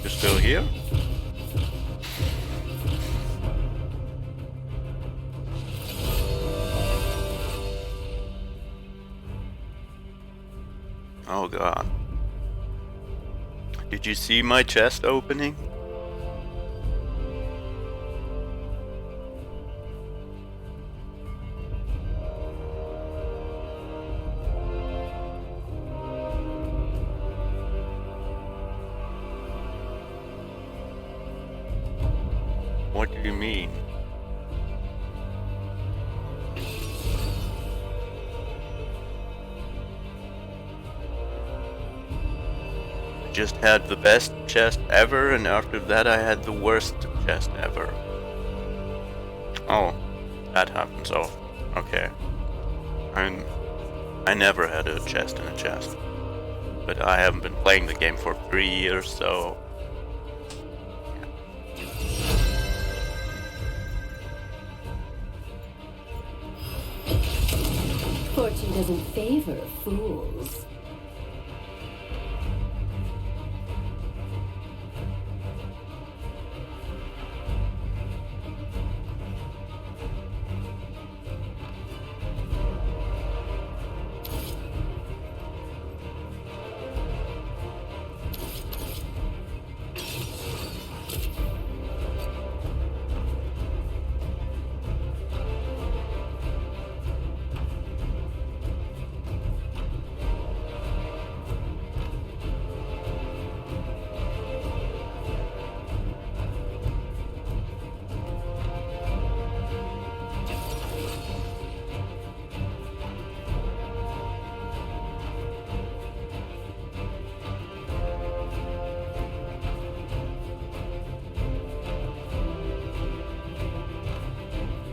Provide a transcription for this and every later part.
You're still here? Oh god. Did you see my chest opening? What do you mean? I just had the best chest ever, and after that I had the worst chest ever. Oh, that happens. Oh, okay. I never had a chest in a chest. But I haven't been playing the game for 3 years, so... Fortune doesn't favor fools.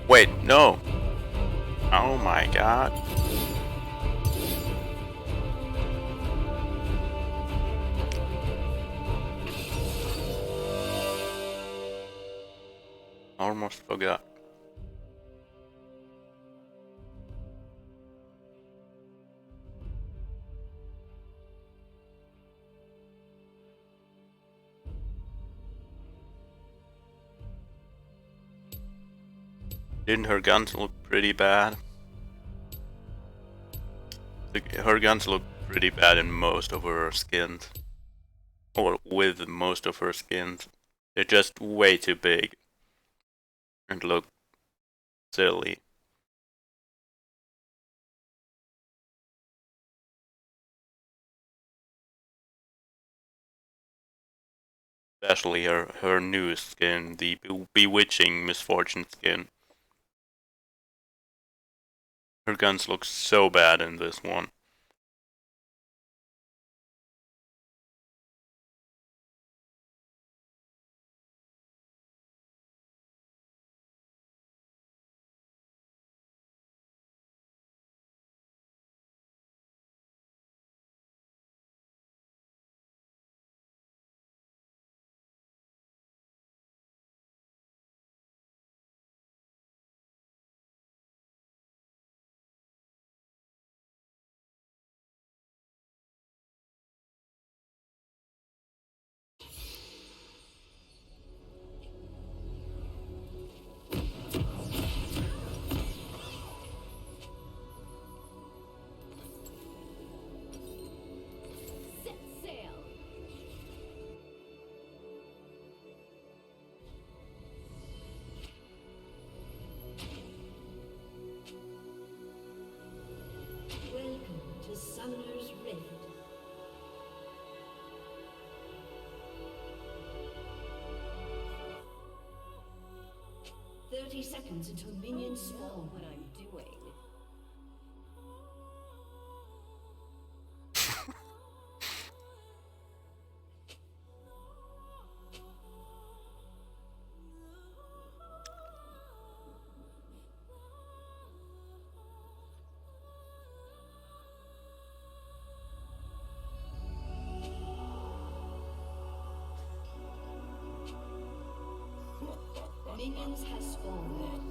Wait, no! Oh my god. Almost forgot. Didn't her guns look pretty bad? Her guns look pretty bad in most of her skins. Or with most of her skins. They're just way too big. And look silly. Especially her new skin, the Bewitching Misfortune skin. Her guns look so bad in this one. Set sail. Welcome to Summoner's Rift. Seconds until minions spawn. What I'm doing. Minions have spawned.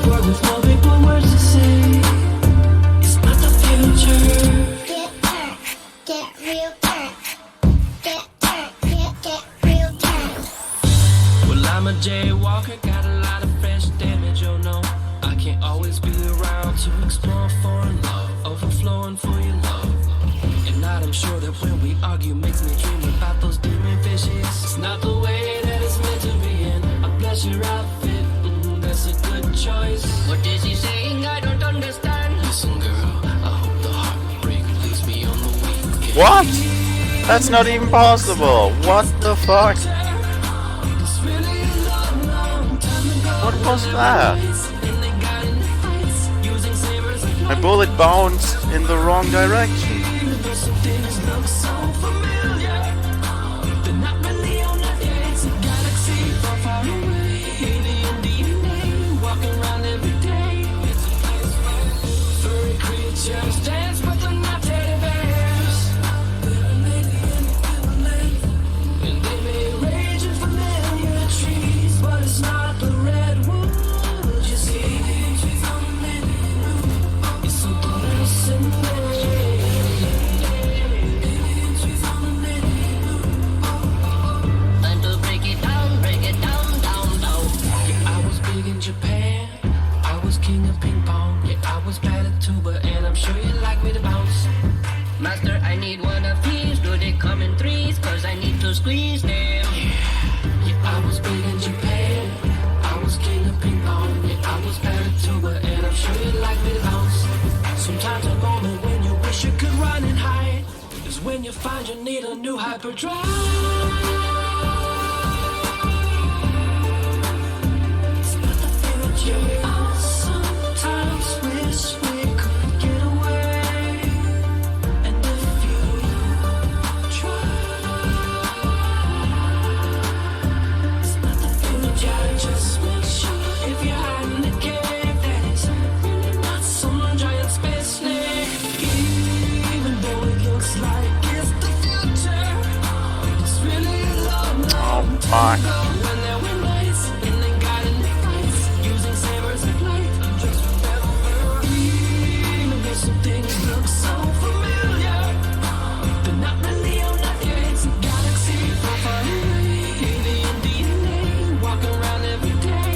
word with no big words to say. It's not the future. Get turnt, get real turnt. Get turnt, get real turnt. Well, I'm a jaywalker, got a lot of fresh damage, you know. I can't always be around to explore foreign love, overflowing for your love. And I'm sure that when we argue makes me dream about those demon fishes. It's not the way that it's meant to be in. I bless your outfit, that's a good choice. What is he saying? I don't understand. Listen, girl, I hope the heartbreak leaves me on the weak. What? That's not even possible. What the fuck? It's really a long, long time ago. What was that? And they got in fights, using sabers and My bullet bounced in the wrong direction. some things look so familiar. They're not really on the edge of galaxy far, far away. Alien DNA, walking around every day. Furry creatures dance, but they're not teddy bears. And they may rage in familiar trees, but it's not the redwood you see. It's something else in there. And to break it down, down. Yeah, I was big in Japan. I was king of ping pong. Yeah, I was bad at tuba, and I'm sure you like me to bounce. Master, I need one of these. Do they come in threes? Cause I need to squeeze them. Yeah, I was big in Japan. I was king of ping pong. Yeah, I was bad at tuba, and I'm sure you like me to bounce. Sometimes a moment when you wish you could run and hide is when you find you need a new hyperdrive. It's not the future. I sometimes wish we could get away. And if you try, it's not the future. Just make sure if you're hiding in the cave that it's really not some giant space snake. Even though it looks like it's the future, it's really a long, long Fuck. when there were nights and they got in fights using sabers and light. Just remember, even though some things look so familiar, they're not really on the edge of galaxy far, far away. Alien DNA, walking around every day.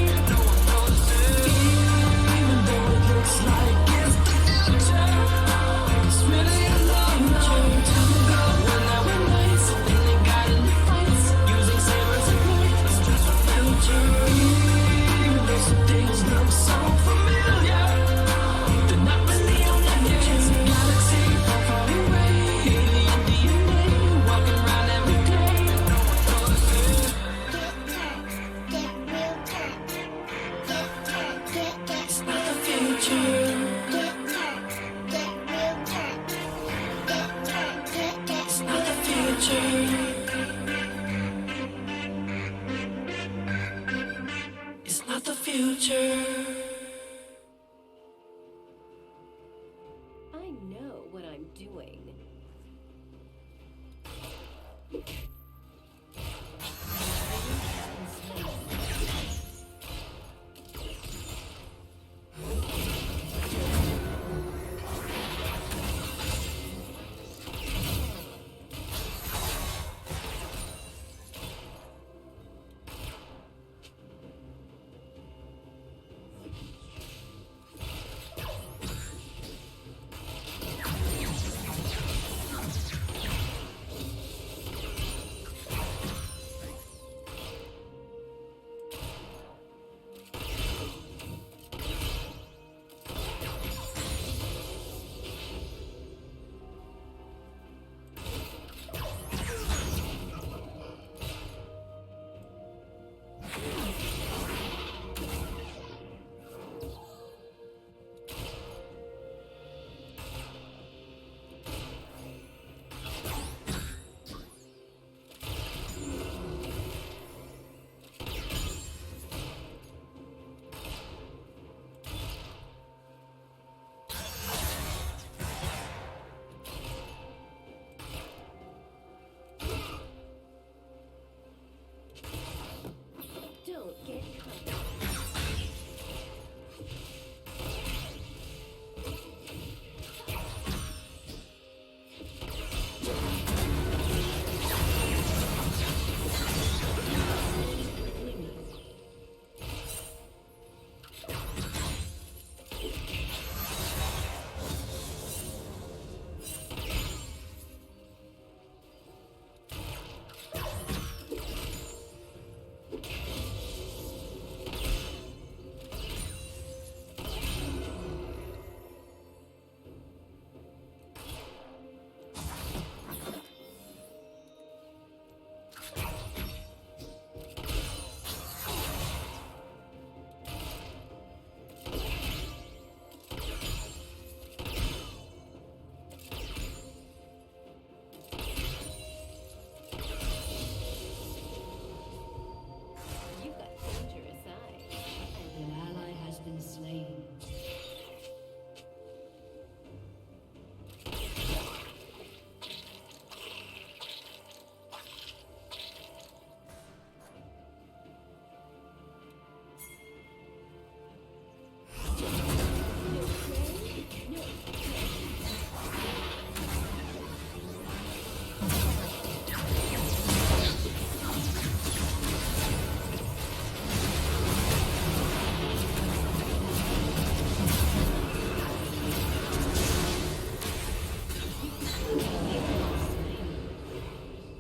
Even though it looks like it's the future, it's really a long, long time ago when there were nights and they got in fights using sabers and light.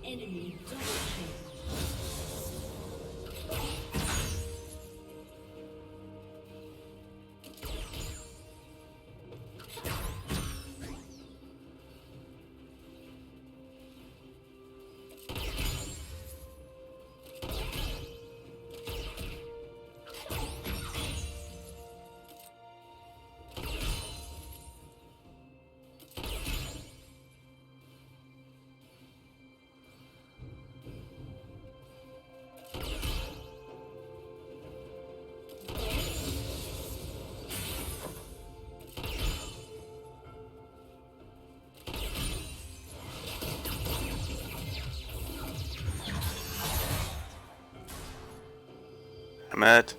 Enemy double kill. I'm at.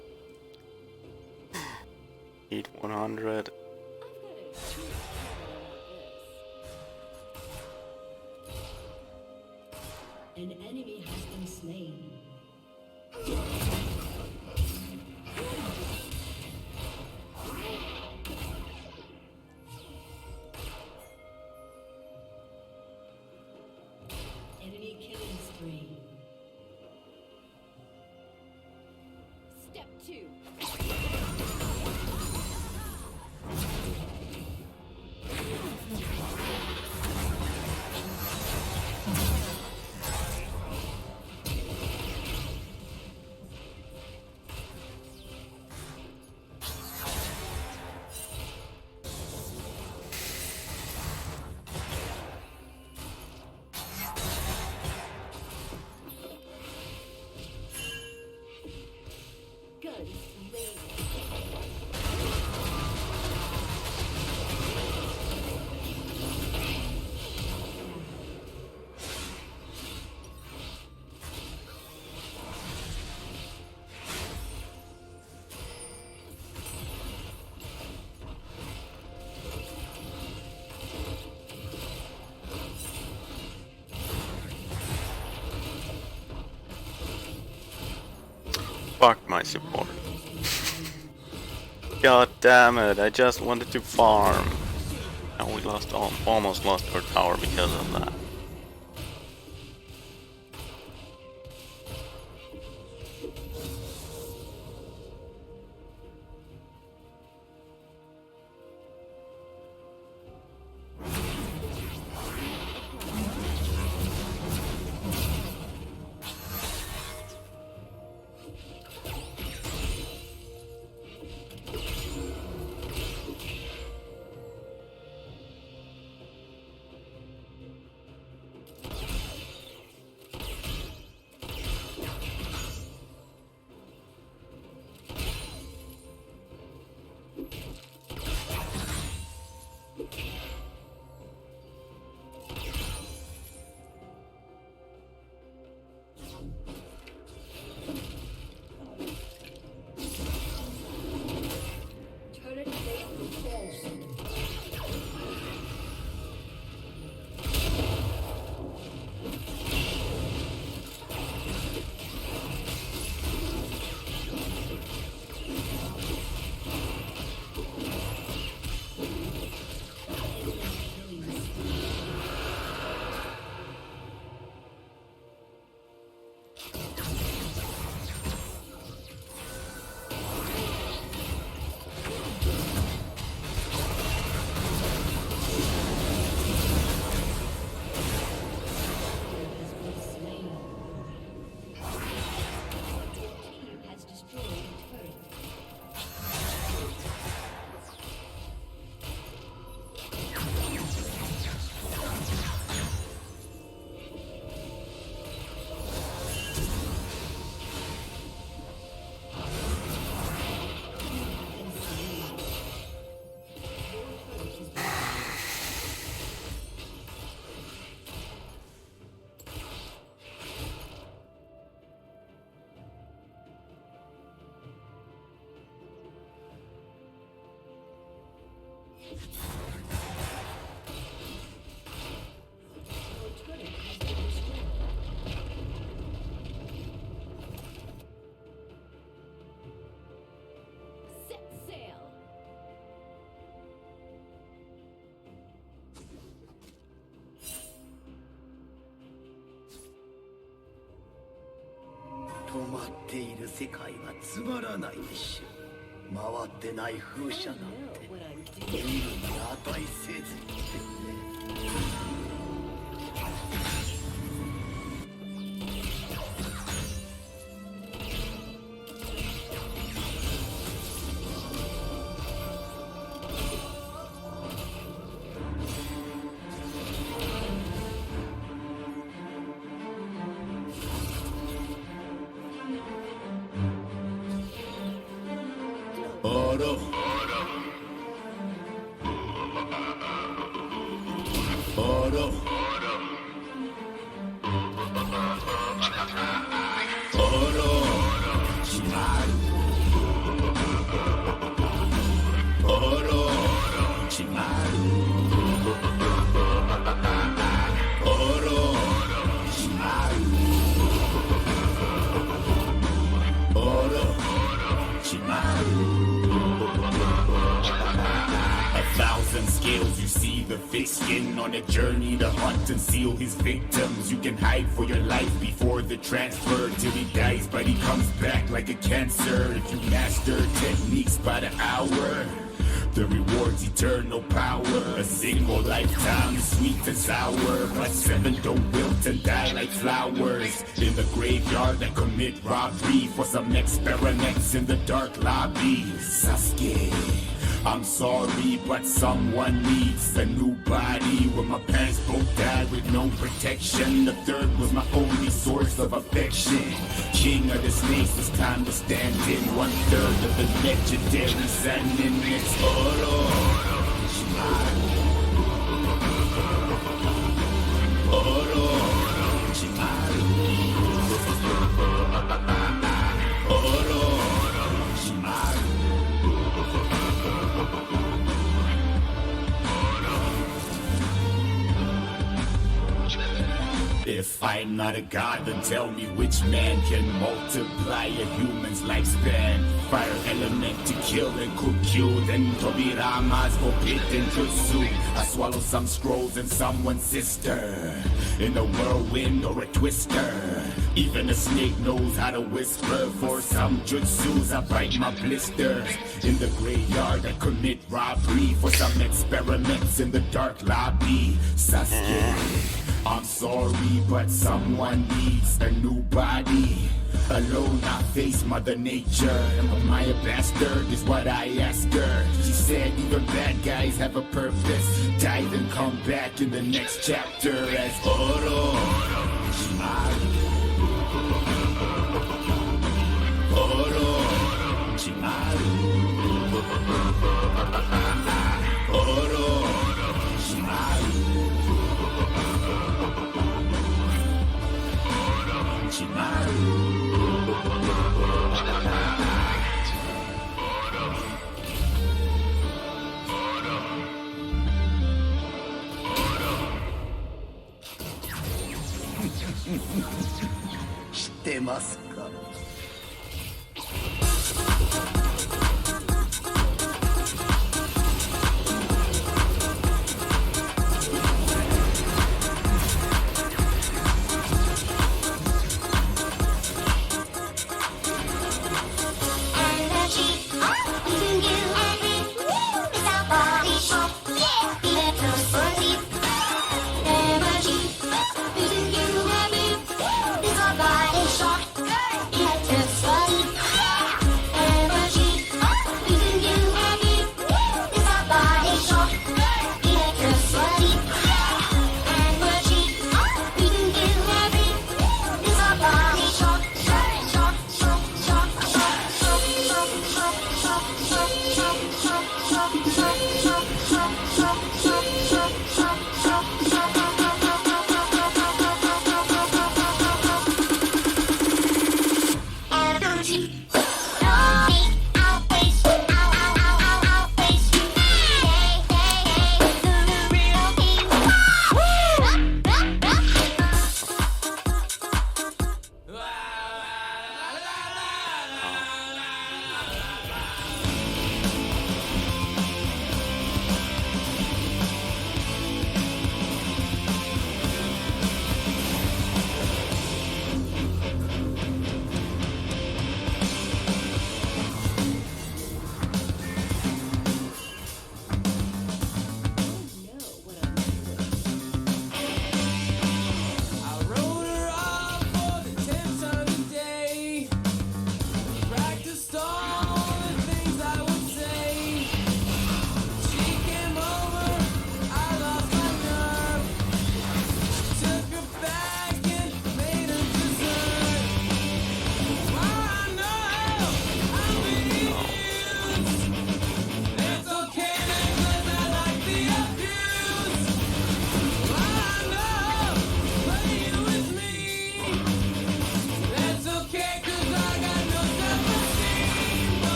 Need 100. An enemy has been slain. Enemy killing spree. Step 2. Guns blazing. Fuck my support. God damn it, I just wanted to farm. And we lost almost lost our tower because of that. Turret plate will fall soon. Your turret has been destroyed. Set sail. 止まっている世界はつまらないでしょう。回ってない風車なん I know て what I'm 見 doing. るに値せずってね。あら。あら。決まる。決まる。決まる。決まる。A thousand scales, you see the thick skin on a journey to hunt and seal his victims. You can hide for your life before the transfer till he dies, but he comes back like a cancer if you master techniques by the hour. The reward's eternal power. A single lifetime is sweet and sour, but seven don't wilt and die like flowers. In the graveyard that commit robbery for some experiments in the dark lobby. Sasuke, I'm sorry, but someone needs a new body. When my parents both died with no protection, the third was my only source of affection. King of the snakes, it's time to stand in. 1/3 of the legendary Sanin. It's Oro. Chimaru. Oro. Chimaru. Oro. Chimaru. If I'm not a god, then tell me which man can multiply a human's lifespan. Fire element to kill and cook you, then Tobirama's forbidden jutsu. I swallow some scrolls and someone's sister, in a whirlwind or a twister. Even a snake knows how to whisper. For some jutsus, I bite my blisters. In the graveyard, I commit robbery for some experiments in the dark lobby. Sasuke, I'm sorry, but someone needs a new body. Alone I face Mother Nature. Am I a bastard is what I ask her. She said even bad guys have a purpose. Die and come back in the next chapter as Oro. Chimaru. Oro. Chimaru. Oro. Chimaru. Chimaru. 知ってますか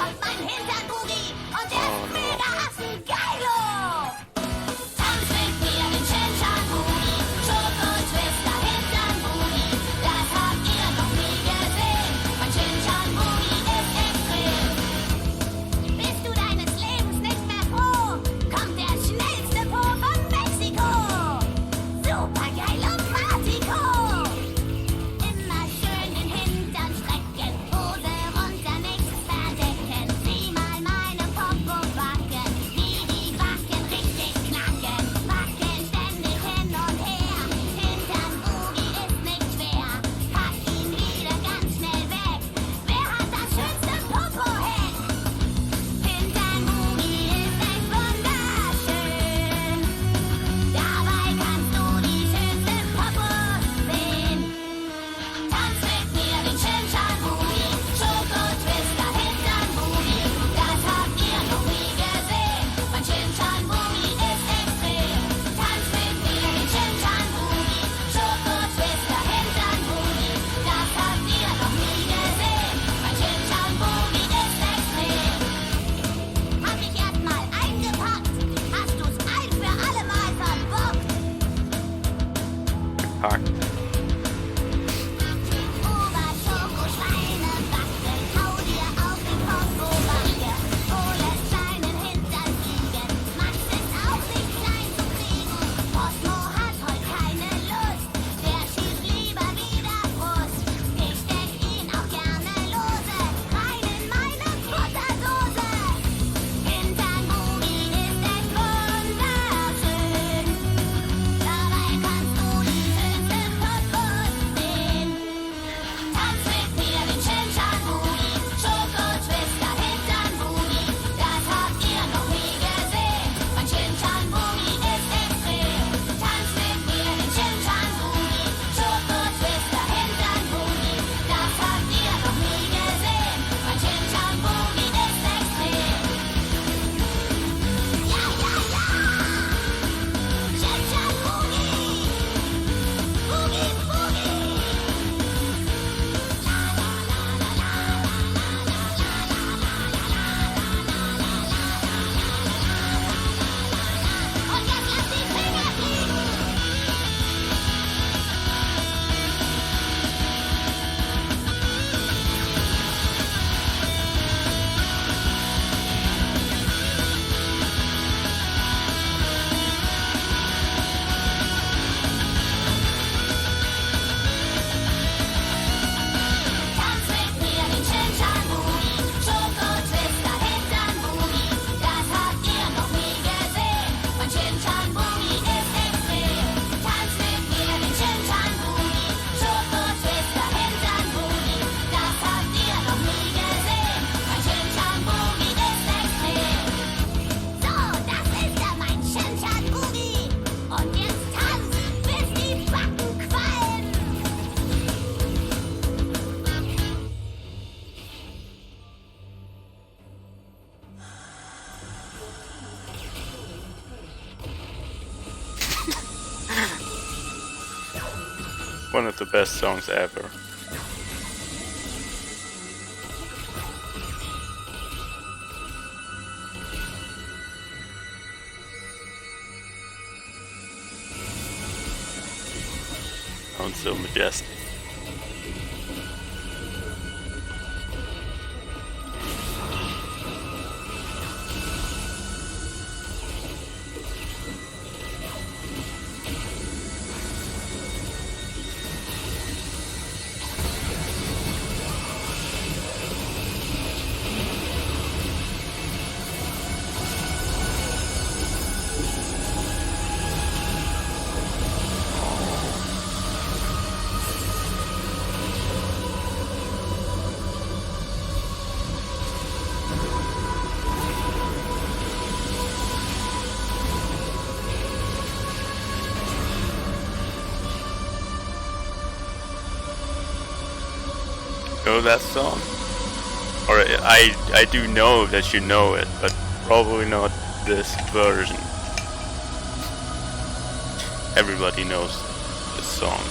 kommt mein Hintern-Boogie und der ist mega assi geilo. Tanz mit mir den Shin-Chan-Boogie, Schoko-Twister Hintern-Boogie. Das habt ihr noch nie gesehen, mein Shin-Chan-Boogie ist extrem. Bist du deines Lebens nicht mehr froh, kommt der schnellste Po von Mexiko. Super geil und Martico. Immer schön den Hintern strecken, Hose runter, nichts verdecken. Sieh mal meine Popo-Backen, wie die Backen richtig knacken. Wackeln ständig hin und her, Hintern-Boogie ist nicht schwer. Pack ihn wieder ganz schnell weg, wer hat das schönste Popo-Heck? Hintern-Boogie ist echt wunderschön, dabei kannst du die schönsten Popos sehen. Tanz mit mir den Shin-Chan-Boogie, Schoko-Twister Hintern-Boogie. Das habt ihr noch nie gesehen, mein Shin-Chan-Boogie ist extrem. Tanz mit mir den Shin-Chan-Boogie, Schoko-Twister Hintern-Boogie. Das habt ihr noch nie gesehen, mein Shin-Chan-Boogie ist extrem. Hab ich erst mal eingepackt, hast du's ein für alle Mal verbockt. Hack. Oberschoko-Schweinebacke, hau dir auf die Popo-Backe. Oh, lässt seinen Hintern fliegen, Max ist auch nicht klein zu kriegen. Osmo hat heut keine Lust, der schiebt lieber wieder Brust. Ich steck ihn auch gerne lose, rein in meine Butterdose. Hintern-Boogie ist echt wunderschön, dabei kannst du die schönsten Popos sehen. Tanz mit mir den Shin-Chan-Boogie, Schoko-Twister Hintern-Boogie. Das habt ihr noch nie gesehen, mein Shin-Chan-Boogie ist extrem. Tanz mit mir den Shin-Chan-Boogie, Schoko-Twister Hintern-Boogie. Das habt ihr noch nie gesehen, mein Shin-Chan-Boogie ist extrem. Ja, ja, ja! Shin-Chan-Boogie! Boogie, Boogie! Und jetzt lass die Finger fliegen! Tanz mit mir den Shin-Chan-Boogie, Schoko-Twister Hintern-Boogie. Das habt ihr noch nie gesehen, mein Shin-Chan-Boogie ist extrem. Tanz mit mir den Shin-Chan-Boogie, Schoko-Twister Hintern-Boogie. Das habt ihr noch nie gesehen, mein Shin-Chan-Boogie ist extrem. So, das ist ja mein Shin-Chan-Boogie. Und jetzt tanz, bis die Backen qualmen. One of the best songs ever. Sounds so majestic. Know that song? Or I do know that you know it, but probably not this version. Everybody knows this song.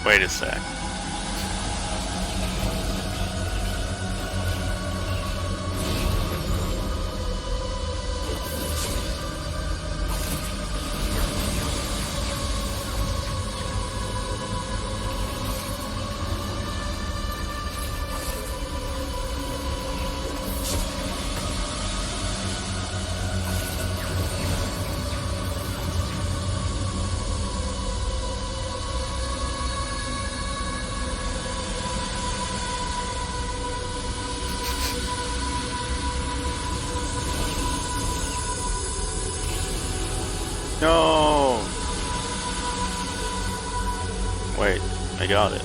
Wait a sec. No! Wait, I got it.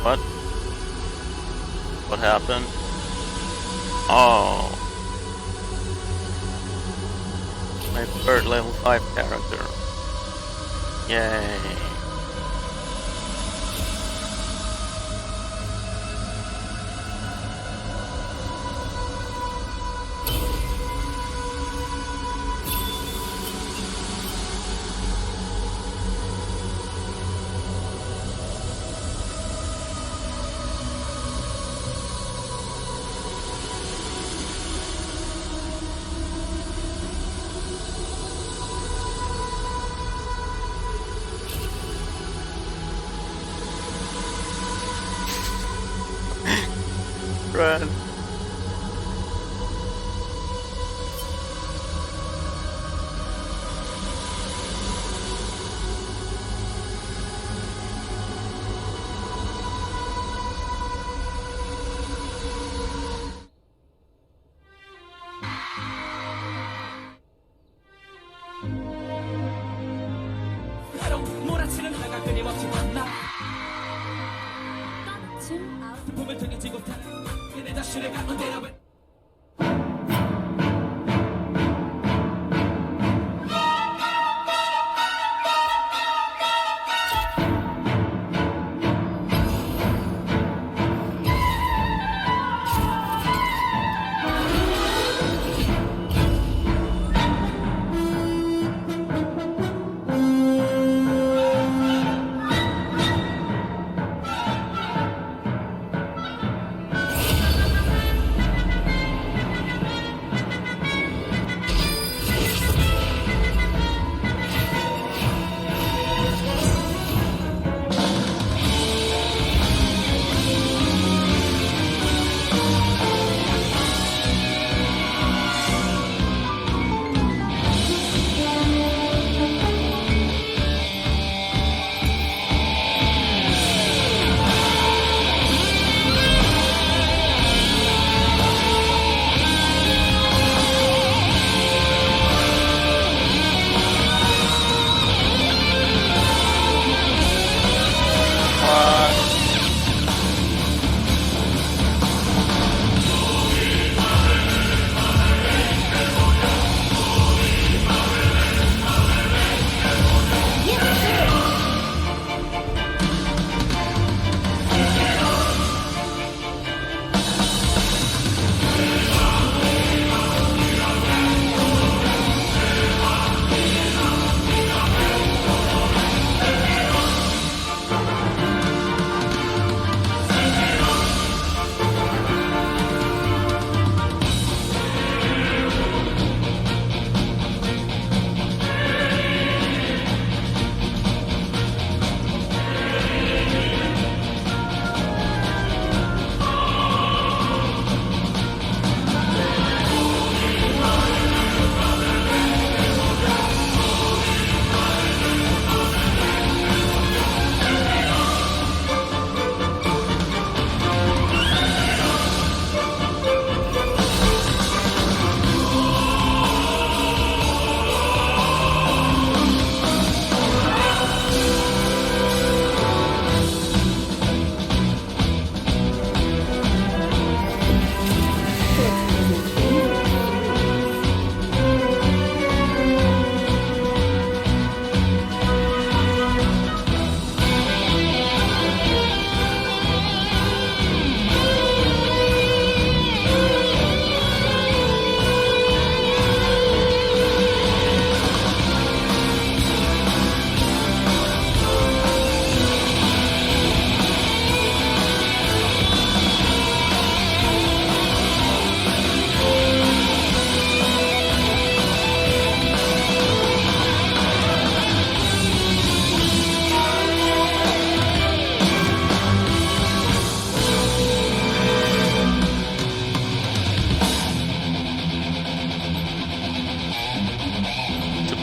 What? What happened? Oh. My third level 5 character. Yay. Run. 몰아치는 하나가 끊임없이 만나 부품을 통해지고 타는 내 자신을 갖는 대답을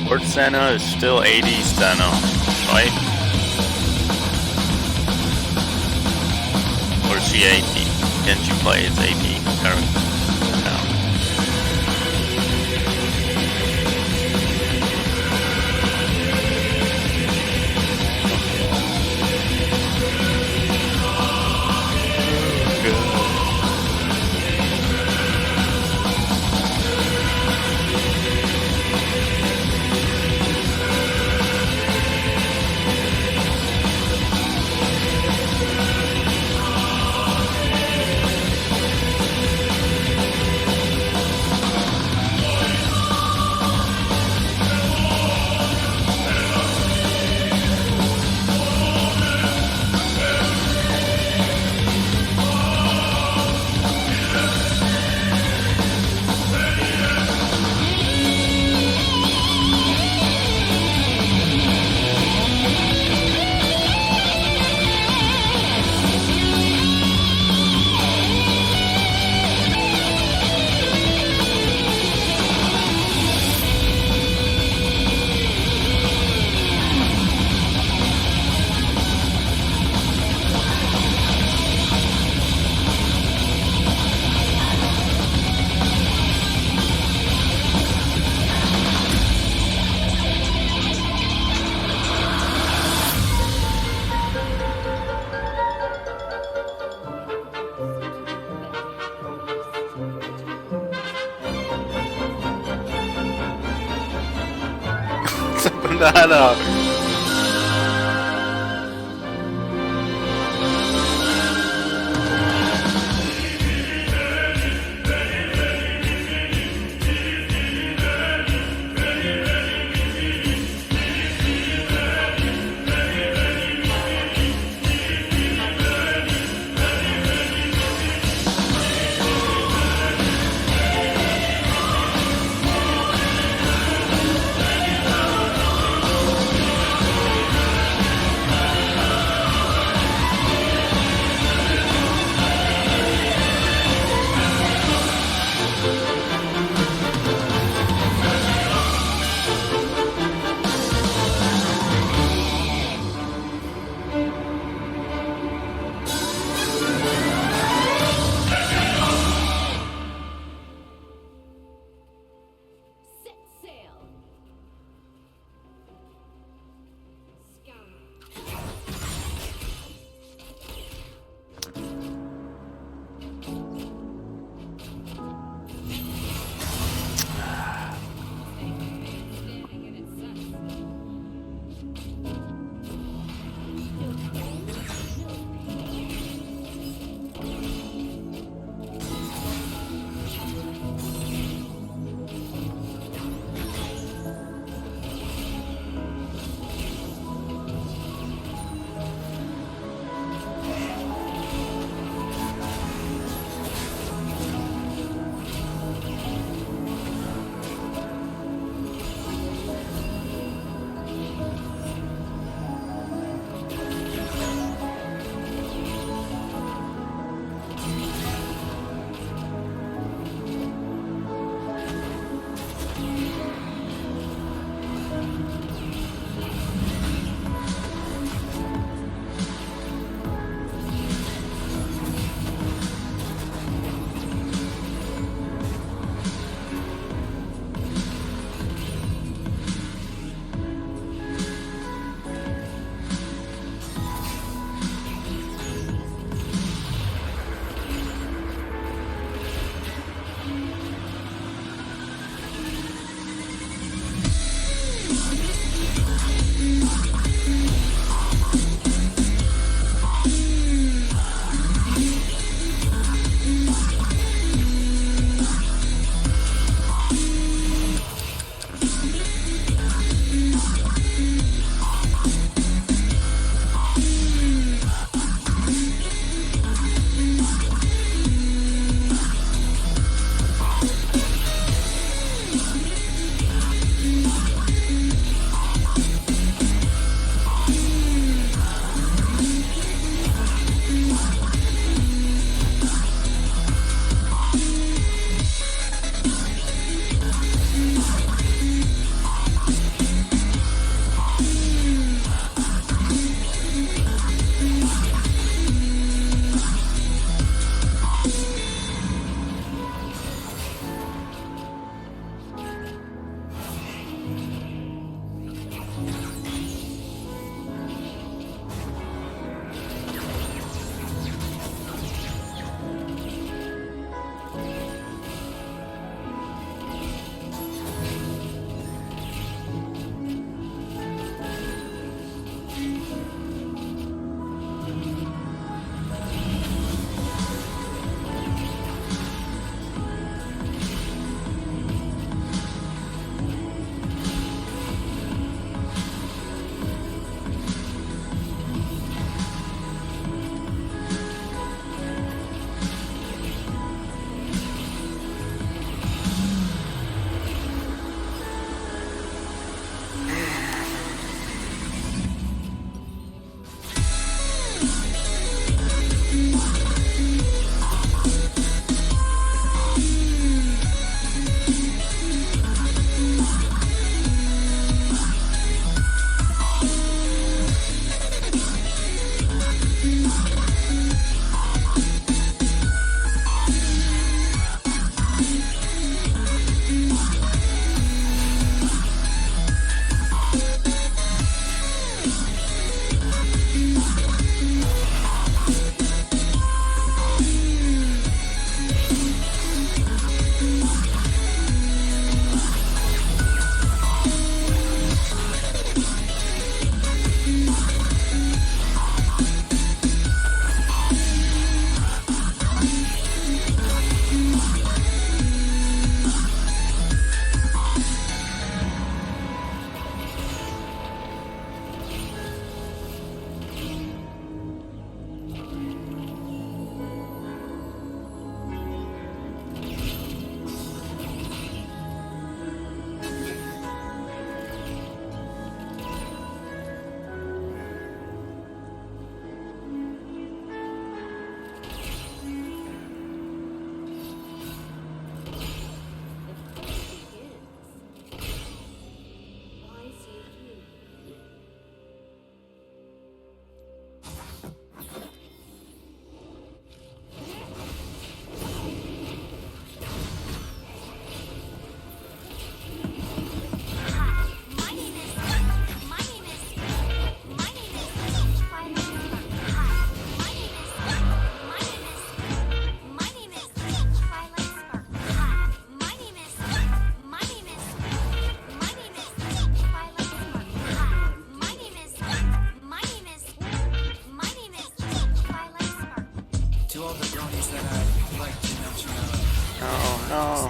Support Senna is still AD Senna, right? Or is she AD? Didn't you play as AD character? No. It's a banana!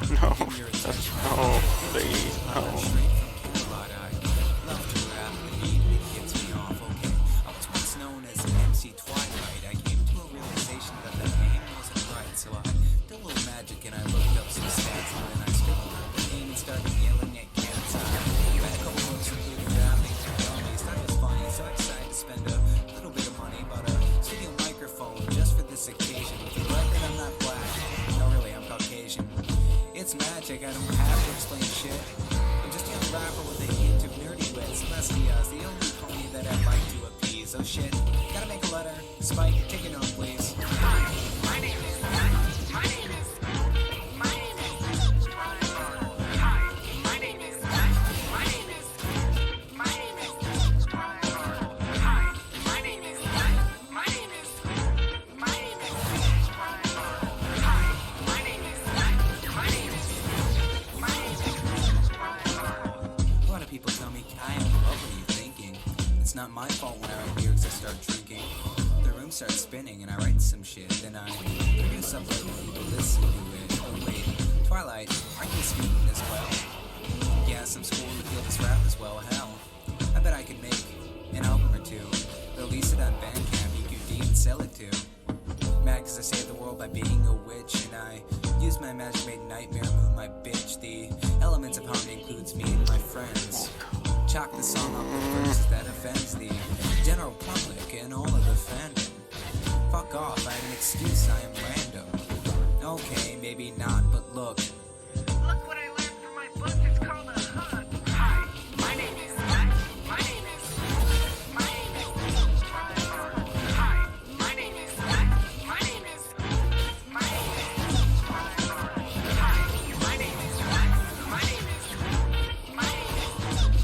No, no, please, no. It's magic, I don't have to explain shit. I'm just a young rapper with a hint of nerdy wit. Celestia's the only pony that I'd like to appease. Oh shit, gotta make a letter. Spike, take it on, please. Hi, my name is. My name is. My name is. Hi, my name is. My name is. My name is. Hi, my name is. My name is. My name is. Hi, my name is. My name is. My name is. A lot of people tell me, I am what are you thinking? It's not my fault when I write lyrics I start drinking. The room starts spinning and I write some shit. Then I produce something and people listen to it. Oh wait, Twilight, aren't you a student as well? Yeah, some school would feel this rap as well. Hell, I bet I could make an album or two. Release it on Bandcamp, EQD, and sell it too. Mad cause I saved the world by being a witch. And I use my magic made nightmare moon my bitch. The elements of harmony includes me and my friends. Chalk the song up with verses that offends the general public and all of the fandom. Fuck off, I have an excuse, I am random. Okay, maybe not, but look. Look what I learned from my book. It's called a hook. Hi, my name is. My name is. My name is. Hi, my name is. My name is. My name is. Hi, my name is. My name is. My name is.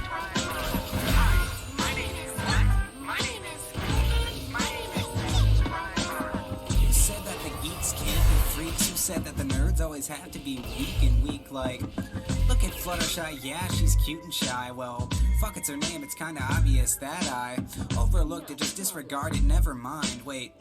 Hi, my name is. My name is. My name is. You said that the geeks can't be freaks. You said that the nerds always have to be weak and weak. Like, look at Fluttershy, yeah, she's cute and shy. Well, fuck, it's her name, it's kinda obvious that I overlooked it, just disregarded, never mind. Wait,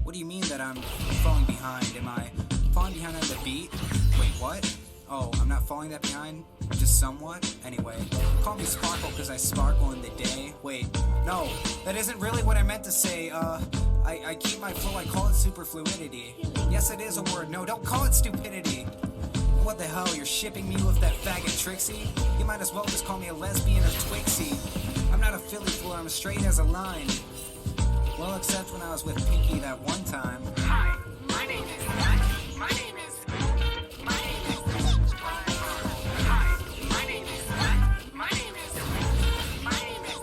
what do you mean that I'm falling behind? Am I falling behind on the beat? Wait, what? Oh, I'm not falling that behind? Just somewhat? Anyway, call me Sparkle cause I sparkle in the day. Wait, no, that isn't really what I meant to say. I keep my flow, I call it superfluidity. Yes, it is a word, no, don't call it stupidity. What the hell, you're shipping me with that faggot Trixie? You might as well just call me a lesbian or Twixie. I'm not a Philly fool, I'm straight as a line. Well, except when I was with Pinky that one time. Hi, my name is. My name is. My name is. Hi, my name is. My name is. My name is.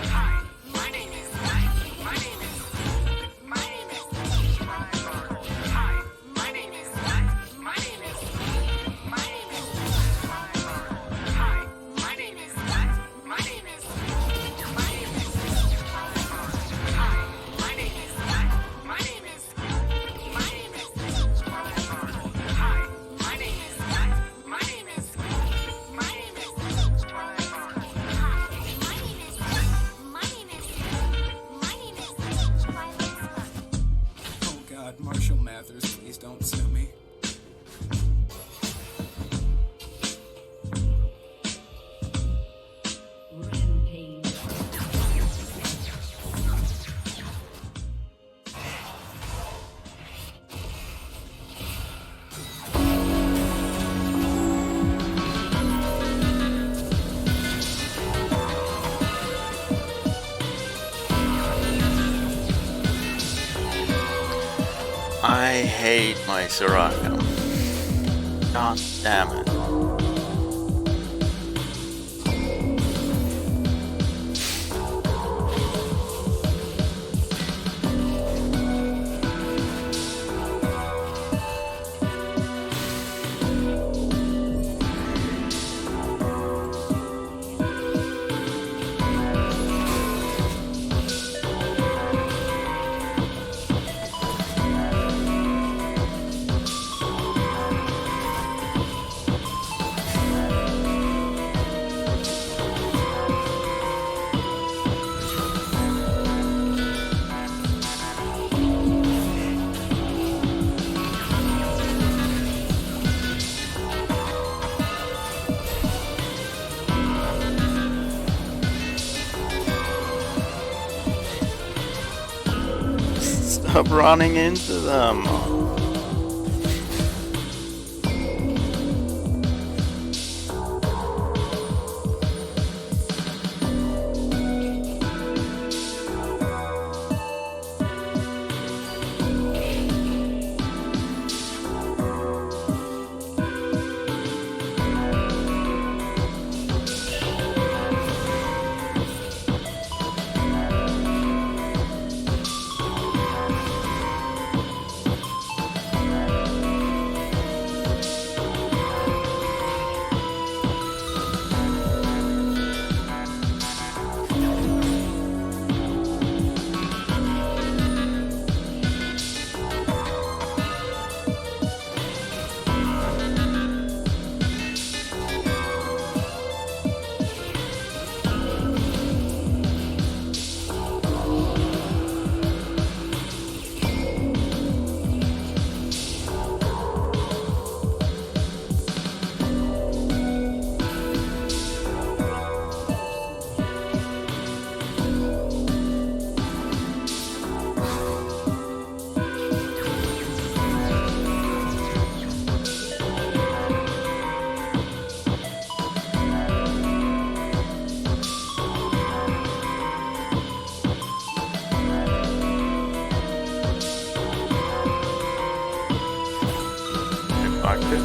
Hi, my name is. My name is. My name is. Hi, my name is. My name is. My name is. Hi, my name is. My name is. My name is. Hi, my name is. My name is. My name is. Hi, my name is. My name is. My name is. Hi, my name is. My name is. My name is Twilight Spark. Oh god, Marshall Mathers, please don't sue me. Rampage. I hate my Soraka. God damn it. Stop running into them. Bucket.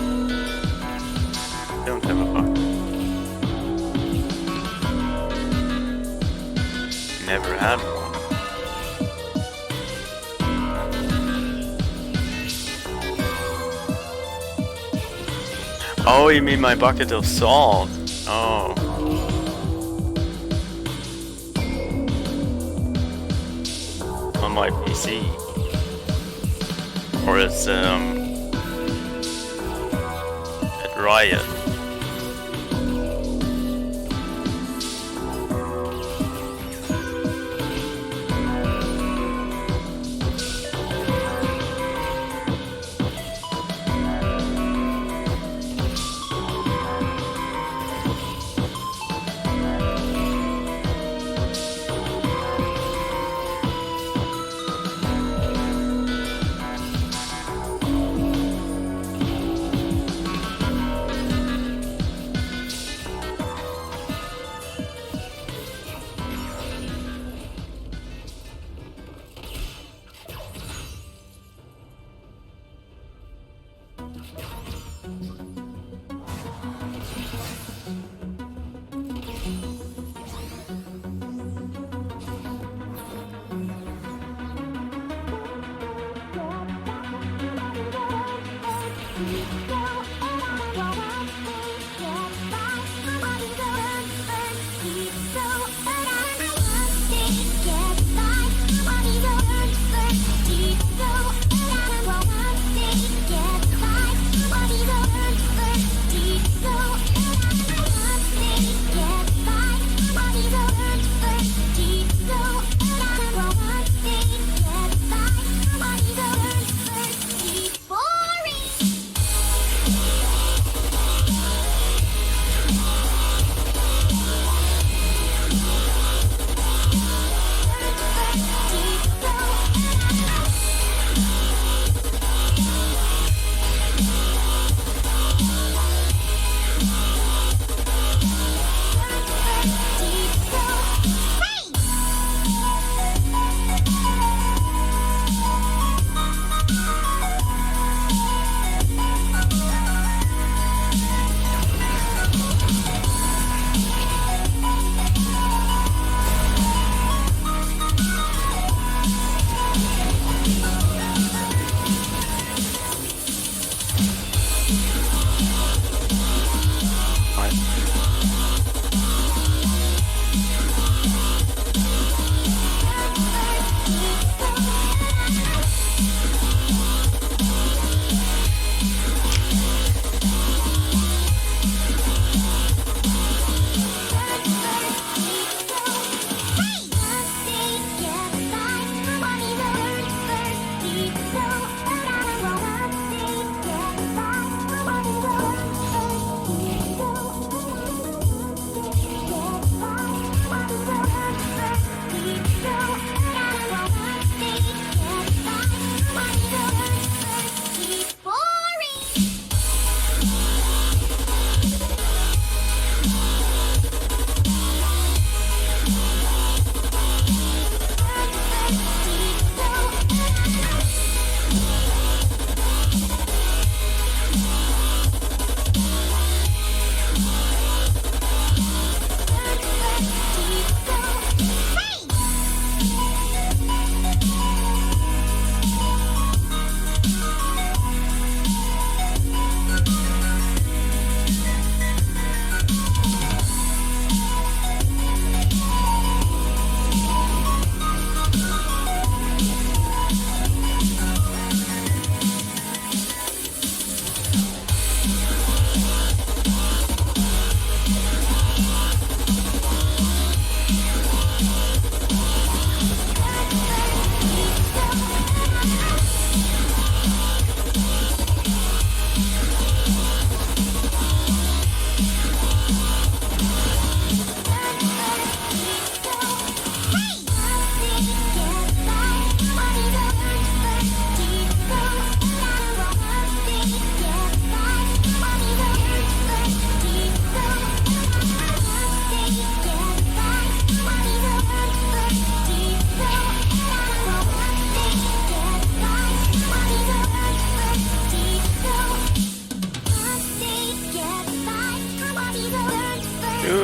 Don't have a bucket. Never had one. Oh, you mean my bucket of salt? Oh. On my PC. Or it's at Riot. Boring.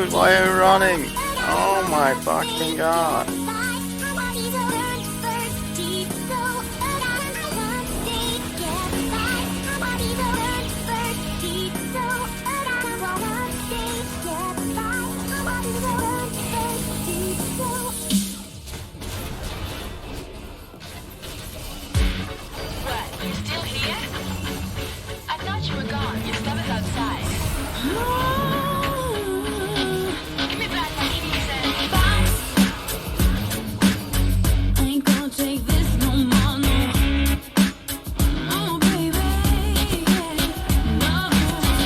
Dude, why are you running? Oh my fucking god. What, you still here? I thought you were gone. Your stuff is outside. Give me back my keys and bounce. Ain't gonna take this no more, no. No, baby, no.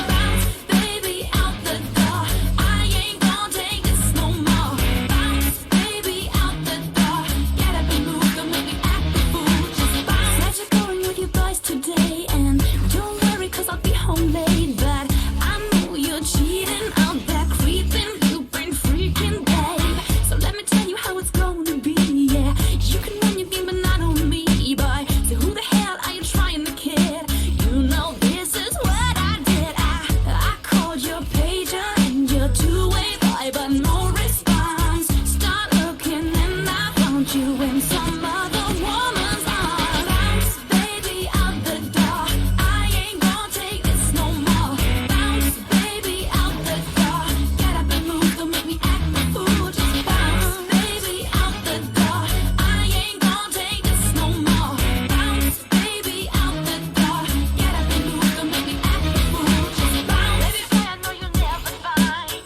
Bounce, baby, out the door. I ain't gonna take this no more. Bounce, baby, out the door. Get up and move, don't make me act the fool. Just bounce. Said you're going with your boys today, and don't worry, 'cause I'll be home late. But I know you're cheating out there, creeping, you've been freaking, babe. So let me tell you how it's gonna be, yeah. You can run your game, but not on me, boy. So who the hell are you trying to kid? You know this is what I did. I called your pager and your two-way boy, but no response. Start looking and I found you in some other woman's arms. Bounce, baby, out the door. I ain't gonna take this no more. Bounce, baby, out the door. Get up and move, don't make me act the fool. Just bounce, baby, out the door. I ain't gonna take this no more. Bounce, baby, out the door. Get up and move, don't make me act the fool. Just bounce, baby boy, I know you'll never find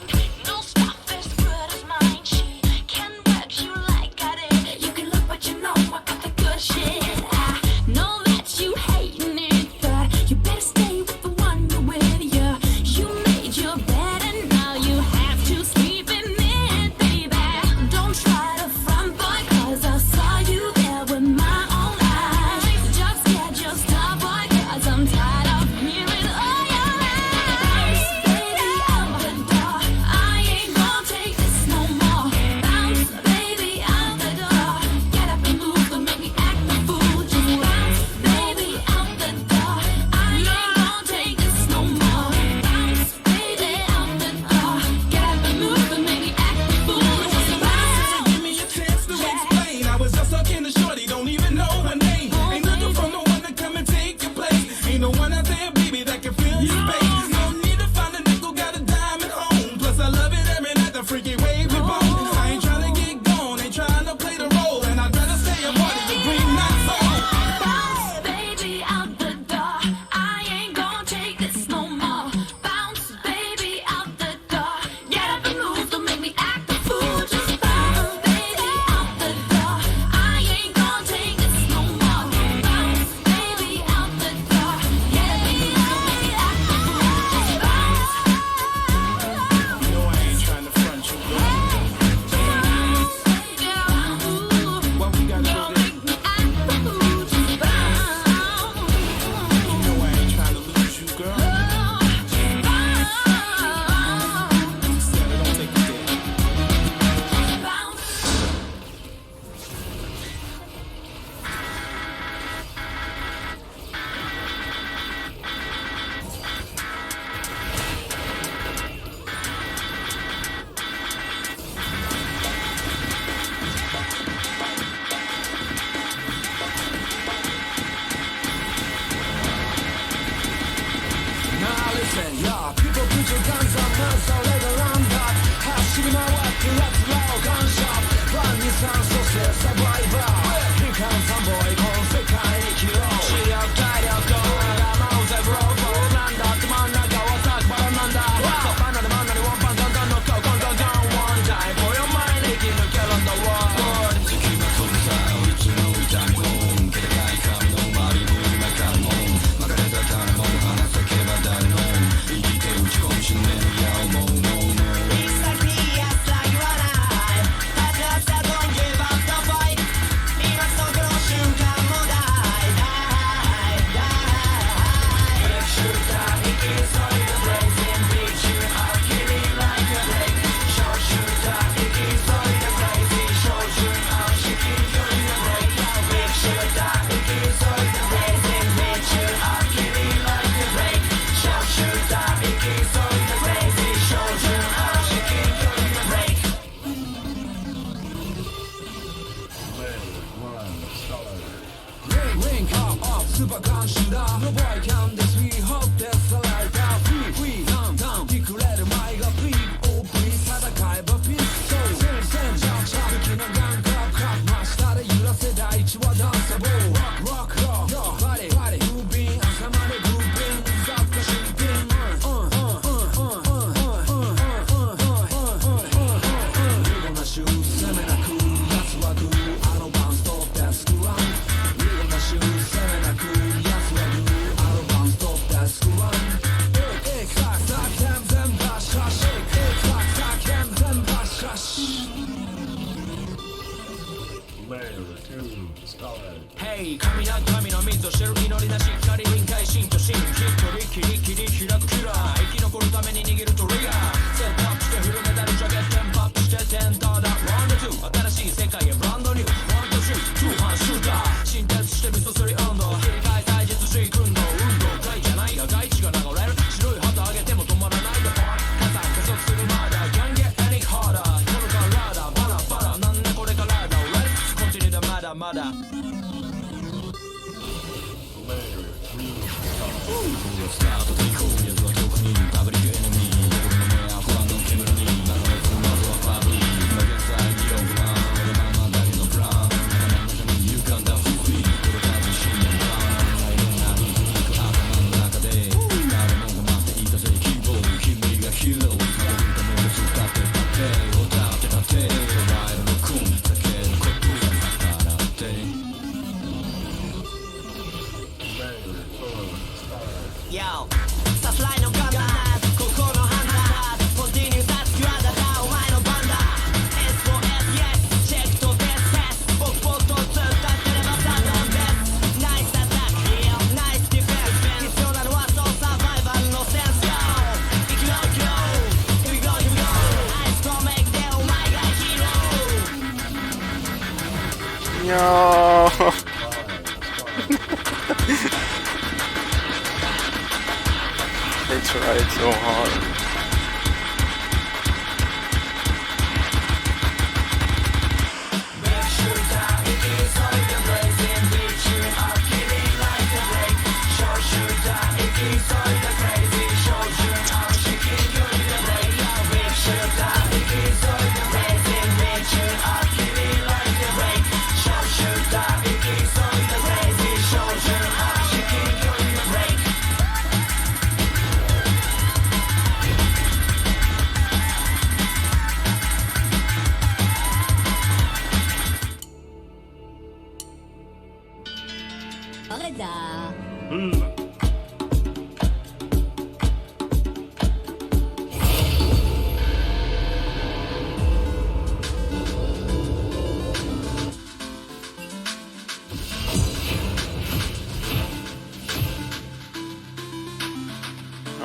no stuff as good as mine. She can work you like I did. You can look, but you know I got the good shit. I know that you hating it, but you better stay with the one you're with. You made your bed and now you have to sleep in it, baby. Don't try to front, boy, 'cause I saw you there with my own eyes. Just get your stuff, boy, 'cause I'm tired of hearing all your lies. Baby, out the door. I ain't gonna take this no more. Bounce, baby, out the door. Get up and move, don't make me act the fool. Just bounce, baby, out the door. I ain't gonna take this no more. Bounce, baby, out the door. Get up and move, don't make me act the fool. Just bounce. Give me a chance to explain. I was just talking to shorty, don't even know her name. Ain't looking for no one to come and take your place. Ain't no one out there, baby, that can fill your space. No need to find a nickel, got a dime at home. Plus I love it every night, the freaky way we bone. I ain't trying to get gone, ain't trying to play the role, and I'd rather stay a part of the green night zone. Bounce, baby, out the door. I ain't gonna take this no more. Bounce, baby, out the door. Get up and move, don't make me act the fool. Just bounce, baby, out the door. I ain't gonna take this no more. Bounce, baby, out the door. Get up and move, don't make me act the fool. Just bounce. No, I ain't trying to front you, girl. What we gotta do this? Make me act the fool. Just bounce. You know I ain't trying to lose you, girl. Said it, don't take it there. Bounce. Now listen, yeah, people put your guns up, now so let around that. 走り回って奴らをガンショット。万二三そしてサバイバー。悲観三ボーイ、この世界に生きろ。視力体力まだマウゼブローボーなんだって真ん中はサクバラなんだ。バナナ真ん中にワンパンダンダンの顔コンコンコン One time for your mind 生き抜けるんだ World 月が飛んだいつの痛みも気高い髪の周りも今からも曲がれた種も話せけば誰の生きて打ち込みしねえや思うの It's like me, it's like you and I I just don't give up the fight 今そこの瞬間もdie die die Make sure that it is all the blazing beat you up keep it like a lake Short shooter, it is all the crazy Short shooter, she keep you in the break Make sure that it is all the blazing beat you up keep it like a lake Short shooter, it is all the crazy Short shooter, she keep you バカンシュだ Nobody can this we hope that's the light out Free down down いくれる前が Please oh please 戦えば Peace So Sendジャンプ武器のガンカップカップ真下で揺らせ第一はダンサブル Rock Body Moving 朝まで Grooving 雑貨新品攻めなく奴は Do あのバンストップデスクラン We gonna shoot 攻めなく奴は Do あのバンストップデスクラン Tick tock tock 全バシャシ Tick tock tock 全バシャシ Hey 神な神の水を知る祈りなし光臨界心と心きっとキリキリ開くキラー生き残るために握るトリガーセットアップしてフルメタルジャケットテンポアップしてテンダーだラウンド2新しい世界へブランドニューワンとシュート2班シューター新鉄してミスト3温度切り替え体術水訓動運動外じゃないが外地が流れる白い旗上げても止まらないでパン加算加速するまだ Can't get any harder このからだバラバラなんでこれからだ Let's continue だまだまだスタート抵抗脈は特にパブリックエネミー俺の目は不安の煙になるべくまずはパブリック今現在議論不満俺ままだけのプラン頭の中に歪んだフリーこれから信念がいろんなリズミック頭の中で誰もが待っていたぜ希望君がヒーローたどるために使ってたって歌ってたってワイルド君避けることだからって Yo さすらいのガンダーここのハンターコンティニューサスキュアだがお前の番だ SOS yes チェックとテスト僕ポット2立ってればサドンですナイスアタックヒールナイスディフェンス必要なのはそうサバイバルのセンス Go 行くよ行くよ Here we go here we go アイスとメイクでお前がヒーローいやーThey tried so hard.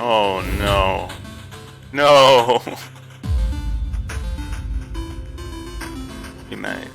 Oh no. No! He made.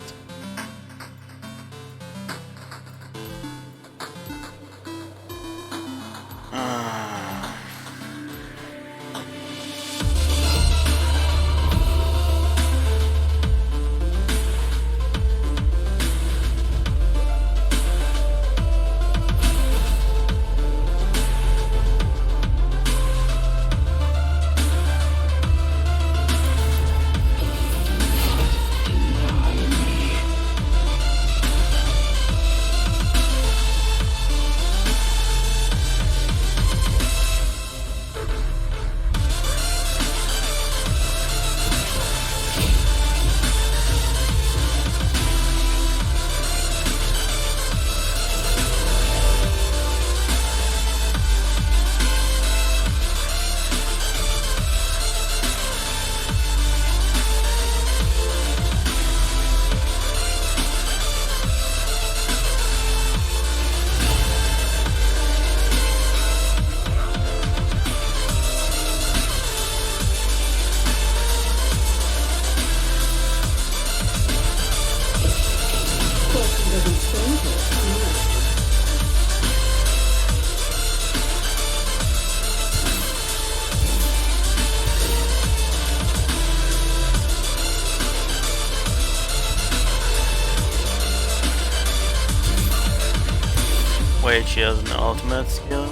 Wait, she has an ultimate skill?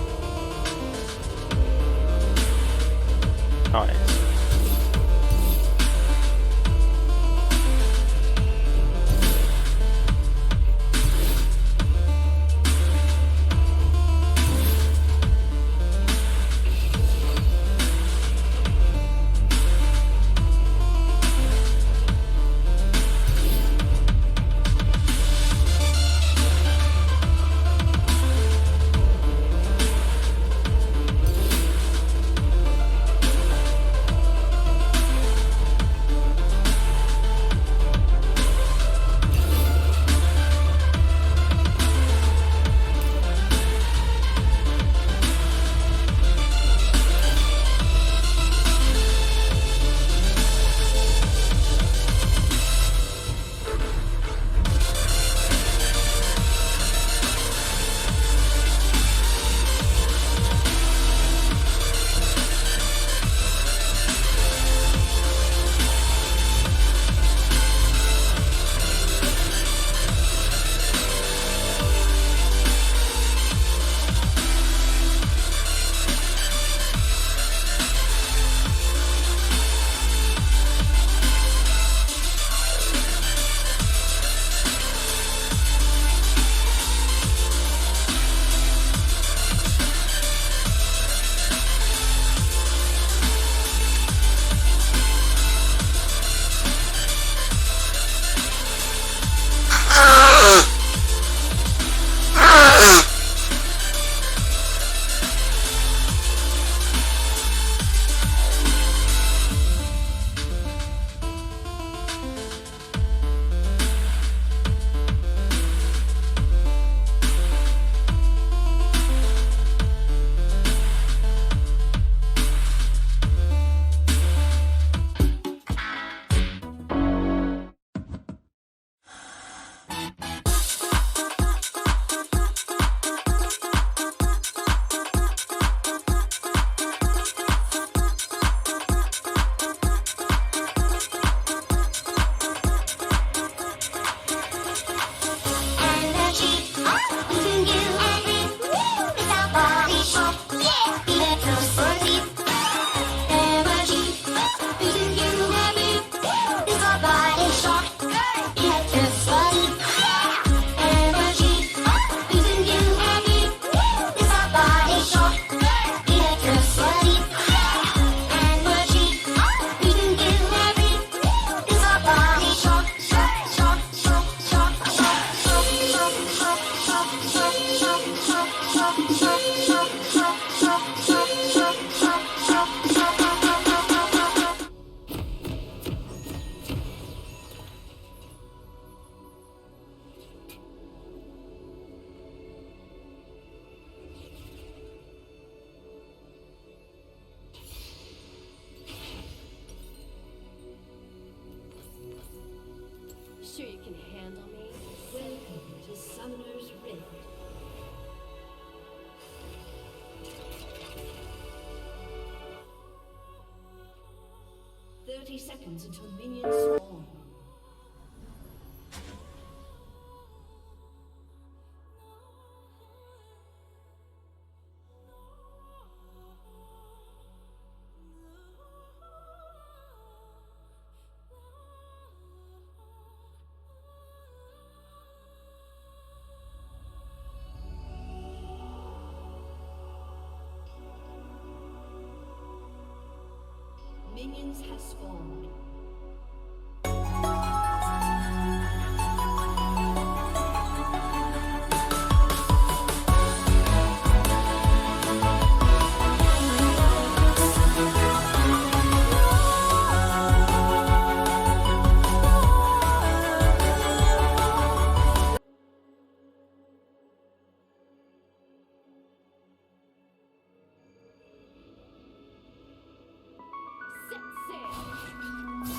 Nice. Sure you can handle me? Welcome to Summoner's Rift. Seconds until minions spawn. Minions have spawned. Set sail!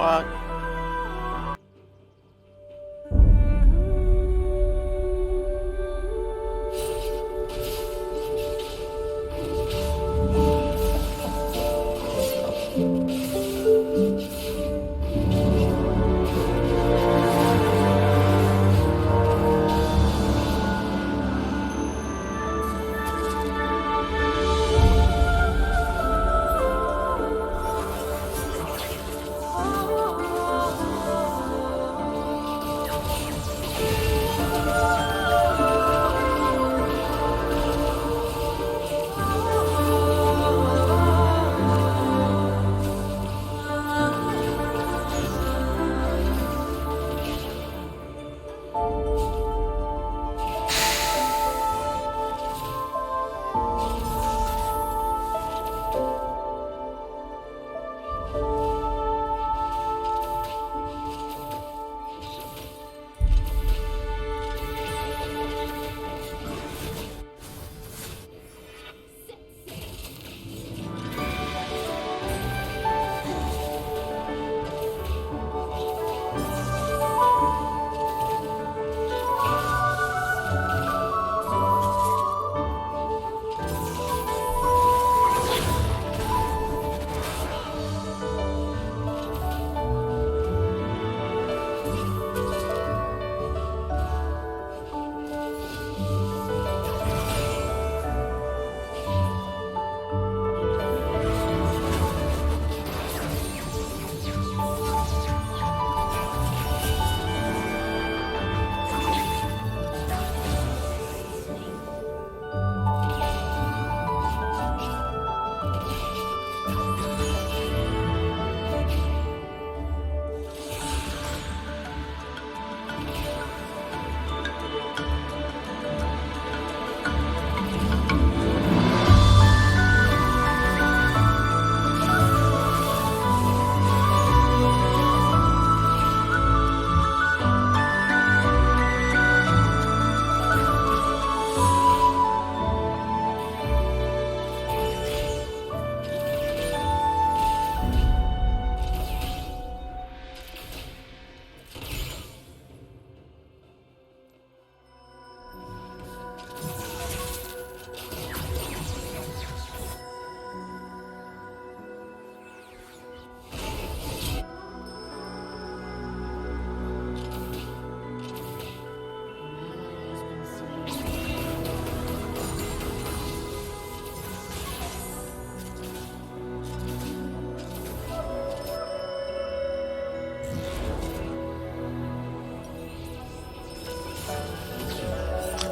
What?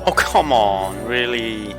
Oh, come on, really?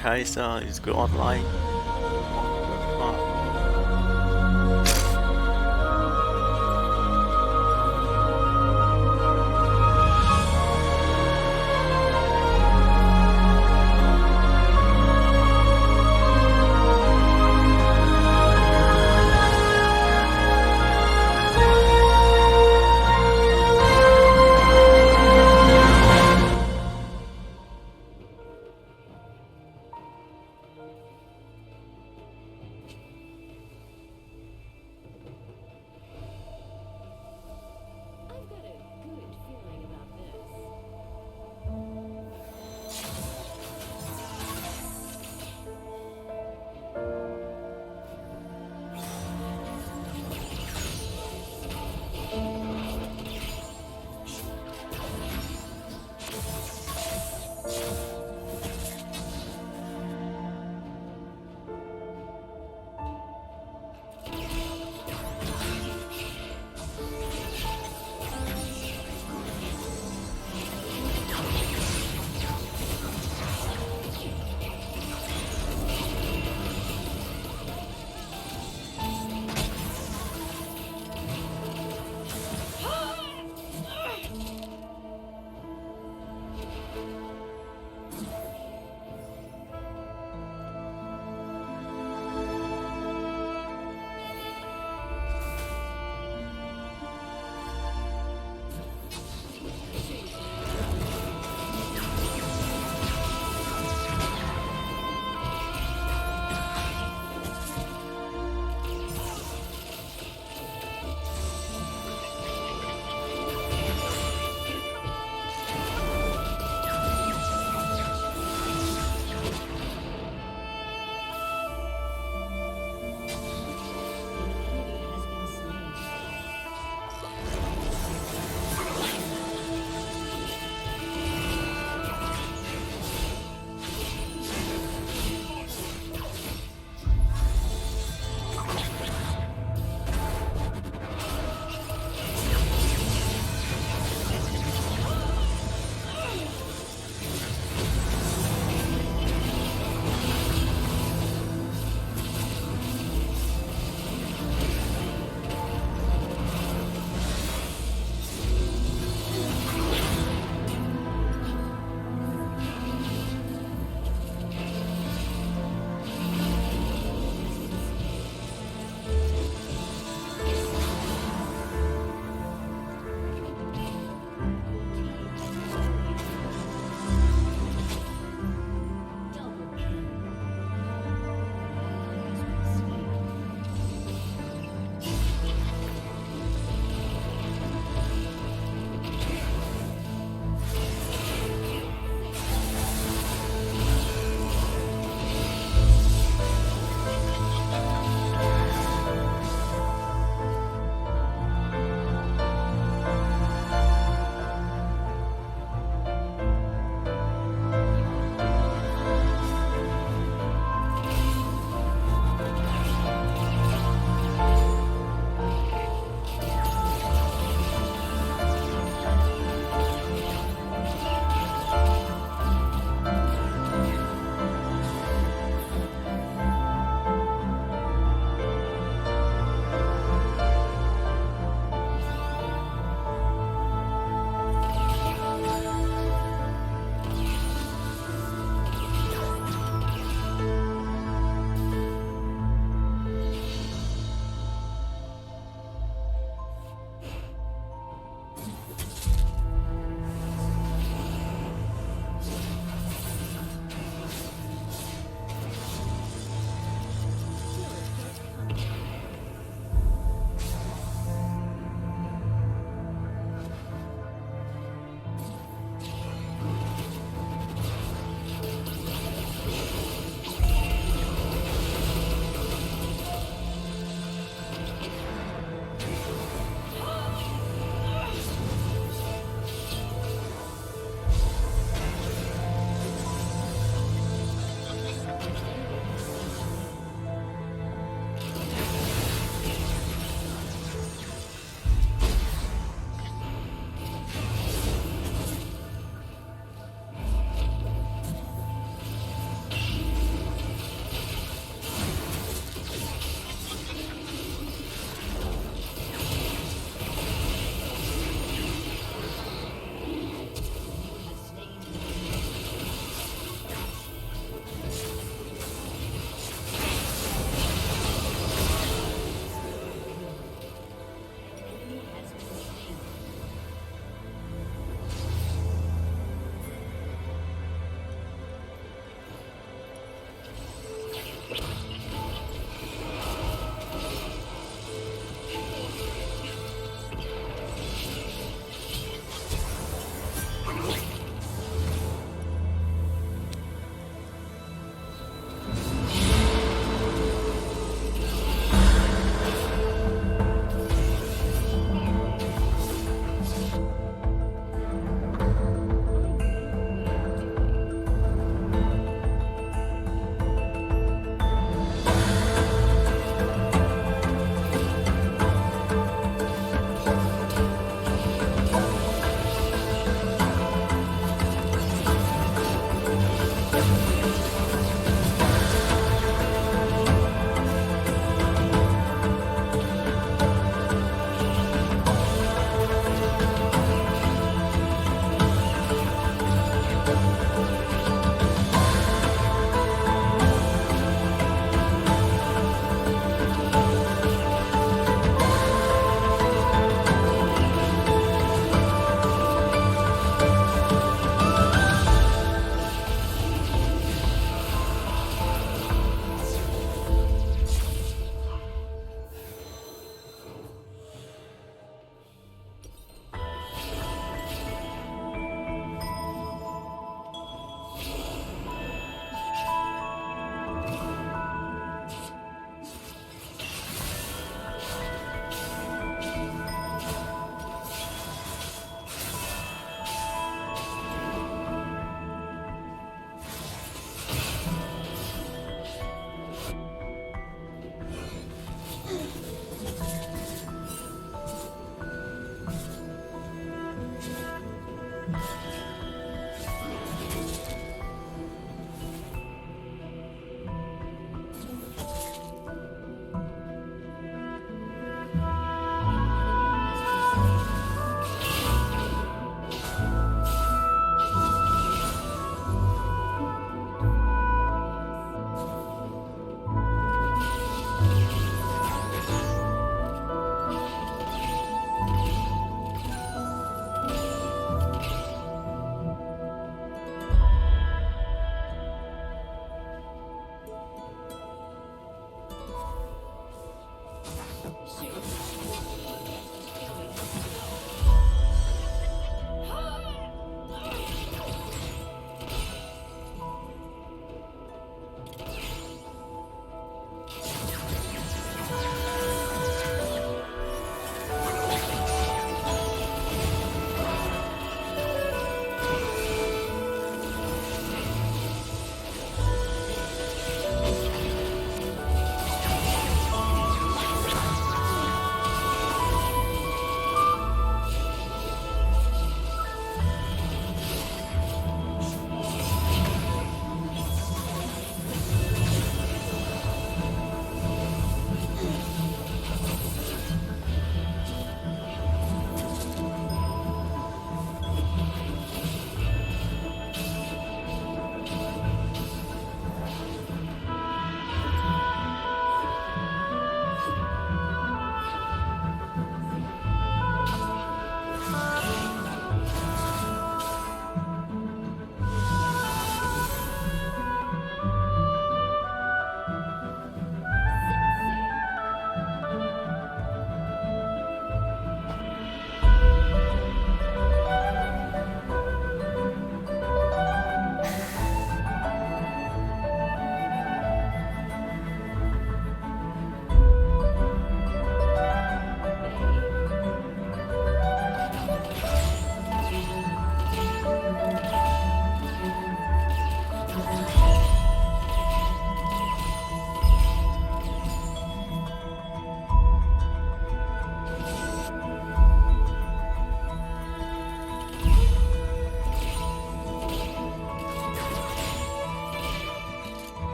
Kai'Sa is godlike. What the fuck?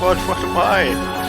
What am I?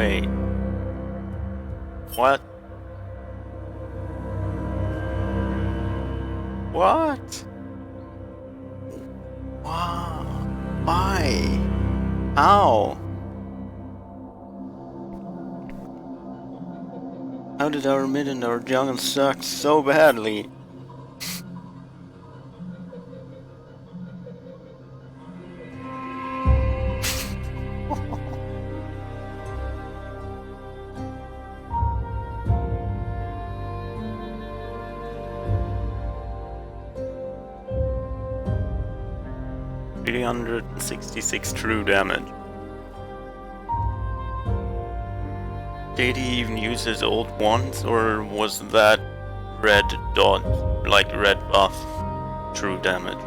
Wait. What? What? Wow. Why? How? How did our mid and our jungle suck so badly? $366 true damage. Did he even use his ult once, or was that red dot, like red buff, true damage?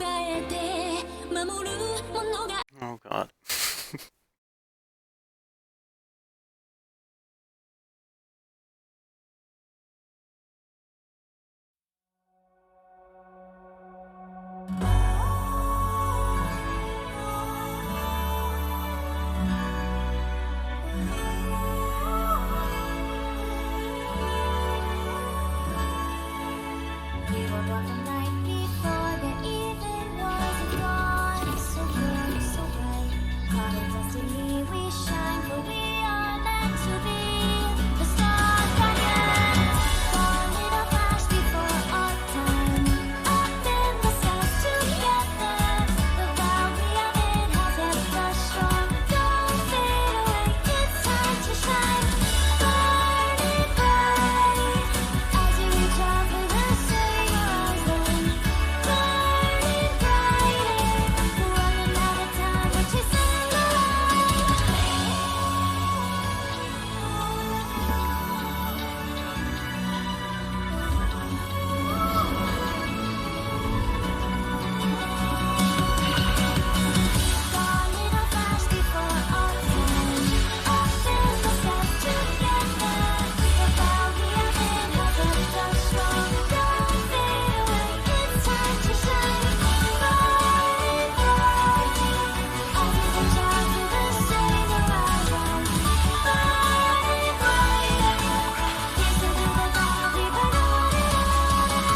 えて守るものが Oh god. We were born the night before the evening was dawn. So pure, so bright. Caught in destiny, we shine, for we are meant to be the star guardians. Born in a flash before our time. Up in the stars together. The vow we are in has kept us strong. Don't fade away, it's time to shine. Burning bright as we reach out for the same horizon. Burning brighter, running out of time, we're chasing the Born in a flash before our time. Up in the stars together. The vow we are in has kept us strong. Don't fade away, it's time to shine. Burning bright as we reach out to the same horizon. Burning brighter, dancing through the dark, we burn on and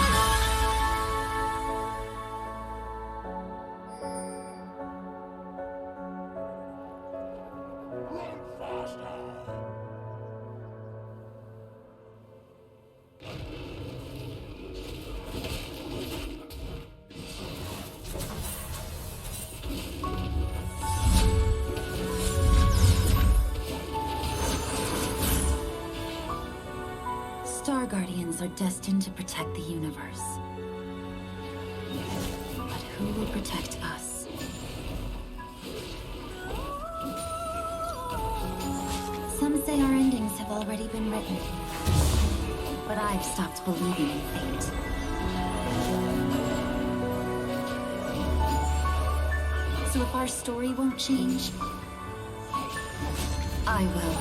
Star Guardians are destined to protect the universe. But who will protect us? Some say our endings have already been written. But I've stopped believing in fate. So if our story won't change, I will.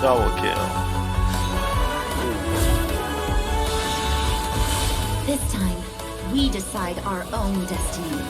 Double kill. This time, we decide our own destiny.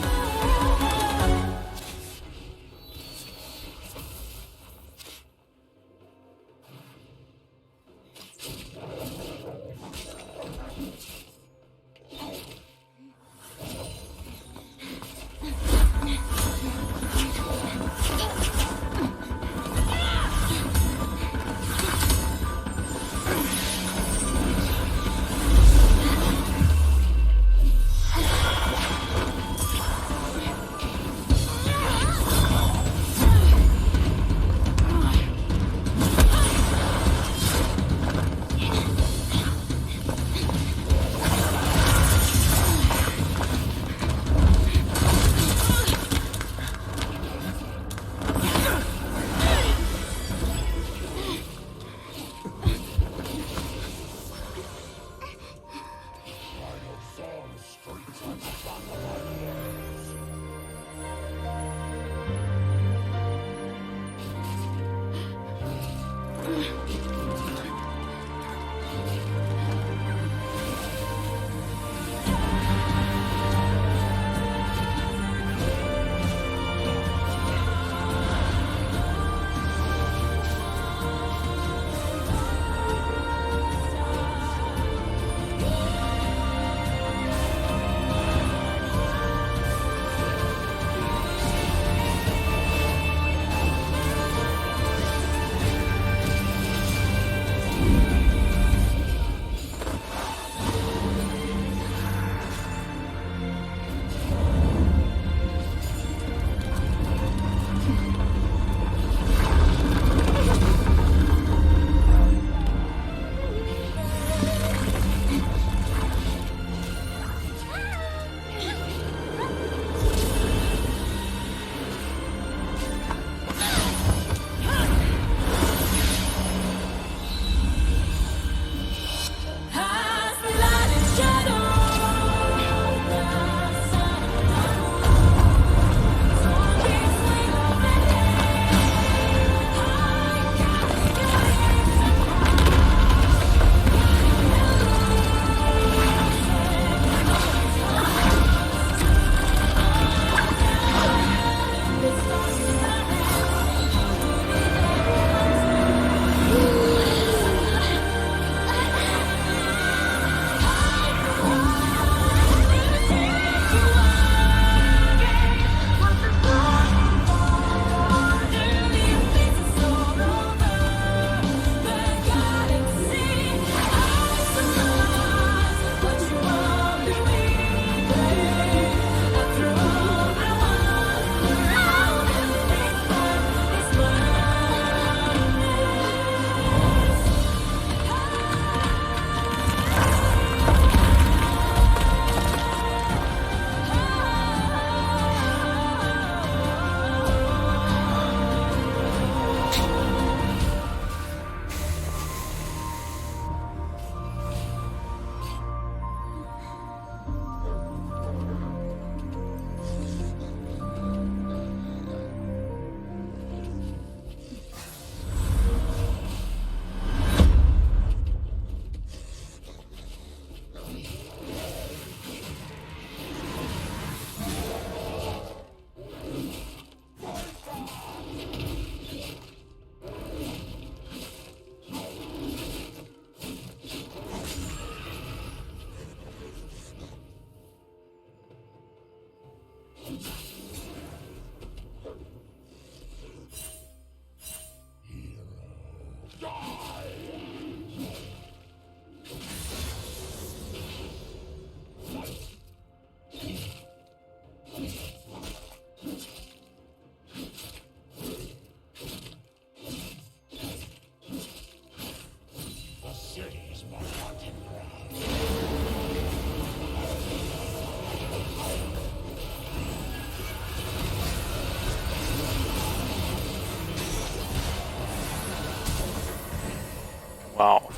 Wow.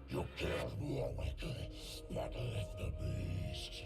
You killed me, a wicked, but left the beast.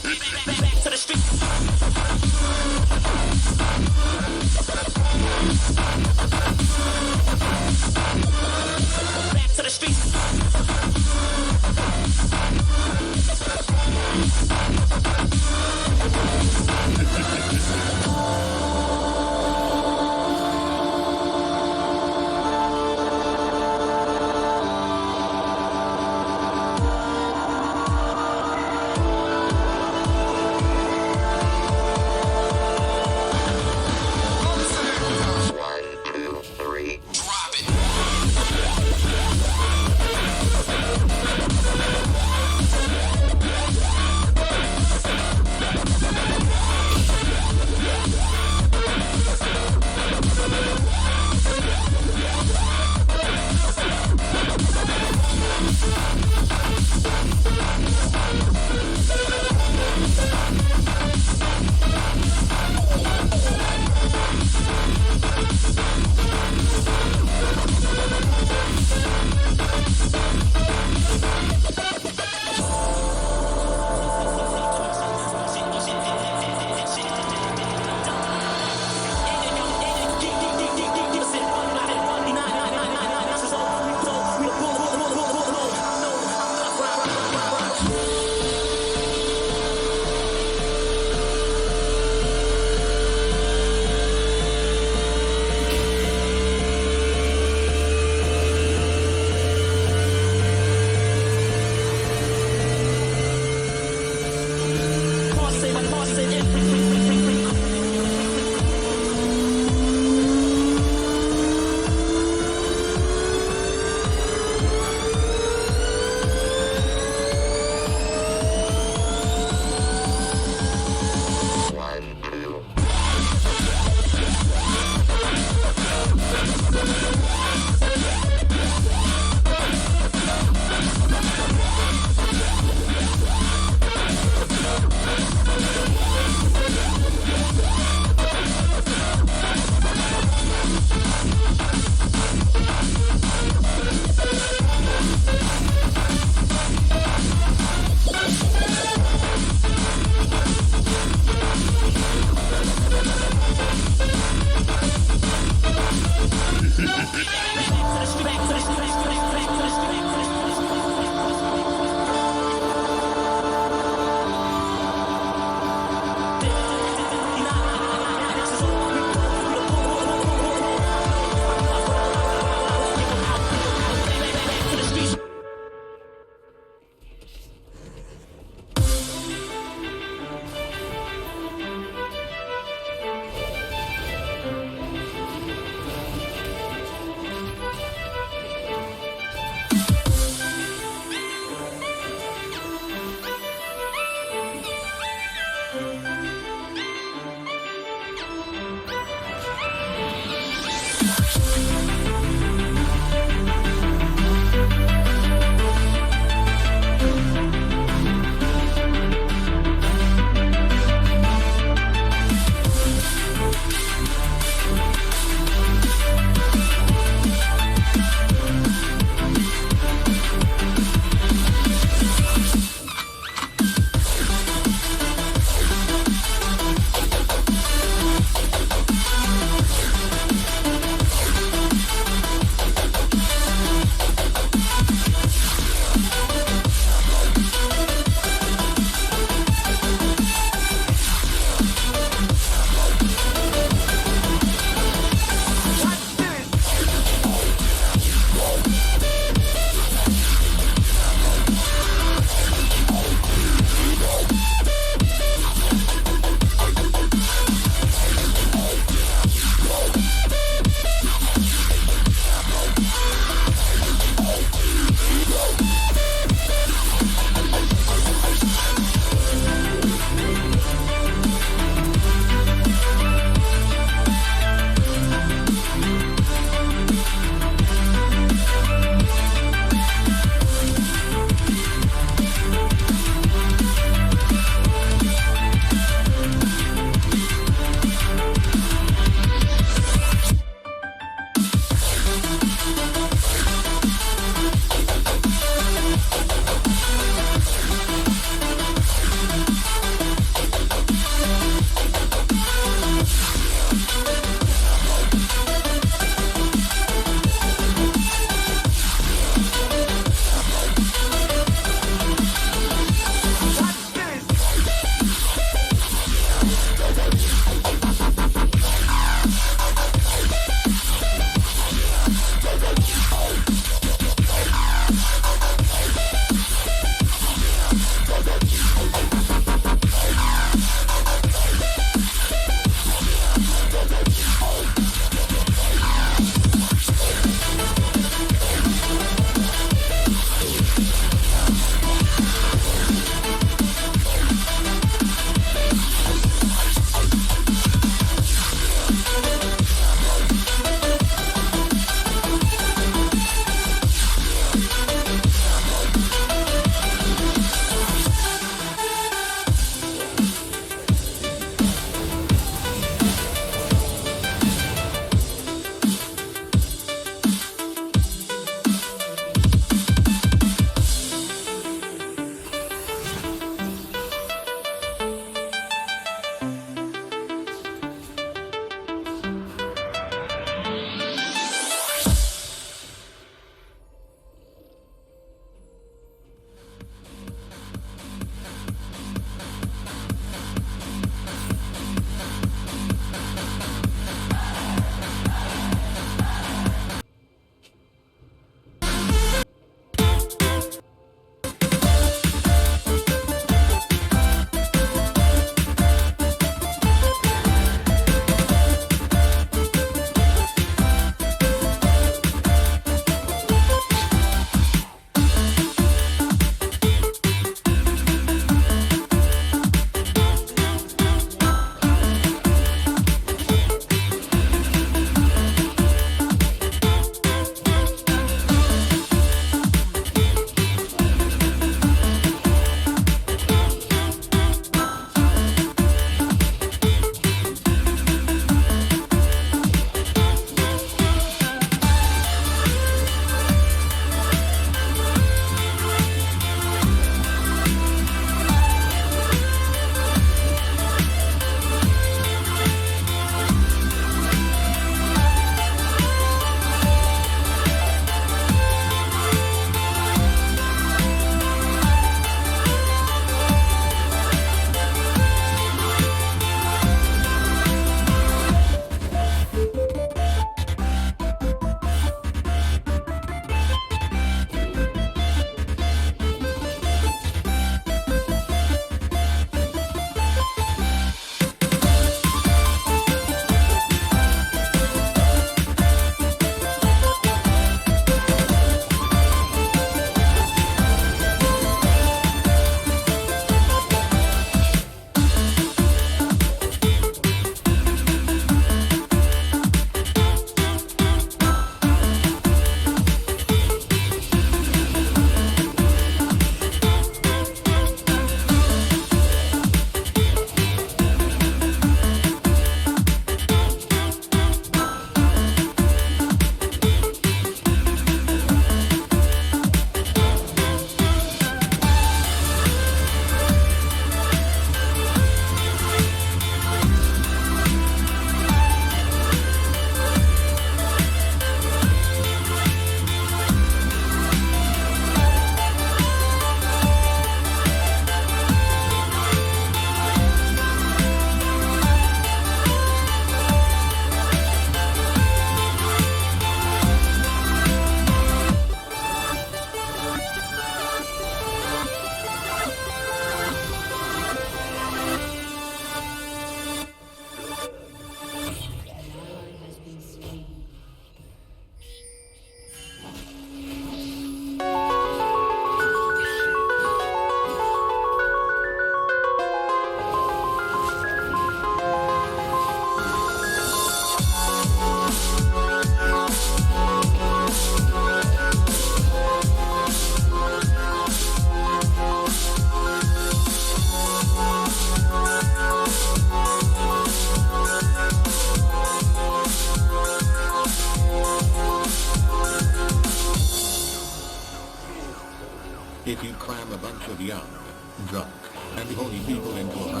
drunk, and the only people into a bar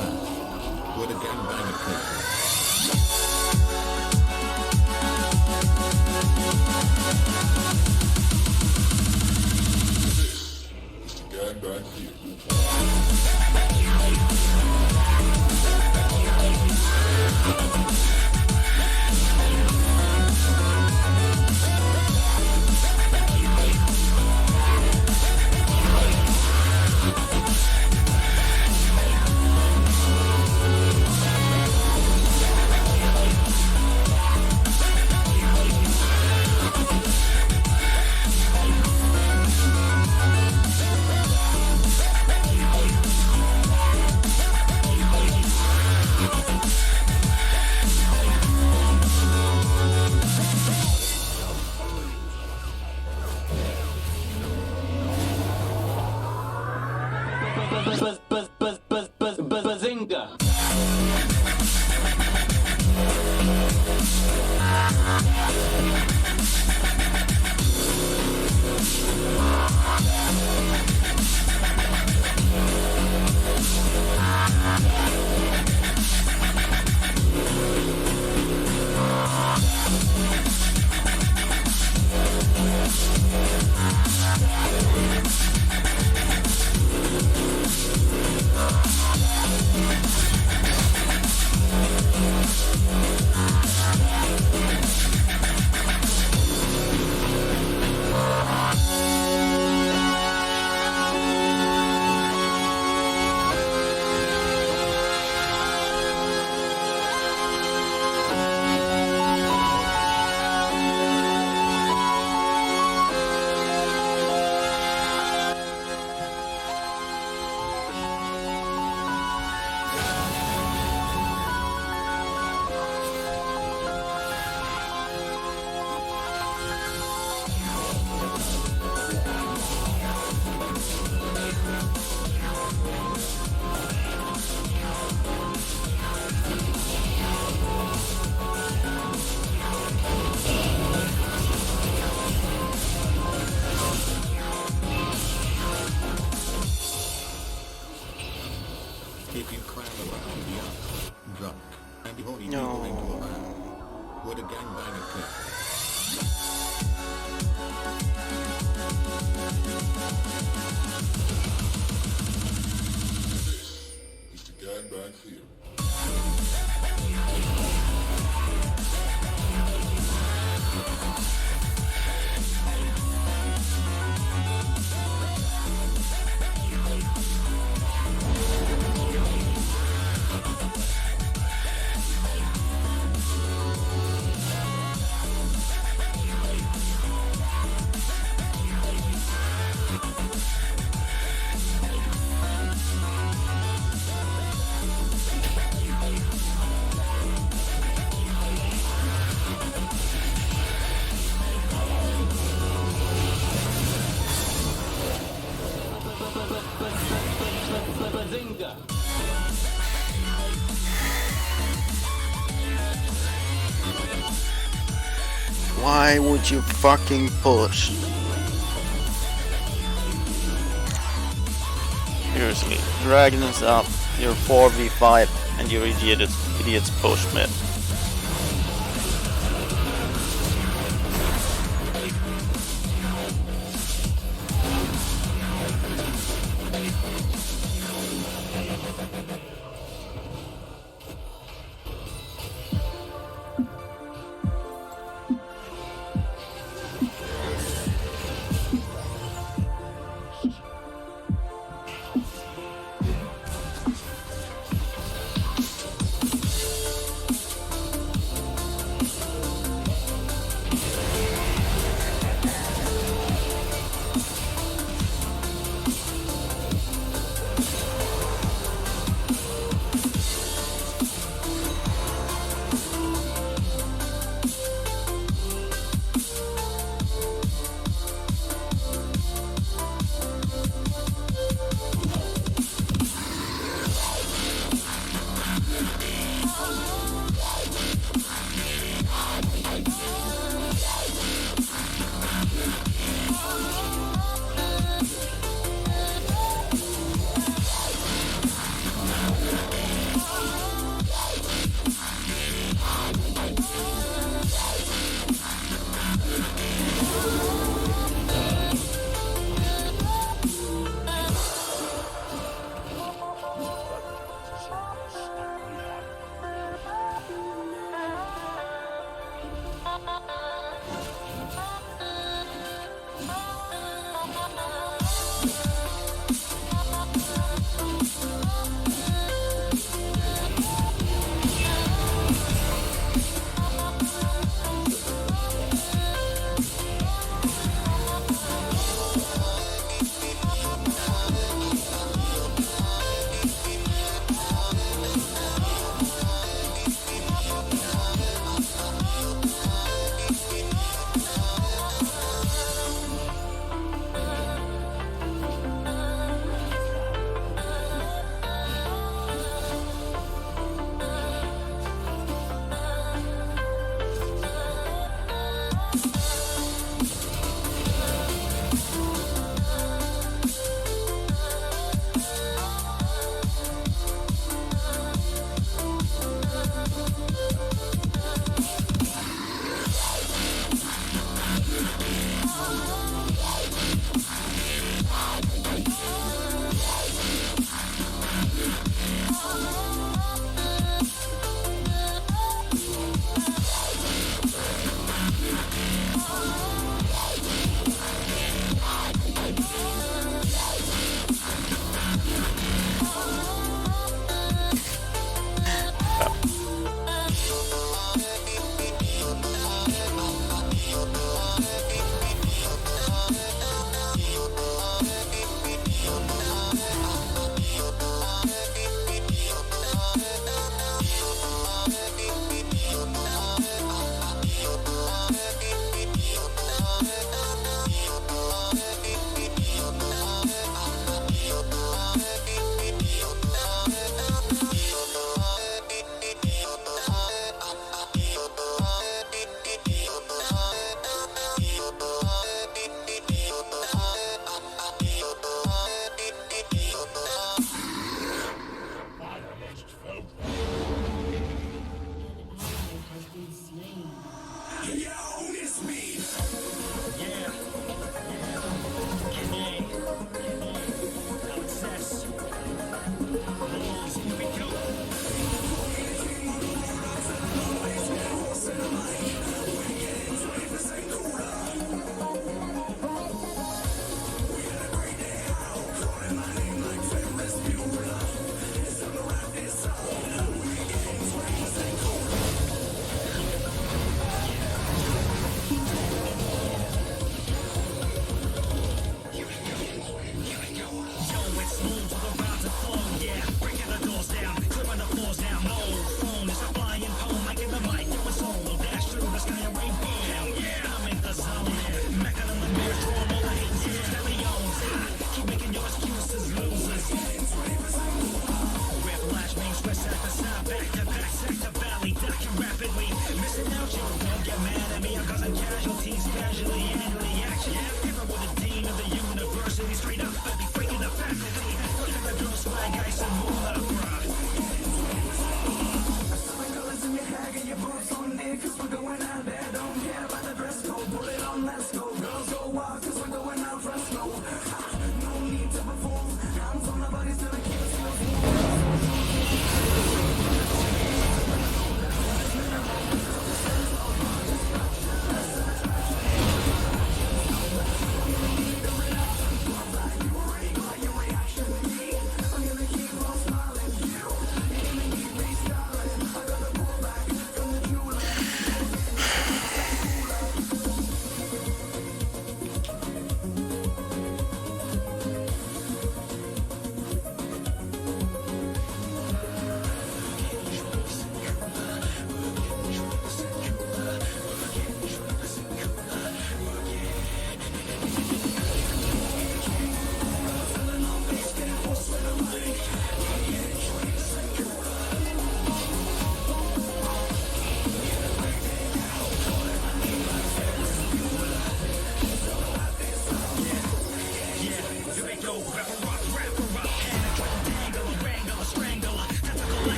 where the gangbanger takes. Gangbang Theater. Bazinga! If you climb around young, drunk, and the only people into a bar where the gangbanger takes. It's the Gangbang Theater. Bazinga! Why would you fucking push? Seriously, dragging us up, you're 4v5 and you idiots push mid.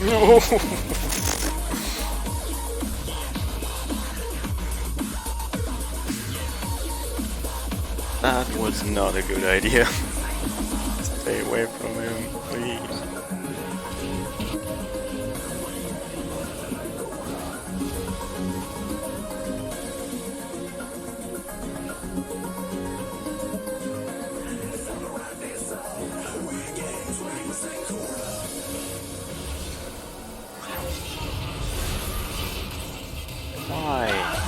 No. That was not a good idea. Stay away from him, please. Why?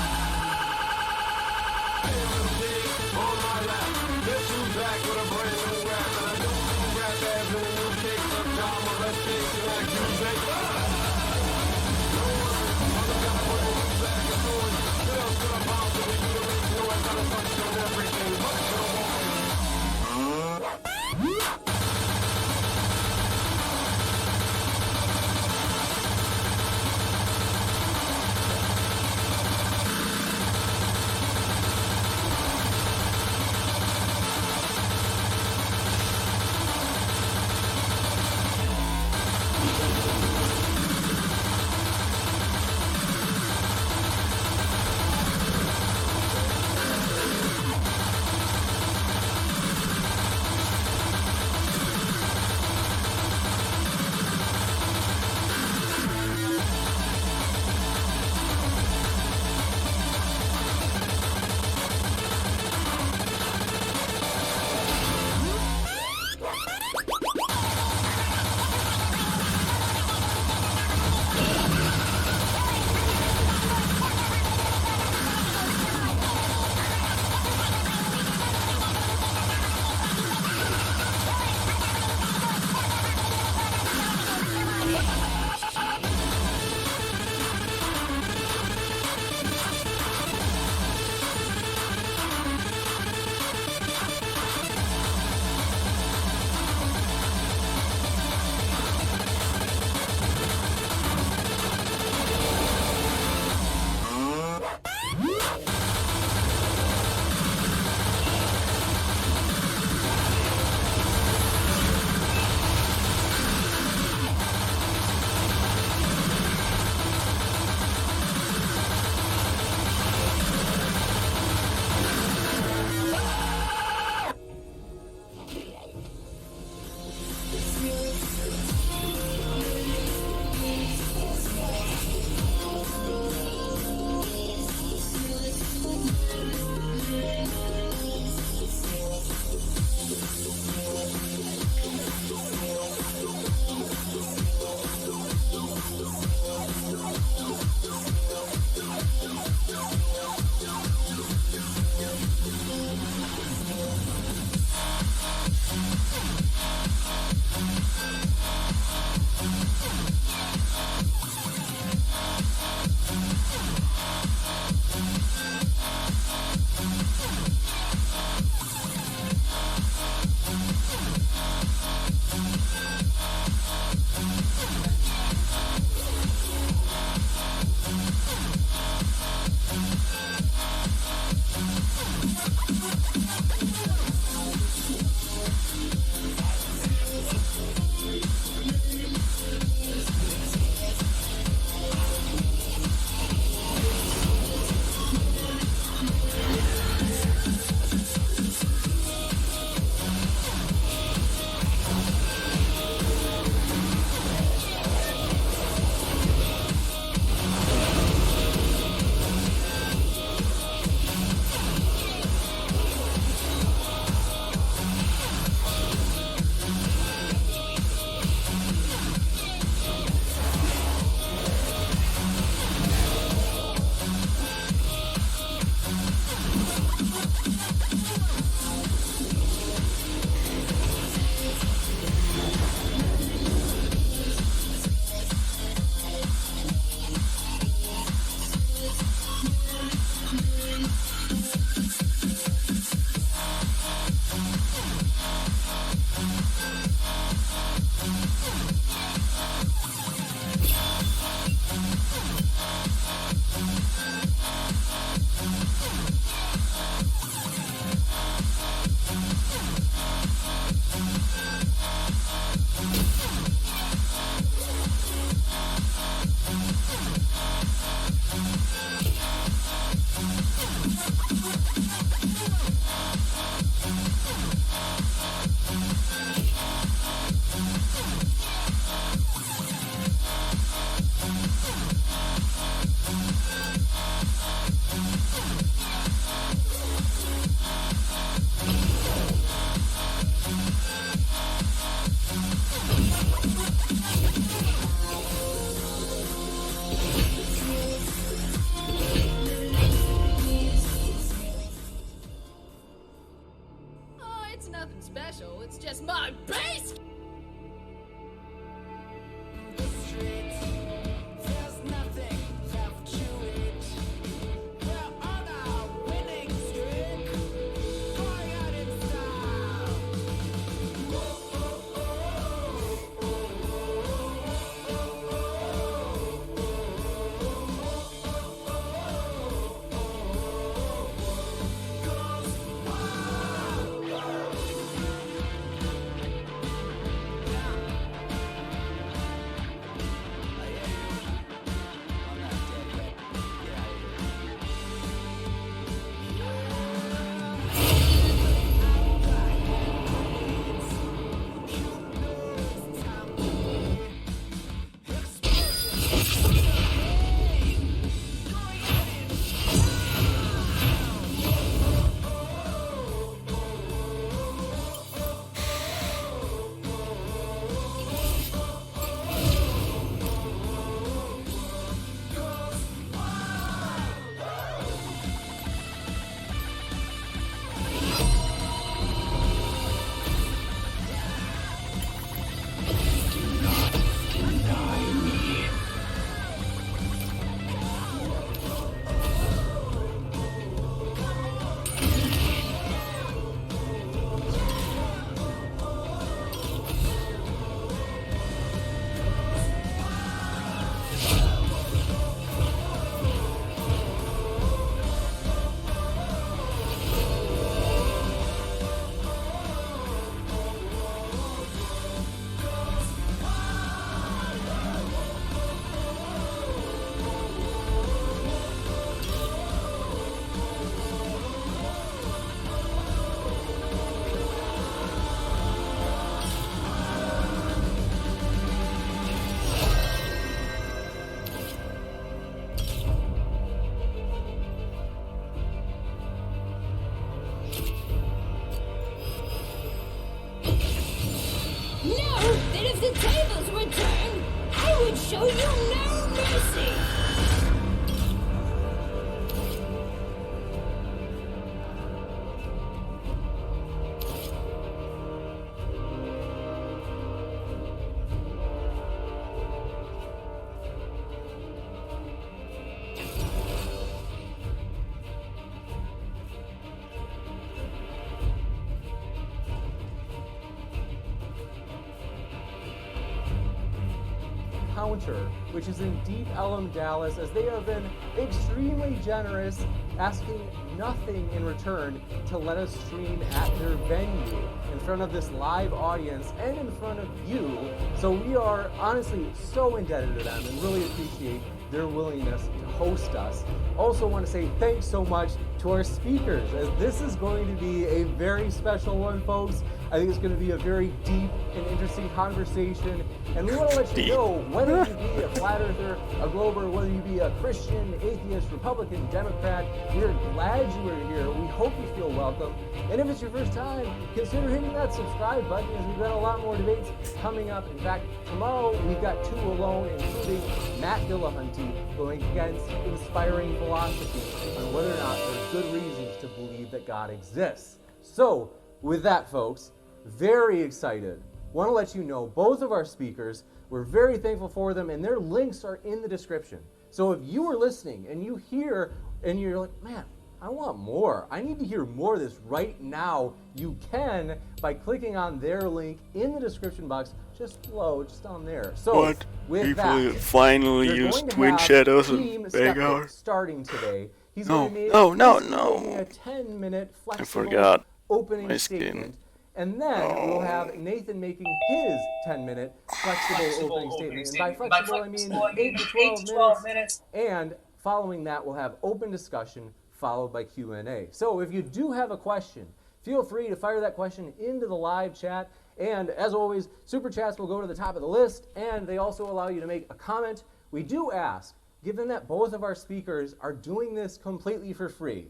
Realtor, which is in Deep Ellum, Dallas, as they have been extremely generous, asking nothing in return to let us stream at their venue in front of this live audience and in front of you. So we are honestly so indebted to them and really appreciate their willingness to host us. Also want to say thanks so much to our speakers, as this is going to be a very special one, folks. I think it's going to be a very deep and interesting conversation, and we want to let you know, whether you be a flat earther, a glober, whether you be a Christian, atheist, Republican, Democrat, we're glad you are here. We hope you feel welcome, and if it's your first time, consider hitting that subscribe button, as we've got a lot more debates coming up. In fact, tomorrow we've got two alone, including Matt Dillahunty, going against inspiring philosophy on whether or not there's good reasons to believe that God exists. So, with that, folks, very excited. Want to let you know both of our speakers, we're very thankful for them, and their links are in the description. So if you are listening and you hear and you're like, man, I want more, I need to hear more of this right now, you can by clicking on their link in the description box just below, just on there. So What? with People that, finally you're use going to Twin have Shadows Team and Skeptic Vanguard. starting today. He's No, going to make no. a 10-minute flexible forgot opening my skin. statement. And then we'll have Nathan making his 10-minute flexible opening statement. And by flexible, I mean 8 to 12 minutes. And following that, we'll have open discussion followed by Q&A. So if you do have a question, feel free to fire that question into the live chat. And as always, Super Chats will go to the top of the list, and they also allow you to make a comment. We do ask, given that both of our speakers are doing this completely for free,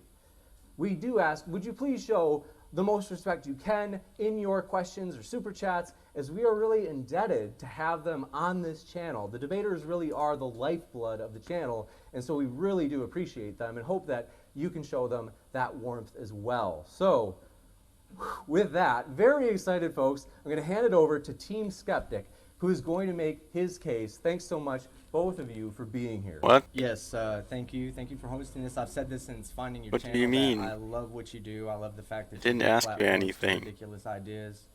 we do ask, would you please show the most respect you can in your questions or super chats, as we are really indebted to have them on this channel. The debaters really are the lifeblood of the channel, and so we really do appreciate them and hope that you can show them that warmth as well. So with that, very excited, folks, I'm going to hand it over to Team Skeptic, who is going to make his case. Thanks so much, both of you, for being here. What? Yes, thank you. Thank you for hosting this. I've said this since finding your What channel. do you mean? I love what you do. I love the fact that Didn't you ask you platforms for anything. ridiculous ideas.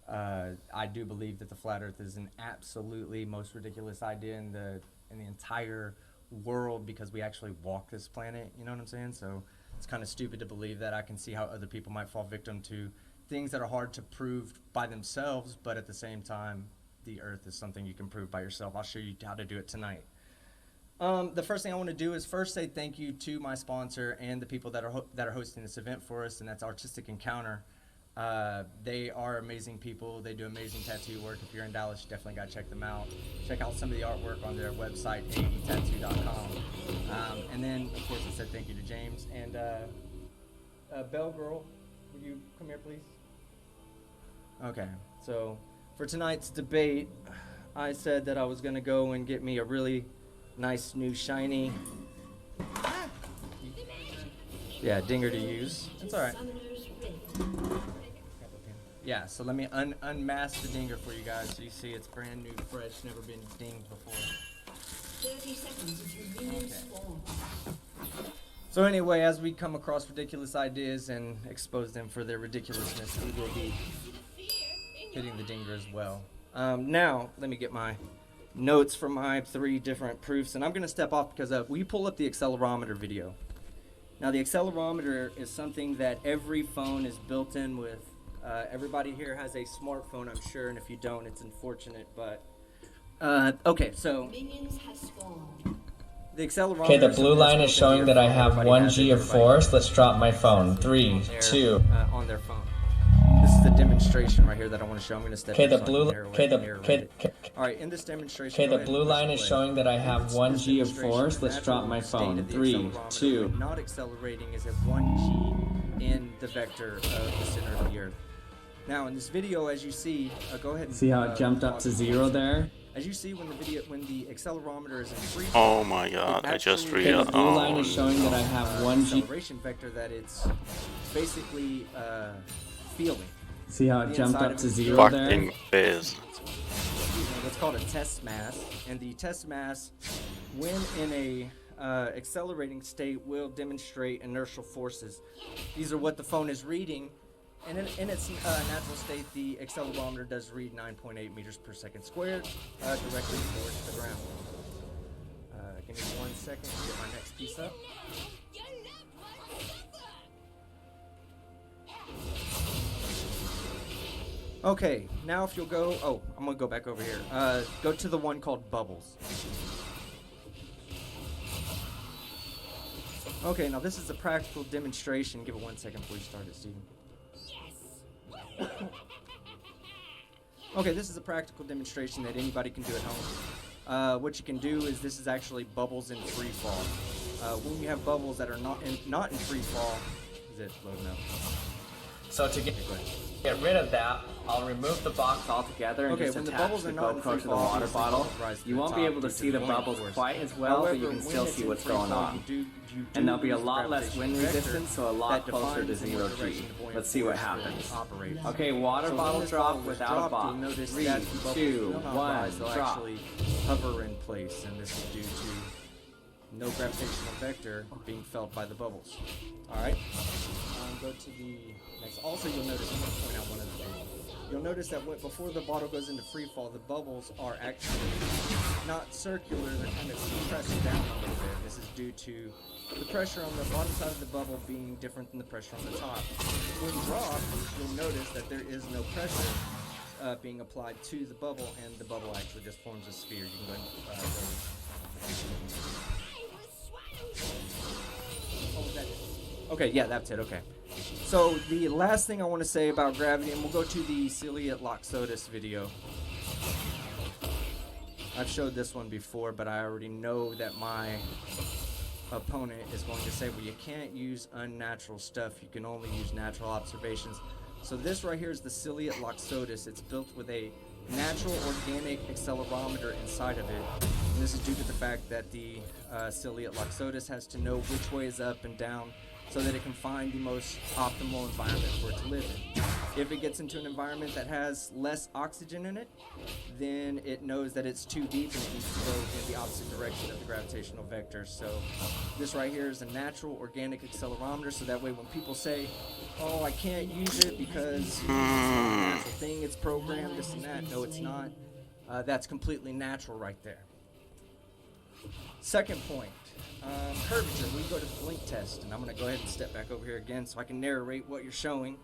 I do believe that the flat Earth is an absolutely most ridiculous idea in the entire world, because we actually walk this planet. You know what I'm saying? So it's kind of stupid to believe that. I can see how other people might fall victim to things that are hard to prove by themselves, but at the same time, the Earth is something you can prove by yourself. I'll show you how to do it tonight. The first thing I want to do is first say thank you to my sponsor and the people that are hosting this event for us, and that's Artistic Encounter. They are amazing people. They do amazing tattoo work. If you're in Dallas, you definitely got to check them out. Check out some of the artwork on their website, aetattoo.com. And then, of course, I said thank you to James. And Bell Girl, would you come here, please? Okay, so for tonight's debate, I said that I was going to go and get me a really nice new shiny, dinger to use. It's all right. Yeah, so let me unmask the dinger for you guys so you see it's brand new, fresh, never been dinged before. 30 seconds until minions spawn. So anyway, as we come across ridiculous ideas and expose them for their ridiculousness, we will be hitting the dinger as well. Now, let me get my notes for my 3 different proofs, and I'm going to step off because we pull up the accelerometer video. Now, the accelerometer is something that every phone is built in with. Everybody here has a smartphone, I'm sure, and if you don't, it's unfortunate, but... okay, so... Minions have spawned. The accelerometer... Okay, the blue line is showing that I have 1G of force. Let's drop my phone. 3, 2... on their phone. This is the demonstration right here that I want to show. I'm going to step Okay, the in so I blue... can Okay, narrate. Alright, in this demonstration... Okay, the blue line is showing that I have 1G of force. Let's drop my phone. 3, 2... Not accelerating is at 1G in the vector of the center of the Earth. Now, in this video, as you see... go ahead and... See how it jumped up to 0 there? As you see, when the accelerometer is in free... Oh my god, I just realized. The blue line is showing that I have 1G... acceleration vector that it's basically feeling. See how it jumped up to 0 there? Fucking biz. That's called a test mass, and the test mass, when in a accelerating state, will demonstrate inertial forces. These are what the phone is reading, and in its natural state, the accelerometer does read 9.8 meters per second squared directly towards the ground. second to get my next piece up. Okay, now if you'll go, oh, I'm gonna go back over here. Go to the one called Bubbles. Okay, now this is a practical demonstration. Give it 1 second before you start it, Steven. Okay, this is a practical demonstration that anybody can do at home. What you can do is this is actually bubbles in free fall. When you have bubbles that are not in free fall, is it loading up? So to get rid of that, I'll remove the box altogether and just when the attach bubbles the are not in GoPro free to the fall, water obviously bottle. they'll rise to You the won't be top able to due see the wind bubbles force. quite as well, but you However, can still when see it's what's in free going fall, on. you And there'll be a use the lot less gravitational wind vector resistance, so a lot that closer to defines in 0 what G. direction the buoyant Let's see what force will happens. operate. Okay, water So when bottle this drop bottle is without a dropped, box. you'll notice 3, that the bubbles 2, will not 1, rise, they'll drop. actually hover in place, and this is due to no gravitational vector being felt by the bubbles. Alright, go to the next. Also, you'll notice, I'm going to point out one other thing. You'll notice that before the bottle goes into free fall, the bubbles are actually not circular, they're kind of pressed down a little bit. This is due to the pressure on the bottom side of the bubble being different than the pressure on the top. When dropped, you'll notice that there is no pressure being applied to the bubble, and the bubble actually just forms a sphere. You can go ahead and what was that? Okay, yeah, that's it, okay. So the last thing I want to say about gravity, and we'll go to the Ciliate Loxodus video. I've showed this one before, but I already know that my opponent is going to say, well, you can't use unnatural stuff, you can only use natural observations. So this right here is the Ciliate Loxodus. It's built with a natural organic accelerometer inside of it. And this is due to the fact that the Ciliate Loxodus has to know which way is up and down, so that it can find the most optimal environment for it to live in. If it gets into an environment that has less oxygen in it, then it knows that it's too deep and it needs to go in the opposite direction of the gravitational vector. So this right here is a natural organic accelerometer, so that way when people say, oh, I can't use it because it's not a natural thing, it's programmed, this and that, no, it's not. That's completely natural right there. Second point. Curvature, we go to the blink test, and I'm going to go ahead and step back over here again so I can narrate what you're showing.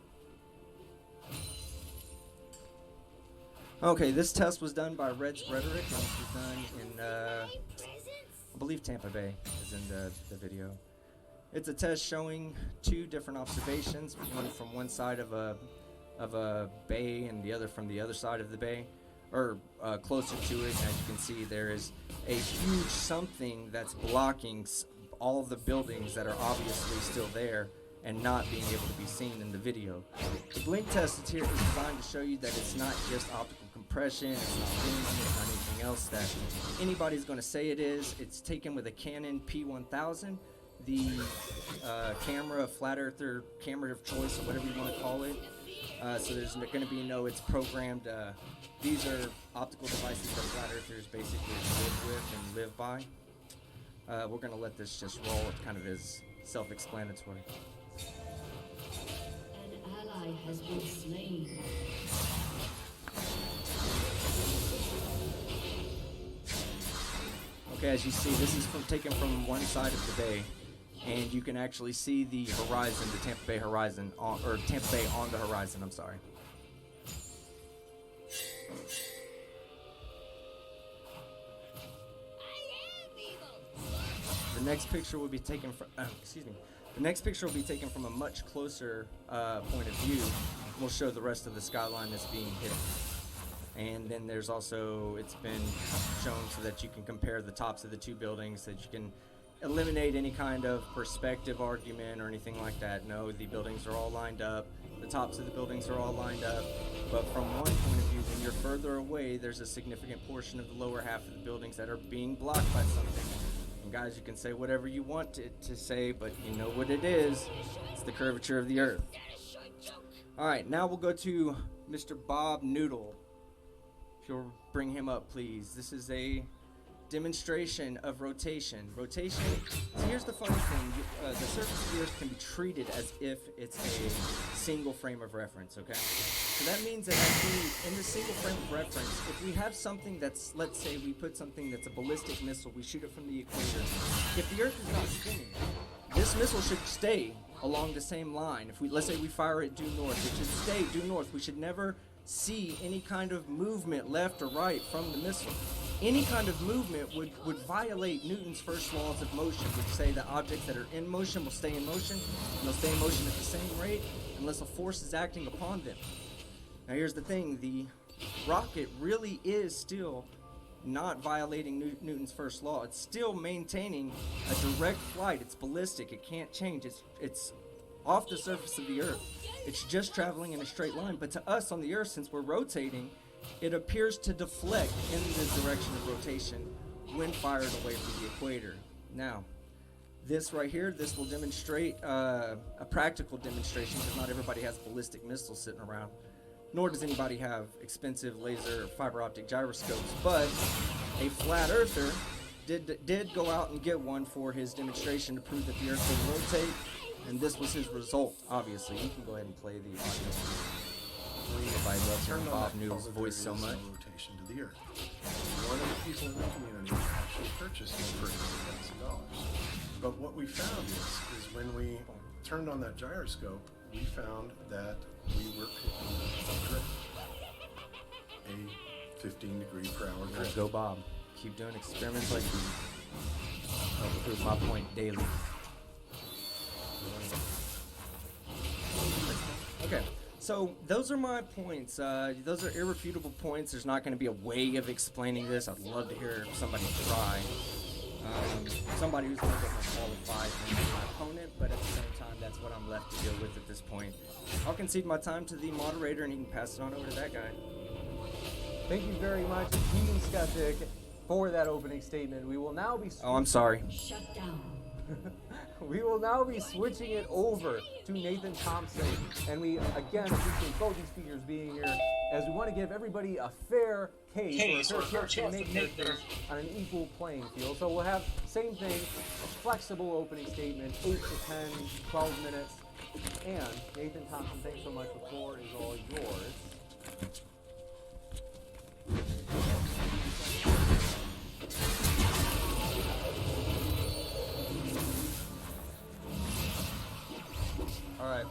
Okay, this test was done by Red's Rhetoric, and this was done in, I believe Tampa Bay is in the video. It's a test showing two different observations, one from one side of a bay and the other from the other side of the bay, or closer to it. As you can see, there is a huge something that's blocking all of the buildings that are obviously still there and not being able to be seen in the video. The blink test is here is designed to show you that it's not just optical compression, it's not wind, it's not anything else that anybody's going to say it is. It's taken with a Canon P1000, the camera, flat earther camera of choice, or whatever you want to call it. So there's going to be no, it's programmed. These are optical devices that flat earthers basically live with and live by. We're going to let this just roll. It kind of is self-explanatory. An ally has been slain. Okay, as you see, this is taken from one side of the bay, and you can actually see the horizon, the Tampa Bay horizon, or Tampa Bay on the horizon, I'm sorry. The next picture will be taken from, the next picture will be taken from a much closer point of view. We'll show the rest of the skyline that's being hit. And then there's also, it's been shown so that you can compare the tops of the two buildings, so that you can eliminate any kind of perspective argument or anything like that. No, the buildings are all lined up, the tops of the buildings are all lined up, but from one point of view, when you're further away, there's a significant portion of the lower half of the buildings that are being blocked by something. And guys, you can say whatever you want it to say, but you know what it is. It's the curvature of the Earth. Alright, now we'll go to Mr. Bob Noodle. If you'll bring him up, please. This is a demonstration of rotation. Rotation, so here's the funny thing. The surface of the Earth can be treated as if it's a single frame of reference, okay? So that means that in the single frame of reference, if we have something that's, let's say we put something that's a ballistic missile, we shoot it from the equator. If the Earth is not spinning, this missile should stay along the same line. If let's say we fire it due north, it should stay due north. We should never see any kind of movement left or right from the missile. Any kind of movement would violate Newton's first laws of motion, which say that objects that are in motion will stay in motion, and they'll stay in motion at the same rate unless a force is acting upon them. Now here's the thing, the rocket really is still not violating Newton's first law. It's still maintaining a direct flight. It's ballistic. It can't change. It's off the surface of the Earth. It's just traveling in a straight line. But to us on the Earth, since we're rotating, it appears to deflect in the direction of rotation when fired away from the equator. Now, this right here, this will demonstrate a practical demonstration, because not everybody has ballistic missiles sitting around, nor does anybody have expensive laser fiber optic gyroscopes, but a flat earther did go out and get one for his demonstration to prove that the Earth would rotate, and this was his result, obviously. You can go ahead and play the audio. If I love hearing Bob Newell's voice so much. Rotation to the Earth. One of the people in the community actually purchased one for $1,000. But what we found is when we turned on that gyroscope, we found that we were picking a drift, a 15-degree-per-hour drift. Go Bob. Keep doing experiments like these. I'll prove my point daily. Okay. So those are my points. Those are irrefutable points. There's not going to be a way of explaining this. I'd love to hear somebody try. Somebody who's a little bit more qualified than my opponent, but at the same time, that's what I'm left to deal with at this point. I'll concede my time to the moderator, and he can pass it on over to that guy. Thank you very much, Team Skeptic, for that opening statement. We will now be... Oh, I'm sorry. Shut down. We will now be switching it over to Nathan Thompson, and we again appreciate both these speakers being here, as we want to give everybody a fair case or a fair chance to make this on an equal playing field. So we'll have same thing, a flexible opening statement, 8 to 10, 12 minutes. And Nathan Thompson, thanks so much. The floor is all yours. All right,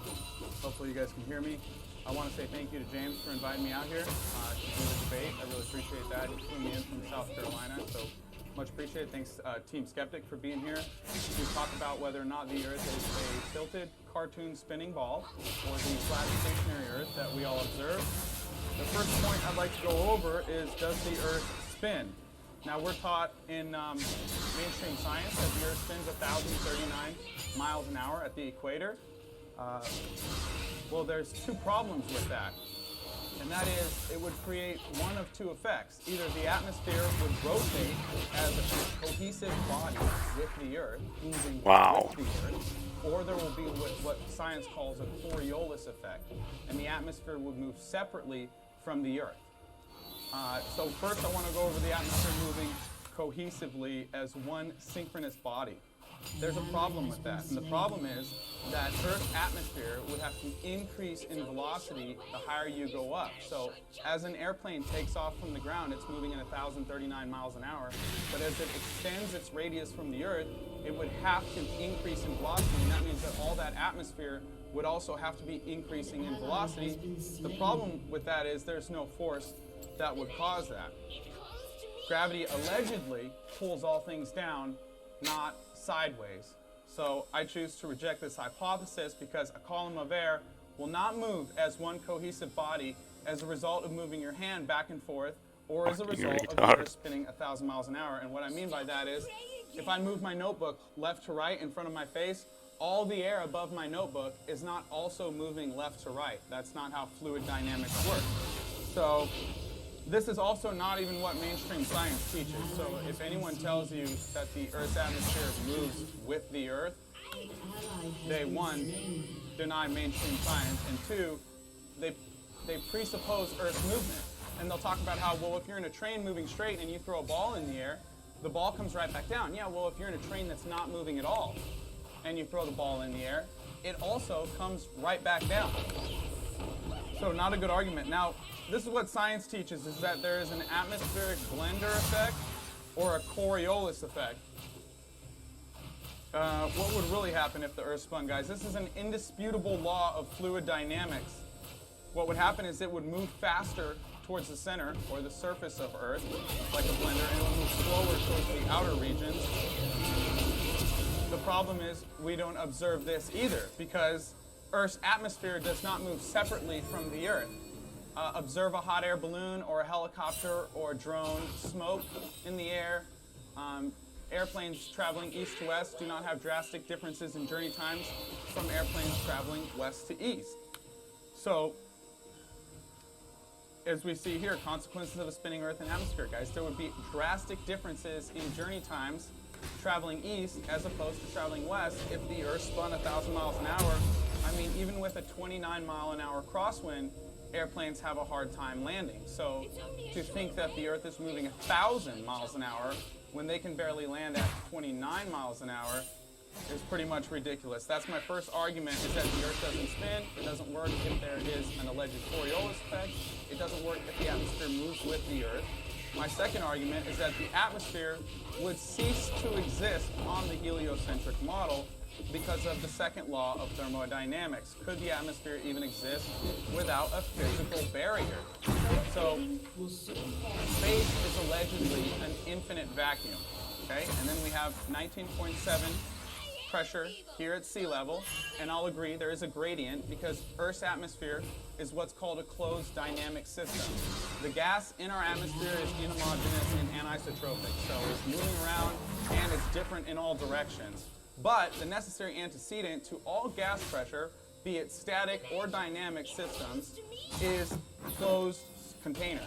hopefully you guys can hear me. I want to say thank you to James for inviting me out here to do the debate. I really appreciate that. He flew me in from South Carolina, so much appreciated. Thanks, Team Skeptic, for being here to talk about whether or not the Earth is a tilted cartoon spinning ball or the flat stationary Earth that we all observe. The first point I'd like to go over is, does the Earth spin? Now, we're taught in mainstream science that the Earth spins 1,039 miles an hour at the equator. Well, there's two problems with that, and that is it would create one of two effects. Either the atmosphere would rotate as a cohesive body with the Earth, moving with the Earth, or there will be what science calls a Coriolis effect, and the atmosphere would move separately from the Earth. So first I want to go over the atmosphere moving cohesively as one synchronous body. There's a problem with that, and the problem is that Earth's atmosphere would have to increase in velocity the higher you go up. So as an airplane takes off from the ground, it's moving at 1,039 miles an hour, but as it extends its radius from the Earth, it would have to increase in velocity, and that means that all that atmosphere would also have to be increasing in velocity. The problem with that is there's no force that would cause that. Gravity allegedly pulls all things down, not sideways. So I choose to reject this hypothesis because a column of air will not move as one cohesive body as a result of moving your hand back and forth or as a result of the Earth spinning 1,000 miles an hour. And what I mean by that is, if I move my notebook left to right in front of my face, all the air above my notebook is not also moving left to right. That's not how fluid dynamics work. So this is also not even what mainstream science teaches. So if anyone tells you that the Earth's atmosphere moves with the Earth, they, one, deny mainstream science, and two, they presuppose Earth's movement. And they'll talk about how, well, if you're in a train moving straight and you throw a ball in the air, the ball comes right back down. Yeah, well, if you're in a train that's not moving at all and you throw the ball in the air, it also comes right back down. So not a good argument. Now, this is what science teaches, is that there is an atmospheric blender effect or a Coriolis effect. What would really happen if the Earth spun, guys? This is an indisputable law of fluid dynamics. What would happen is it would move faster towards the center or the surface of Earth, like a blender, and it would move slower towards the outer regions. The problem is we don't observe this either, because Earth's atmosphere does not move separately from the Earth. Observe a hot air balloon or a helicopter or a drone, smoke in the air. Airplanes traveling east to west do not have drastic differences in journey times from airplanes traveling west to east. So, as we see here, consequences of a spinning Earth and atmosphere, guys, there would be drastic differences in journey times traveling east as opposed to traveling west if the Earth spun 1,000 miles an hour. I mean, even with a 29-mile-an-hour crosswind, airplanes have a hard time landing. So to think that the Earth is moving 1,000 miles an hour when they can barely land at 29 miles an hour is pretty much ridiculous. That's my first argument, is that the Earth doesn't spin. It doesn't work if there is an alleged Coriolis effect. It doesn't work if the atmosphere moves with the Earth. My second argument is that the atmosphere would cease to exist on the heliocentric model because of the second law of thermodynamics. Could the atmosphere even exist without a physical barrier? So, space is allegedly an infinite vacuum, okay? And then we have 19.7 pressure here at sea level, and I'll agree there is a gradient because Earth's atmosphere is what's called a closed dynamic system. The gas in our atmosphere is inhomogeneous and anisotropic, so it's moving around and it's different in all directions. But the necessary antecedent to all gas pressure, be it static or dynamic systems, is closed container.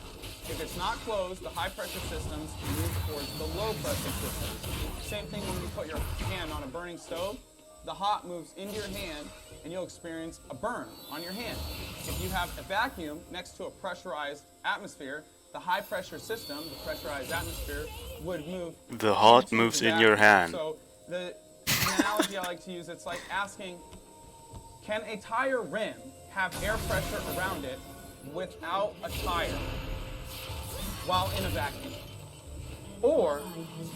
If it's not closed, the high pressure systems move towards the low pressure systems. Same thing when you put your hand on a burning stove. The hot moves into your hand and you'll experience a burn on your hand. If you have a vacuum next to a pressurized atmosphere, the high pressure system, the pressurized atmosphere, would move. The hot moves in your hand. So the analogy I like to use, it's like asking, can a tire rim have air pressure around it without a tire while in a vacuum? Or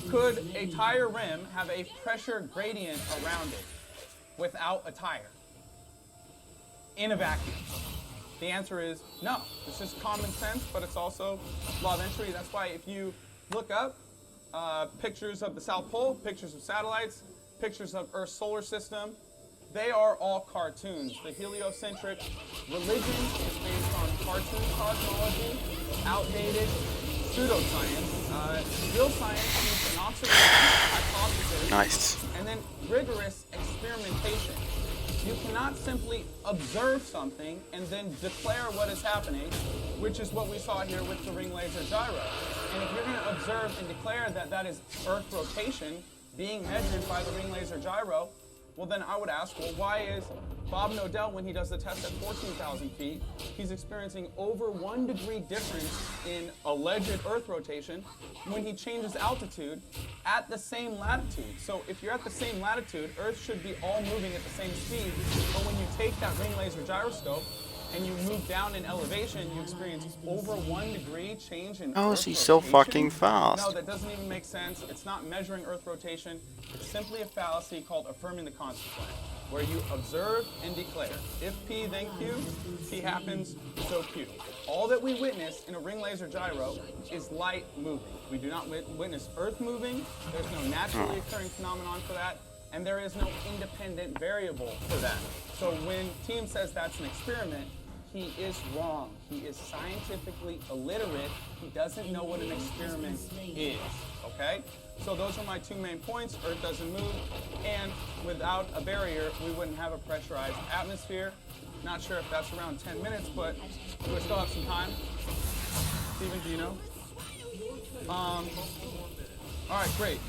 could a tire rim have a pressure gradient around it without a tire in a vacuum? The answer is no. It's just common sense, but it's also law of entropy. That's why if you look up pictures of the South Pole, pictures of satellites, pictures of Earth's solar system, they are all cartoons. The heliocentric religion is based on cartoon cosmology, outdated pseudoscience. Real science needs an observation, hypothesis, Nice. and then rigorous experimentation. You cannot simply observe something and then declare what is happening, which is what we saw here with the ring laser gyro. And if you're going to observe and declare that that is Earth rotation being measured by the ring laser gyro, well then I would ask, well, why is Bob Nodell, when he does the test at 14,000 feet, he's experiencing over 1 degree difference in alleged Earth rotation when he changes altitude at the same latitude? So if you're at the same latitude, Earth should be all moving at the same speed, but when you take that ring laser gyroscope and you move down in elevation, you experience over 1 degree change in Oh, Earth she's so rotation. fucking fast. No, that doesn't even make sense. It's not measuring Earth rotation. It's simply a fallacy called affirming the consequent, where you observe and declare. If P, then Q. P happens, so Q. All that we witness in a ring laser gyro is light moving. We do not witness Earth moving. There's no naturally occurring phenomenon for that, and there is no independent variable for that. So when Team says that's an experiment, he is wrong. He is scientifically illiterate. He doesn't know what an experiment is, okay? So those are my 2 main points. Earth doesn't move, and without a barrier, we wouldn't have a pressurized atmosphere. Not sure if that's around 10 minutes, but we still have some time. Steven, do you know? All right, great.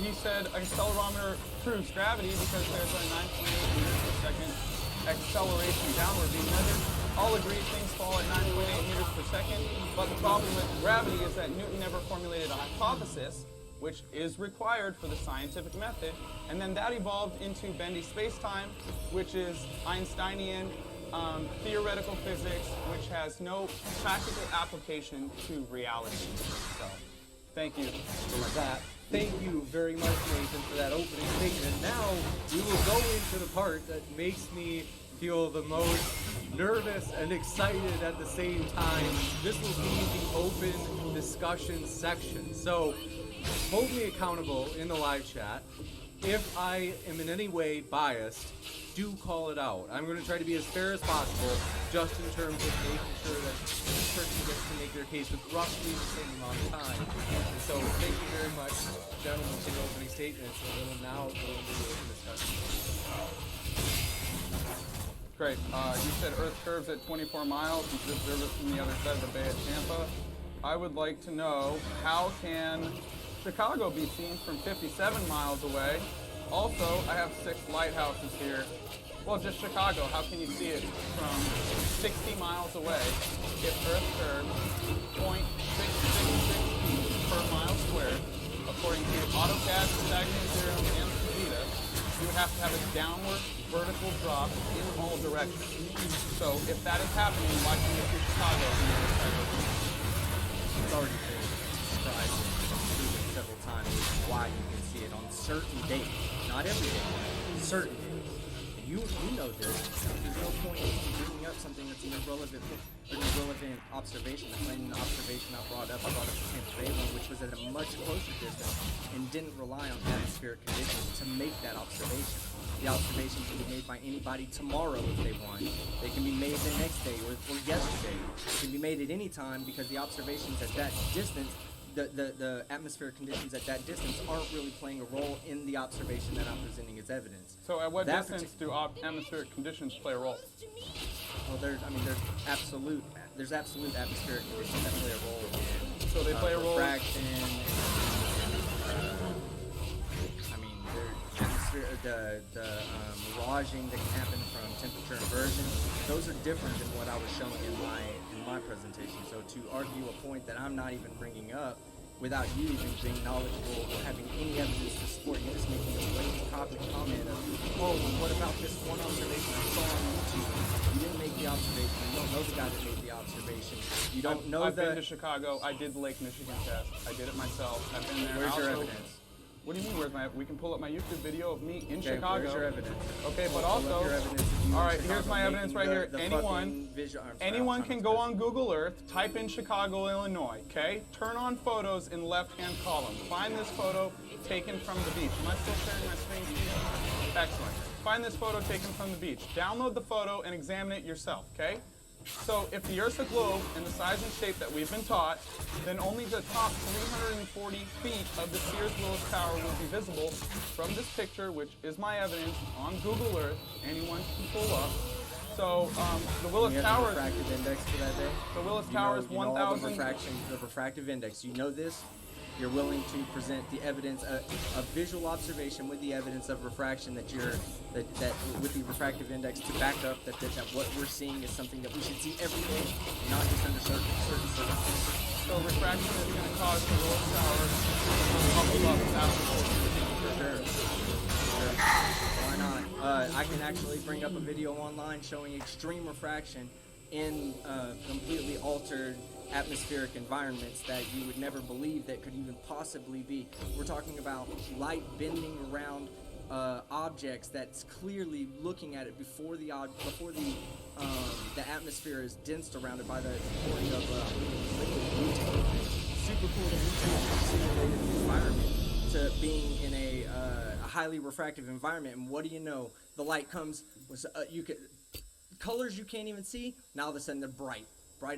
He said accelerometer proves gravity because there's a 9.8 meters per second acceleration downward being measured. All agree things fall at 9.8 meters per second, but the problem with gravity is that Newton never formulated a hypothesis, which is required for the scientific method, and then that evolved into bendy space-time, which is Einsteinian theoretical physics which has no practical application to reality. So, thank you. For that. Thank you very much, Nathan, for that opening statement. Now we will go into the part that makes me feel the most nervous and excited at the same time. This will be the open discussion section. So hold me accountable in the live chat. If I am in any way biased, do call it out. I'm going to try to be as fair as possible, just in terms of making sure that each person gets to make their case with roughly the same amount of time. And so thank you very much, gentlemen, for the opening statements. And we'll now go into the open discussion. Great. You said Earth curves at 24 miles. You should observe it from the other side of the Bay of Tampa. I would like to know, how can Chicago be seen from 57 miles away? Also, I have 6 lighthouses here. Well, just Chicago. How can you see it from 60 miles away if Earth curves 0.666 feet per mile squared? According to AutoCAD, Pythagorean theorem, and Vita, you would have to have a downward vertical drop in all directions. So if that is happening, why can you see Chicago from the other side of the beach? It's already been described and proven several times why you can see it on certain days. Not every day, certain days. And you know this. There's no point in bringing up something that's an irrelevant observation. That's not even an observation I brought up. I brought up the Tampa Bay one, which was at a much closer distance and didn't rely on atmospheric conditions to make that observation. The observation can be made by anybody tomorrow if they want. They can be made the next day or yesterday. It can be made at any time because the observations at that distance, the atmospheric conditions at that distance aren't really playing a role in the observation that I'm presenting as evidence. So at what That distance do atmospheric conditions play a role? Well, there's absolute atmospheric conditions that play a role in. So they play a role. Refraction. The miraging that can happen from temperature inversion, those are different than what I was showing in my presentation. So to argue a point that I'm not even bringing up without you even being knowledgeable or having any evidence to support, you're just making a blatant comment of, oh, what about this one observation I saw on YouTube? You didn't make the observation. You don't know the guy that made the observation. You don't know I've been to Chicago. I did the Lake Michigan test. I did it myself. I've been there. Where's your evidence? What do you mean? Where's my? We can pull up my YouTube video of me in Okay, Chicago. where's your evidence? Okay, but Pull up also, your evidence if you all in right. Here's Chicago my evidence right making here. the Anyone, fucking visual- I'm sorry, anyone I'm can trying go to on Google Earth, type in Chicago, Illinois. Okay, turn on photos in left-hand column. Find this photo taken from the beach. Am I still sharing my screen? Excellent. Find this photo taken from the beach. Download the photo and examine it yourself. Okay. So if the Earth's a globe in the size and shape that we've been taught, then only the top 340 feet of the Sears Willis Tower will be visible from this picture, which is my evidence on Google Earth. Anyone can pull up. So the Willis Tower. The refractive index for that day. The Willis Tower is 1,000. The refractive index. You know this. You're willing to present the evidence, a visual observation with the evidence of refraction that with the refractive index to back up that what we're seeing is something that we should see every day, not just under certain circumstances. So refraction is going to cause the Willis Tower to bubble up after. For sure. Why not? I can actually bring up a video online showing extreme refraction in completely altered atmospheric environments that you would never believe that could even possibly be. We're talking about light bending around objects that's clearly looking at it before the atmosphere is densed around it by the pouring of liquid butane. Super cool to mutate simulated environment to being in a highly refractive environment. And what do you know? The light comes. Colors you can't even see. Now all of a sudden they're bright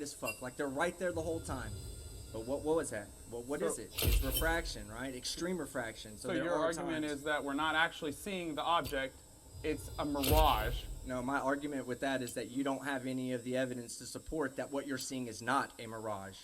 as fuck, like they're right there the whole time. But what was that? What is it? It's refraction, right? Extreme refraction. So your argument is that we're not actually seeing the object, it's a mirage. No, my argument with that is that you don't have any of the evidence to support that what you're seeing is not a mirage.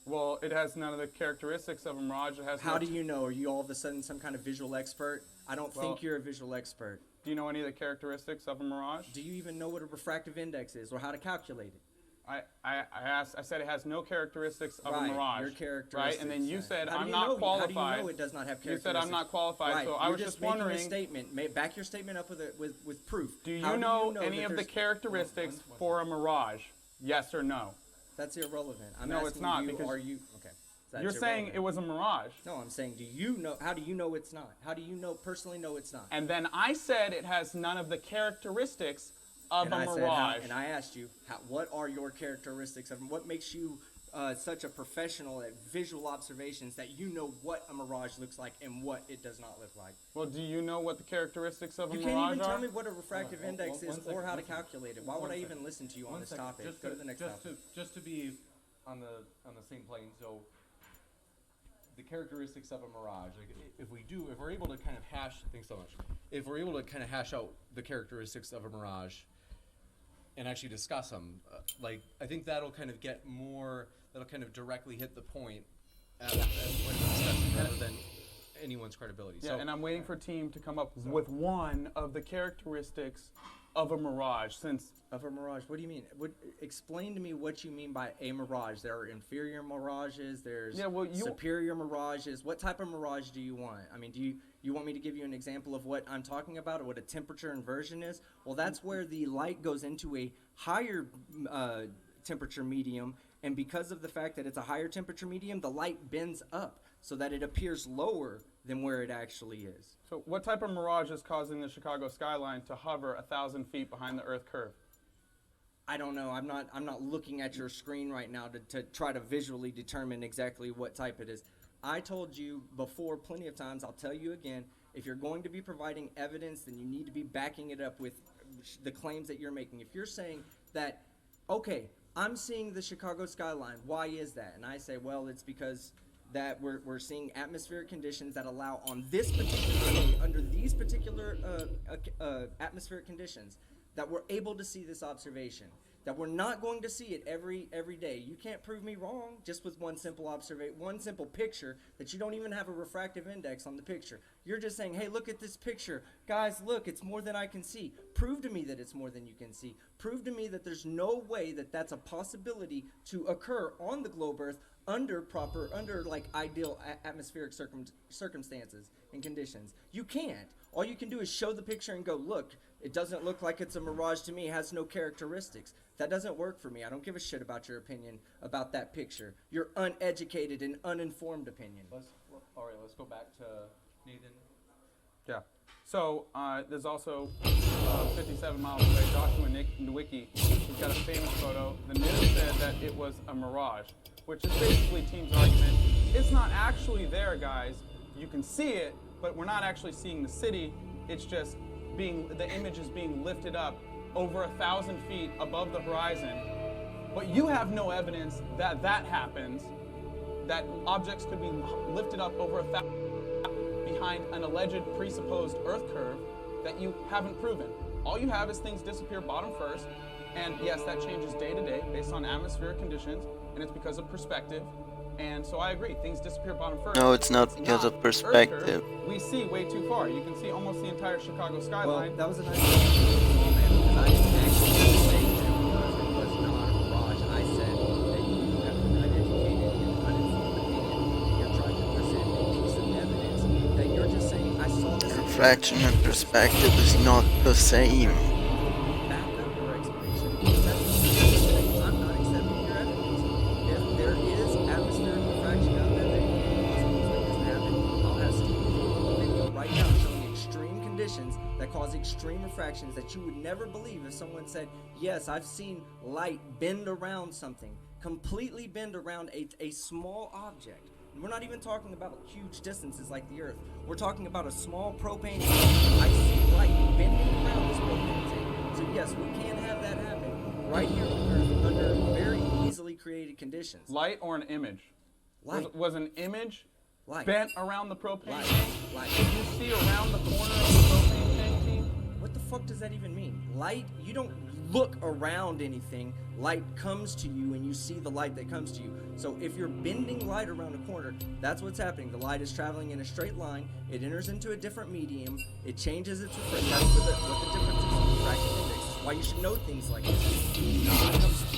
Well, it has none of the characteristics of a mirage. It has. How do you know? Are you all of a sudden some kind of visual expert? I don't think you're a visual expert. Do you know any of the characteristics of a mirage? Do you even know what a refractive index is or how to calculate it? I said it has no characteristics of Right, a mirage. your Right, characteristics, and then you right. said How do I'm you not know- qualified. How do you know it does not have You characteristics? said I'm not qualified, Right, so I you're was just making wondering. a statement. Back your statement up with proof. Do you How know that any of the there's- characteristics for a mirage? Yes or no? That's irrelevant. I'm No, asking it's not, you, because are you okay? That's You're saying irrelevant. it was a mirage. No, I'm saying, do you know? How do you know it's not? How do you know personally know it's not? And then I said it has none of the characteristics of And a I said, mirage. and I asked you, what are your characteristics of what makes you such a professional at visual observations that you know what a mirage looks like and what it does not look like? Well, do you know what the characteristics of a You mirage can't even are? tell me what a refractive index is or how to one second. calculate it. Why would I even listen to you on One this second. topic? Just Go to the next topic. Just to be on the same plane. So the characteristics of a mirage. Like if we're able to kind of hash. Thanks so much. If we're able to kind of hash out the characteristics of a mirage and actually discuss them, like I think that'll kind of get more. That'll kind of directly hit the point at the point of discussion rather than anyone's credibility. Yeah, So, and I'm waiting for team to come up with one of the characteristics of a mirage. Since Of a mirage, what do you mean? Explain to me what you mean by a mirage. There are inferior mirages. There's superior mirages. What type of mirage do you want? I mean, do you want me to give you an example of what I'm talking about, or what a temperature inversion is? Well, that's where the light goes into a higher temperature medium, and because of the fact that it's a higher temperature medium, the light bends up so that it appears lower than where it actually is. So what type of mirage is causing the Chicago skyline to hover 1,000 feet behind the Earth curve? I don't know. I'm not looking at your screen right now to try to visually determine exactly what type it is. I told you before plenty of times, I'll tell you again, if you're going to be providing evidence, then you need to be backing it up with the claims that you're making. If you're saying that, okay, I'm seeing the Chicago skyline, why is that? And I say, well, it's because that we're seeing atmospheric conditions that allow on this particular day, under these particular atmospheric conditions, that we're able to see this observation. That we're not going to see it every day. You can't prove me wrong just with one simple one simple picture that you don't even have a refractive index on the picture. You're just saying, hey, look at this picture. Guys, look, it's more than I can see. Prove to me that it's more than you can see. Prove to me that there's no way that that's a possibility to occur on the globe Earth under like ideal atmospheric circumstances and conditions. You can't. All you can do is show the picture and go, look, it doesn't look like it's a mirage to me. It has no characteristics. That doesn't work for me. I don't give a shit about your opinion about that picture. Your uneducated and uninformed opinion. all right, let's go back to Nathan. Yeah. So there's also 57 miles away, Joshua Nowicki. He's got a famous photo. The news said that it was a mirage, which is basically team's argument. It's not actually there, guys. You can see it, but we're not actually seeing the city. It's just the image is being lifted up over 1,000 feet above the horizon. But you have no evidence that that happens, that objects could be lifted up over 1,000 behind an alleged presupposed Earth curve that you haven't proven. All you have is things disappear bottom first, and yes, that changes day to day based on atmospheric conditions, and it's because of perspective. And so I agree, things disappear bottom first. No, it's not because of Earth perspective. curve, we see way too far. You can see almost the entire Chicago skyline. Well, that was a nice comment because I didn't actually say that it was not a mirage. I said that you have an uneducated and uninformed opinion. You're trying to present a piece of evidence that you're just saying, I saw this. Refraction and perspective is not the same. Back up your explanation. That's what you're saying. I'm not accepting your evidence. If there is atmospheric refraction out there that causes things like this to happen, I'll have Steve do a video right now showing extreme conditions that cause extreme refractions that you would never believe if someone said, yes, I've seen light bend around something, completely bend around a small object. And we're not even talking about huge distances like the Earth. We're talking about a small propane tank. I see light bending around this propane tank. So yes, we can have that happen right here on Earth under very easily created conditions. Light or an image? Light. Was an image Light. bent around the propane Light. tank? Light. Did you see around the corner of the propane tank, team? What the fuck does that even mean? Light, you don't look around anything. Light comes to you and you see the light that comes to you. So if you're bending light around a corner, that's what's happening. The light is traveling in a straight line. It enters into a different medium. It changes its refraction. That's what the difference is in refractive index. why you should know things like this.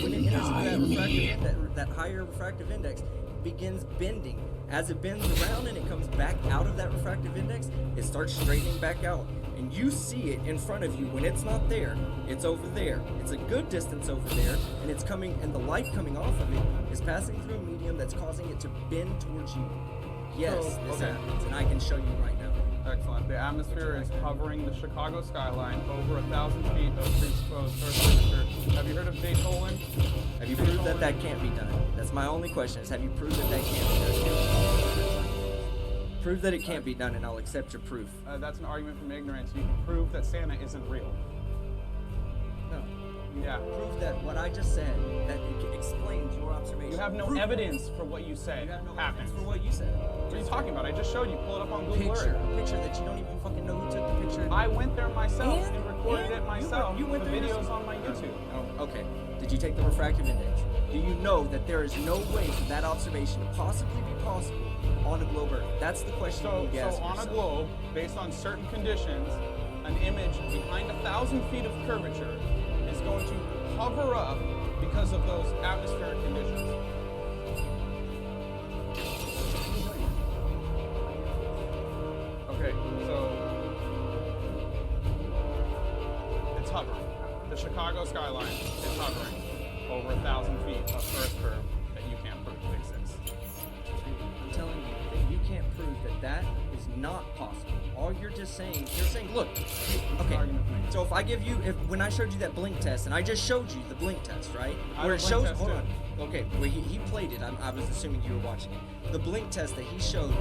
When it enters into that refractive index, that higher refractive index, it begins bending. As it bends around and it comes back out of that refractive index, it starts straightening back out. And you see it in front of you. When it's not there, it's over there. It's a good distance over there, and it's coming, and the light coming off of it is passing through a medium that's causing it to bend towards you. Yes, So, this okay. happens, and I can show you right now. Excellent. The atmosphere is covering the Chicago skyline over 1,000 feet of pre-exposed Earth temperature. Have you heard of Daytolin? Have you proved that that can't be done? That's my only question, is have you proved that that can't be done? Prove that it can't be done, and I'll accept your proof. That's an argument from ignorance. You can prove that Santa isn't real. No. Yeah. Prove that what I just said, that it explains your observation. You have no Prove it. evidence for what you say You have no happened. evidence for what you said. What are you talking about? I just showed you. Pull it up on Google Picture, Earth. a picture that you don't even fucking know who took the picture. I went there myself and, recorded and it myself. You went the there videos yourself? on my YouTube. Oh, okay. Did you take the refractive index? Do you know that there is no way for that observation to possibly be possible on a globe Earth? That's the question So, you ask on a yourself. globe, based on certain conditions, an image behind 1,000 feet of curvature is going to hover up because of those atmospheric conditions. Okay, so it's hovering. The Chicago skyline is hovering over 1,000 feet of Earth curve that you can't prove exists. I'm telling you that you can't prove that that is not possible. All you're just saying, look, okay, so if I give you, when I showed you that blink test, and I just showed you the blink test, right? I Where have it a shows, blink test hold too. on, okay, where he played it, I was assuming you were watching it. The blink test that he showed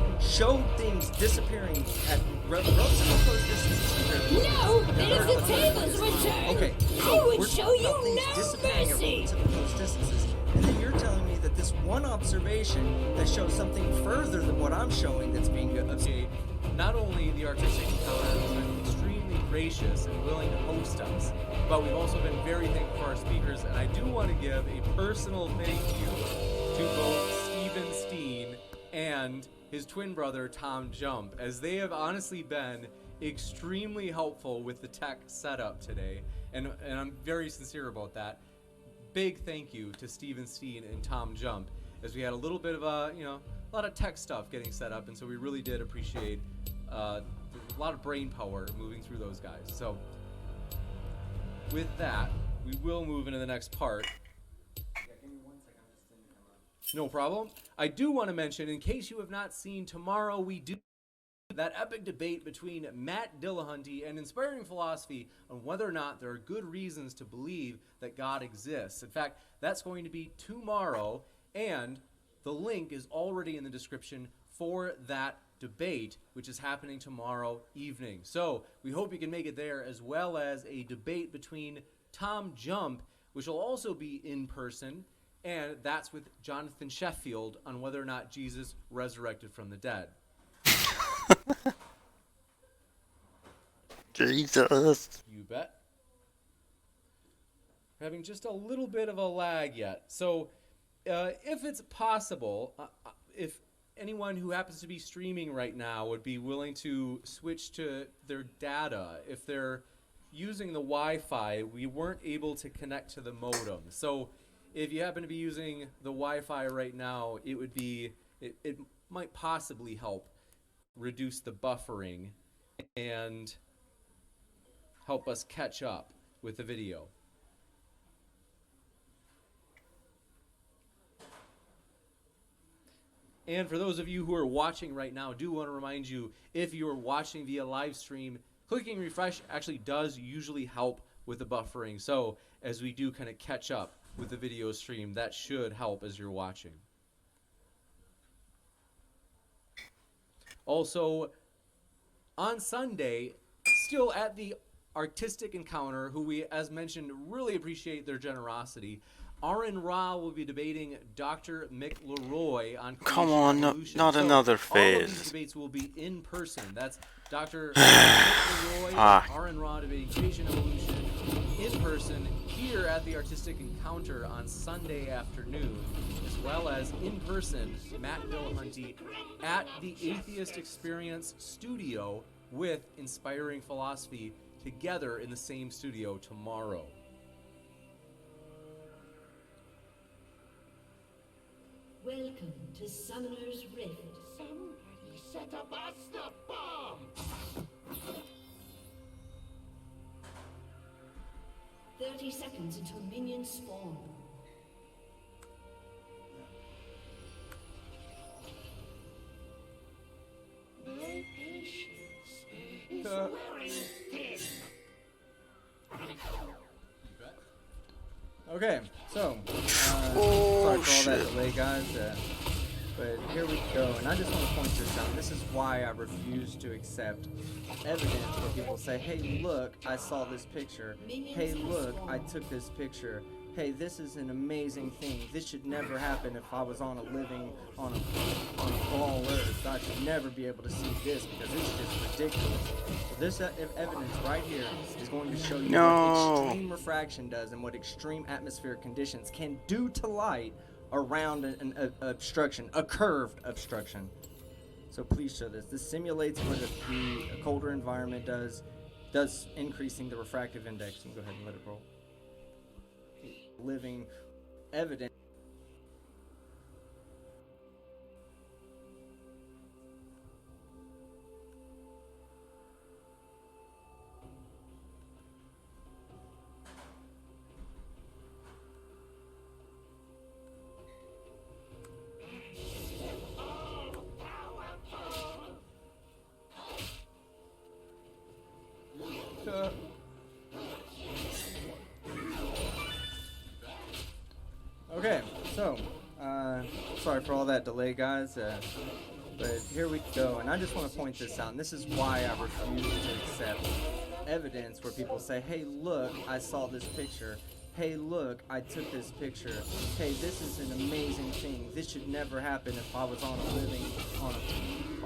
things disappearing at relatively close distances. No, it is the table's return. Okay, I would we're show talking you about things no disappearing at mercy. relatively close distances, and then you're telling me that this one observation that shows something further than what I'm showing that's being observed. Not only the artistic encounter has been extremely gracious and willing to host us, but we've also been very thankful for our speakers, and I do want to give a personal thank you to both Steven Steen and his twin brother Tom Jump, as they have honestly been extremely helpful with the tech setup today, and I'm very sincere about that. Big thank you to Steven Steen and Tom Jump, as we had a little bit of a lot of tech stuff getting set up, and so we really did appreciate a lot of brain power moving through those guys. So with that, we will move into the next part. No problem. I do want to mention, in case you have not seen, tomorrow we do that epic debate between Matt Dillahunty and Inspiring Philosophy on whether or not there are good reasons to believe that God exists. In fact, that's going to be tomorrow, and the link is already in the description for that debate, which is happening tomorrow evening. So we hope you can make it there, as well as a debate between Tom Jump, which will also be in person, and that's with Jonathan Sheffield on whether or not Jesus resurrected from the dead. Jesus. You bet. We're having just a little bit of a lag yet. So if it's possible, if anyone who happens to be streaming right now would be willing to switch to their data, if they're using the Wi-Fi, we weren't able to connect to the modem. So if you happen to be using the Wi-Fi right now, it would be, it might possibly help reduce the buffering and help us catch up with the video. And for those of you who are watching right now, I do want to remind you, if you are watching via live stream, clicking refresh actually does usually help with the buffering. So as we do kind of catch up with the video stream, that should help as you're watching. Also, on Sunday, still at the Artistic Encounter, who we, as mentioned, really appreciate their generosity, Aaron Ra will be debating Dr. Mick Leroy on Come on, evolution. not another All of phase. these debates will be in person. That's Dr. Mick Leroy and Aaron Ra debating creation evolution in person here at the Artistic Encounter on Sunday afternoon, as well as in person Matt Dillahunty at the Atheist Experience Studio with Inspiring Philosophy together in the same studio tomorrow. Welcome to Summoner's Rift. Somebody set a master bomb! 30 seconds until minions spawn. My patience is wearing thin. Okay, so sorry for all that delay, guys. But here we go, and I just want to point this out. This is why I refuse to accept evidence where people say, "Hey, look, I saw this picture. Hey, look, I took this picture. Hey, this is an amazing thing. This should never happen if I was on a ball earth. I should never be able to see this because it's just ridiculous." So this evidence right here is going to show you what extreme refraction does and what extreme atmospheric conditions can do to light around an obstruction, a curved obstruction. So please show this. This simulates what a colder environment does, thus increasing the refractive index. You can go ahead and let it roll. Living evidence. Okay, so, sorry for all that delay, guys, but here we go, and I just want to point this out, and this is why I refuse to accept evidence where people say, "Hey, look, I saw this picture. Hey, look, I took this picture. Hey, this is an amazing thing. This should never happen if I was on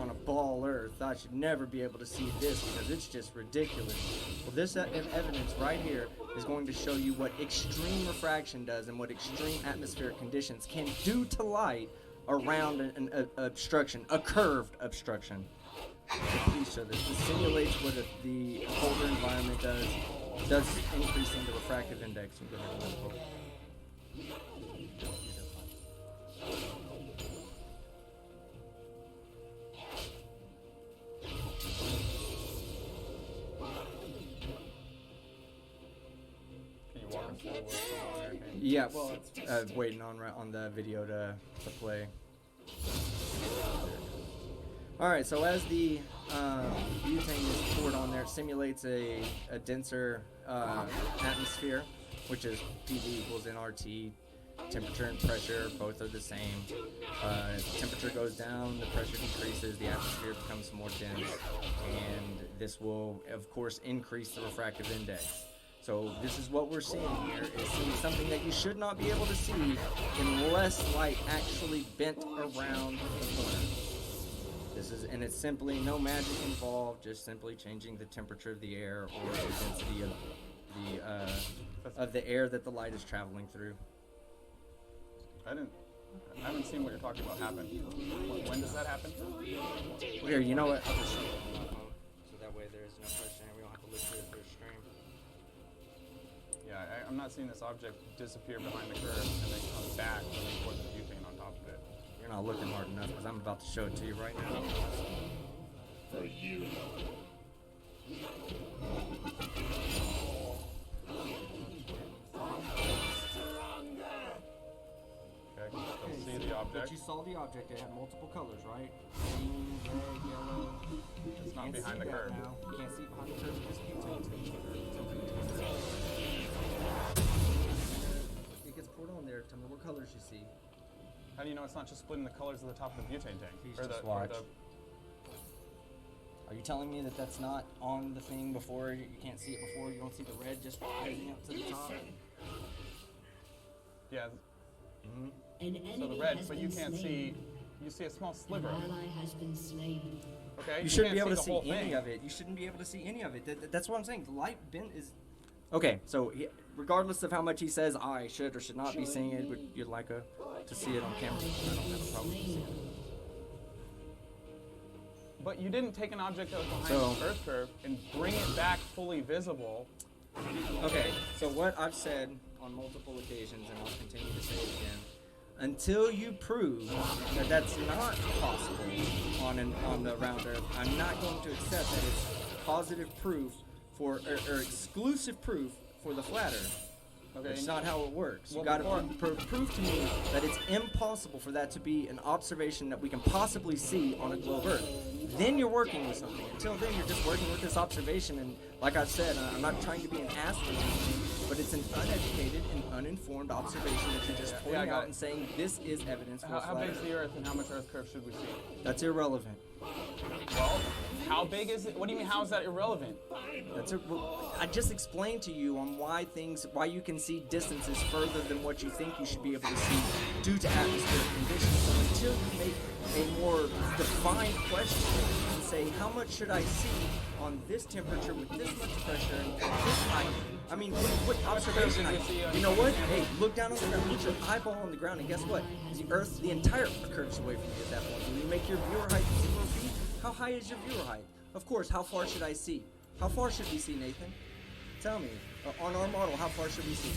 a ball earth. I should never be able to see this because it's just ridiculous." Well, this evidence right here is going to show you what extreme refraction does and what extreme atmospheric conditions can do to light around an obstruction, a curved obstruction. So please show this. This simulates what the colder environment does, thus increasing the refractive index. You can go ahead and let it roll. Yeah, well, it's waiting on the video to play. Alright, so as the butane is poured on there, it simulates a denser atmosphere, which is PV equals nRT. Temperature and pressure, both are the same. Temperature goes down, the pressure decreases, the atmosphere becomes more dense, and this will, of course, increase the refractive index. So this is what we're seeing here, is seeing something that you should not be able to see unless light actually bent around the corner. And it's simply no magic involved, just simply changing the temperature of the air or the density of the air that the light is traveling through. I haven't seen what you're talking about happen. When does that happen? Well, here, you know what? I'll just show you on my phone, so that way there's no question. We don't have to look through it through stream. Yeah, I'm not seeing this object disappear behind the curve and then come back when they pour the butane on top of it. You're not looking hard enough because I'm about to show it to you right now. For you. Okay, so see the object. But you saw the object. It had multiple colors, right? Green, red, yellow. It's not behind the curve. Now. You can't see it behind the curve because butane's it gets poured on there. Tell me what colors you see. How do you know it's not just splitting the colors of the top of the butane tank? Please just watch. Are you telling me that that's not on the thing before? You can't see it before? You don't see the red just rising up to the top? Yeah. Mm-hmm. So the red, but you can't see. You see a small sliver. An ally has been slain. Okay. You shouldn't be can't able to the whole see any thing. of it. You shouldn't be able to see any of it. That's what I'm saying. The light bent is. Okay, so regardless of how much he says I should or should not be seeing it, would you like to see it on camera? I don't have a problem with seeing it. But you didn't take an object that was behind So- the Earth curve and bring it back fully visible. Okay, so what I've said on multiple occasions, and I'll continue to say it again, until you prove that that's not possible on the round Earth, I'm not going to accept that it's positive proof for or exclusive proof for the flat Earth. Okay, That's not how it works. You well, got before- to prove to me that it's impossible for that to be an observation that we can possibly see on a globe Earth. Then you're working with something. Until then, you're just working with this observation. And like I said, I'm not trying to be an ass or anything, but it's an uneducated and uninformed observation that you're just Yeah, I pointing got out it. and saying this is evidence for a How flat big is Earth. the Earth and how much Earth curve should we see? That's irrelevant. Well, how big is it? What do you mean? How is that irrelevant? I just explained to you on why you can see distances further than what you think you should be able to see due to atmospheric conditions. So until you make a more defined question and say, how much should I see on this temperature with this much pressure and at this height? I mean, what observation? You know what? Hey, look down on the ground, put your eyeball on the ground, and guess what? The Earth, the entire Earth curves away from you at that point. When you make your viewer height 0 feet, how high is your viewer height? Of course, how far should I see? How far should we see, Nathan? Tell me. On our model, how far should we see?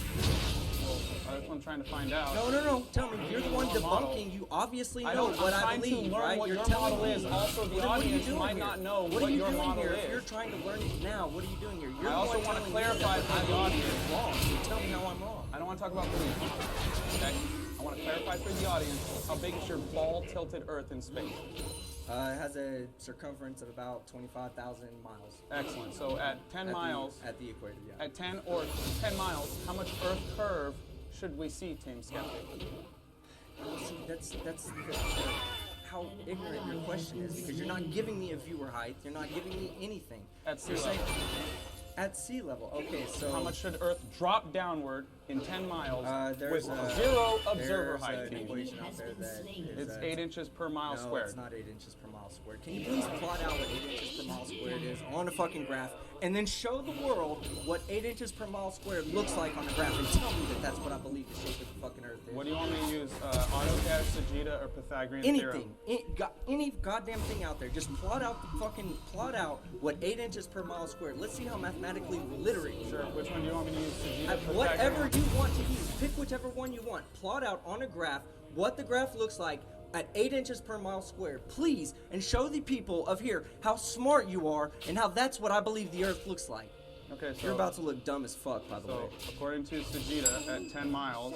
Well, that's what I'm trying to find out. No. Tell me. You're the one Our model. debunking. You obviously I know don't- what I'm I trying to believe, learn right? what You're your telling model me. is. Also, the Then what are you audience doing might here? not know what what are you your doing model here? is. If you're trying to learn it now, what are you doing here? You're I the also one wanna telling me clarify that for I the believe audience. it's wrong. So tell me how I'm wrong. I don't want to talk about belief. Okay? I want to clarify for the audience, how big is your ball tilted Earth in space? It has a circumference of about 25,000 miles. Excellent. So at 10 miles, at the equator, yeah. at 10 miles, how much Earth curve should we see, Team Skeptic? Well, see, that's how ignorant your question is, because you're not giving me a viewer height. You're not giving me anything. At sea You're level. saying- At sea level. Okay, so How much should Earth drop downward in 10 miles there's with a- 0 observer there's height? an equation out there that is, It's 8 inches per mile no, squared. it's not 8 inches per mile squared. Can you please plot out what 8 inches per mile squared is on a fucking graph, and then show the world what 8 inches per mile squared looks like on a graph, and tell me that that's what I believe the shape of the fucking Earth is. What do you want me to use? AutoCAD, Sagitta, or Pythagorean theorem? Anything, any goddamn thing out there. Just plot out what 8 inches per mile squared. Let's see how mathematically literate. Sure. Which one do you want me to use? Sagitta, Whatever Pythagorean? you want to use. Pick whichever one you want. Plot out on a graph what the graph looks like at 8 inches per mile squared, please, and show the people of here how smart you are and how that's what I believe the Earth looks like. Okay, so You're about to look dumb as fuck, by the way. So, according to Sagitta, at 10 miles,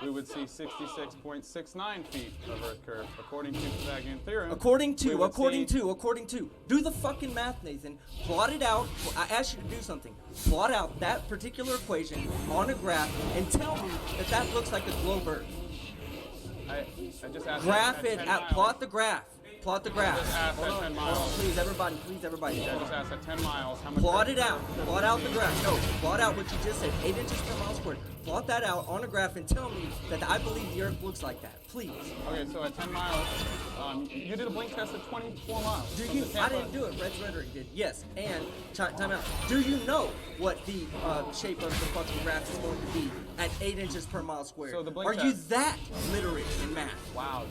we would see 66.69 feet of Earth curve. According to Pythagorean theorem, According we would to, do the fucking math, Nathan. Plot it out. I asked you to do something. Plot out that particular equation on a graph and tell me that that looks like a globe Earth. I just asked Graph at it 10 out. miles. Plot the graph. Plot the graph. Just asked at 10 miles. Please, everybody. I just asked at 10 miles how much. Plot Earth it out. Plot out the graph. No, plot out what you just said. 8 inches per mile squared. Plot that out on a graph and tell me that I believe the Earth looks like that. Please. Okay, so at 10 miles, you did a blink test at 24 miles. Do from you? the I Tampa- didn't do it. Red's Rhetoric did. Yes. And time out. Do you know what the shape of the fucking graph is going to be at 8 inches per mile squared? So the blink Are you test- that literate in math? Wow.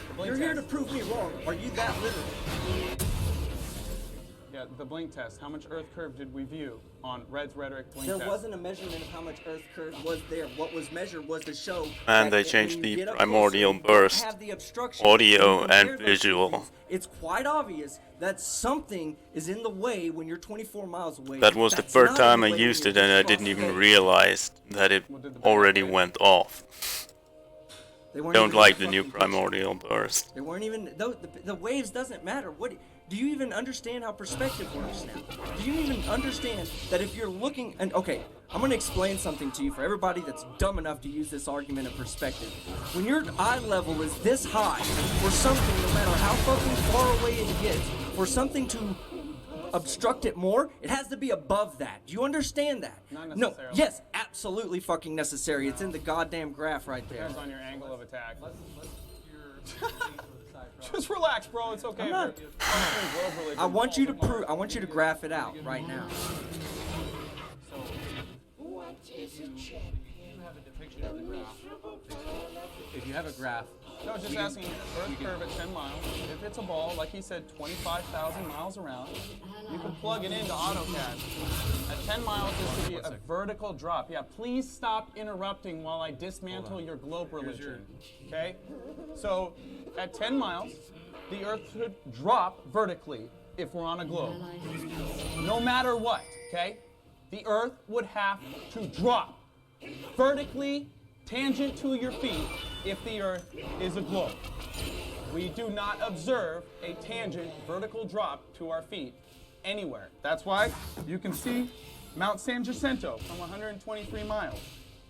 The blink You're here to test- prove me wrong. Are you that literate? Yeah, the blink test. How much Earth curve did we view on Red's Rhetoric blink There test? wasn't a measurement of how much Earth curve was there. What was measured was to show. And that they when changed you the get up primordial closer, you don't burst, have the obstruction. audio When you and compare those two visual. things, it's quite obvious that something is in the way when you're 24 miles away. That was the That's first not time in I the way when used you're it and I just didn't across even the realize that it already went off. They weren't Don't even like the fucking new picture. primordial burst. They weren't even. The waves doesn't matter. What do you even understand how perspective works now? Do you even understand that if you're looking and okay, I'm gonna explain something to you for everybody that's dumb enough to use this argument of perspective. When your eye level is this high for something, no matter how fucking far away it gets, for something to obstruct it more, it has to be above that. Do you understand that? Not No. necessarily. Yes, absolutely fucking necessary. It's in the goddamn graph right there. Depends on your angle of attack. Just relax, bro. It's okay. I'm not- if you're answering globe religion. I want you to prove. I want you to graph it out right now. have a depiction of the graph, if you have a graph, No, just we can- asking Earth curve at 10 miles. If it's a ball, like he said, 25,000 miles around, you can plug it into AutoCAD. At 10 miles, this would be a vertical drop. Yeah, please stop interrupting while I dismantle your globe religion. Okay? So, at 10 miles, the Earth should drop vertically if we're on a globe. No matter what, okay? The Earth would have to drop vertically, tangent to your feet, if the Earth is a globe. We do not observe a tangent vertical drop to our feet anywhere. That's why you can see Mount San Jacinto from 123 miles.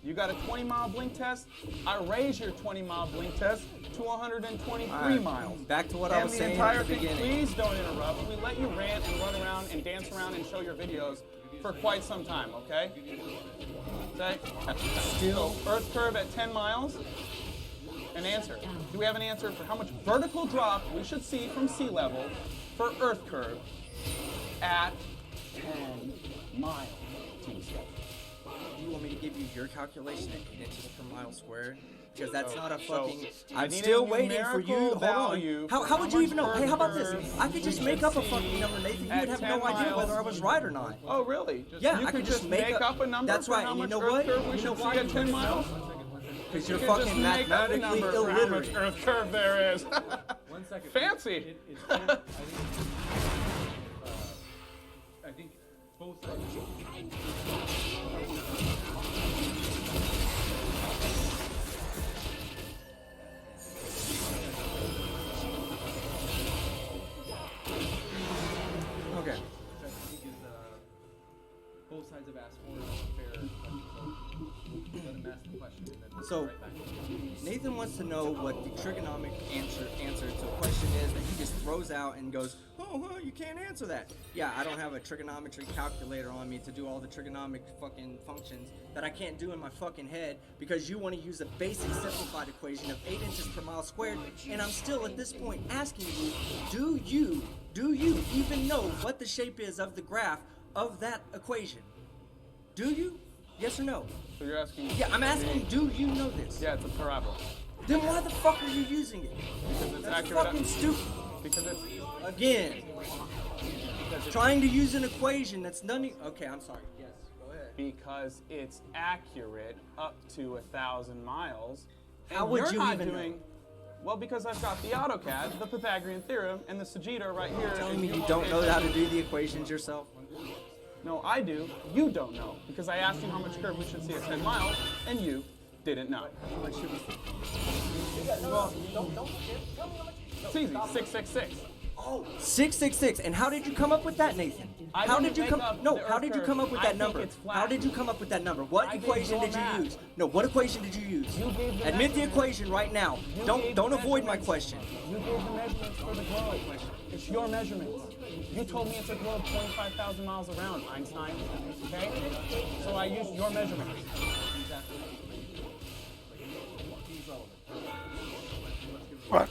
You got a 20-mile blink test. I raise your 20-mile blink test to 123 Alright, miles. back to what I was And saying the entire at the thing, beginning. please don't interrupt. We let you rant and run around and dance around and show your videos for quite some time, okay? Okay? Still, Earth curve at 10 miles. An answer. Do we have an answer for how much vertical drop we should see from sea level for Earth curve at 10 miles? Team Sketch. Do you want me to give you your calculation at 8 inches per mile squared? Because that's not a So, fucking. I I'm need still a waiting for you. numerical Hold value on. How for would how you even know? much Hey, how about Earth this? curve I could just we make should up a see fucking number, Nathan. You at would have 10 no idea miles. whether I was right or not. Oh, really? Yeah, you I could could just make up a number That's for right. how And you much know Earth what? curve we You know should why see you at 10 would miles? Because You you're could just fucking make up a mathematically number for how much illiterate. Earth curve there is. 1 second. Fancy. I think both sides. Okay. Which I think is both sides have asked for a fair question. So let him ask the question and then we'll So, get right back to it. Nathan wants to know what the trigonomic answer to a question is that he just throws out and goes, oh, you can't answer that. Yeah, I don't have a trigonometry calculator on me to do all the trigonomic fucking functions that I can't do in my fucking head because you want to use a basic simplified equation of 8 inches per mile squared, and I'm still at this point asking you, do you even know what the shape is of the graph of that equation? Do you? Yes or no? So you're asking? Yeah, I'm asking, do you know this? Yeah, it's a parabola. Then why the fuck are you using it? Because it's That's accurate. fucking stupid. Because it's Again, trying to use an equation that's none. Okay, I'm sorry. Yes, go ahead. Because it's accurate up to 1,000 miles. How and would you're you not even doing? know? Well, because I've got the AutoCAD, the Pythagorean theorem, and the Sagitta right here. You're telling and me you won't don't pay know how to attention. do the equations yourself? No, I do. You don't know. Because I asked you how much curve we should see at 10 miles, and you didn't know. How much should we see? Well, it's easy. 666. Oh, 666. And how did you come up with that, Nathan? I How didn't did you make come? up No, the how Earth did you curve. come up with I that think number? it's flat. How did you come up with that number? What I gave equation you did all you math. use? No, what equation did you use? You gave the Admit the measurements. equation right now. You Don't gave don't the avoid my measurements. question. You gave the measurements for the globe. It's your measurements. You told me it's a globe 25,000 miles around, Einstein. Okay? So I used your measurements. What?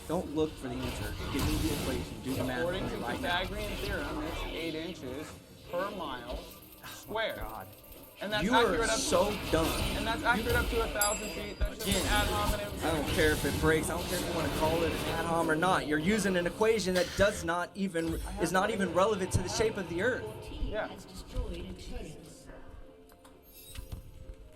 Don't look for the answer. Give me the equation. Do the math According for to me right now. Pythagorean theorem, it's 8 inches per mile squared. And that's You accurate are up so dumb. And that's accurate up to 1,000 feet. That's just Again, an ad hominem. I don't care if it breaks. I don't care if you want to call it an ad hom or not. You're using an equation that is not even relevant to the shape of the Earth. Yeah.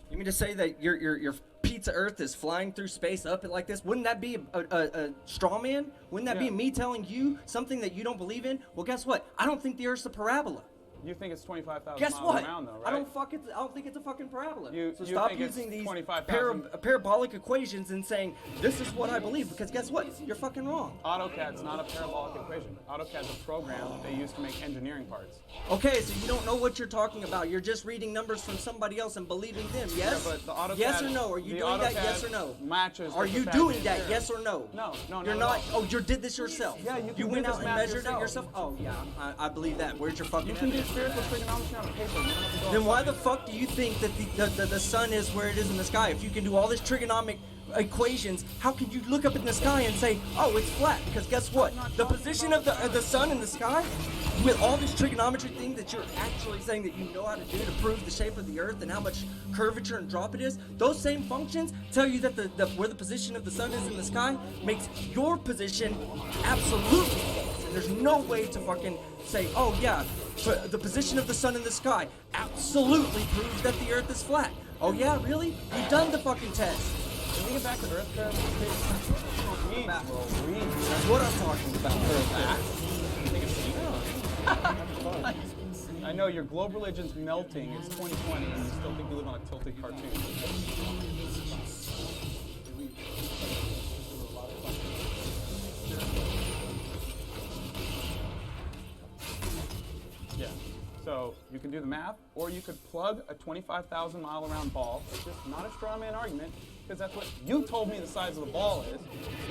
You mean to say that your pizza Earth is flying through space up it like this? Wouldn't that be a straw man? Wouldn't that be me telling you something that you don't believe in? Well, guess what? I don't think the Earth's a parabola. You think it's 25,000 Guess miles what? around, though, right? I don't think it's a fucking parabola. You so stop think it's using these 25,000 parabolic equations and saying this is what I believe. Because guess what? You're fucking wrong. AutoCAD's not a parabolic equation. AutoCAD's a program that they use to make engineering parts. Okay, so you don't know what you're talking about. You're just reading numbers from somebody else and believing them. Yes? Yeah, but the AutoCAD, Yes or no? Are you the doing that? AutoCAD Yes or no? Matches. Are the you Pythagorean doing that? theorem. Yes or no? No, You're not. Oh, you did this yourself. Yeah, you can went do out this and math measured it yourself. Oh yeah, I believe that. Where's your fucking? You can do evidence? spherical trigonometry on paper. You don't have to go Then why the fuck do you think that the sun is where it is in the sky? If you can do all this trigonomic equations, how can you look up in the sky and say, oh, it's flat? Because guess what? The position of the sun in the sky, with all this trigonometry thing that you're actually saying that you know how to do to prove the shape of the Earth and how much curvature and drop it is, those same functions tell you that where the position of the sun is in the sky makes your position absolutely false. And there's no way to fucking say, oh yeah, the position of the sun in the sky absolutely proves that the Earth is flat. Oh yeah, really? You've done the fucking test. Can we get back to Earth curve? That's what I'm talking about. I know your globe religion's melting. It's 2020 and you still think you live on a tilted cartoon. Yeah. So you can do the math, or you could plug a 25,000 mile around ball. It's just not a straw man argument, because that's what you told me the size of the ball is,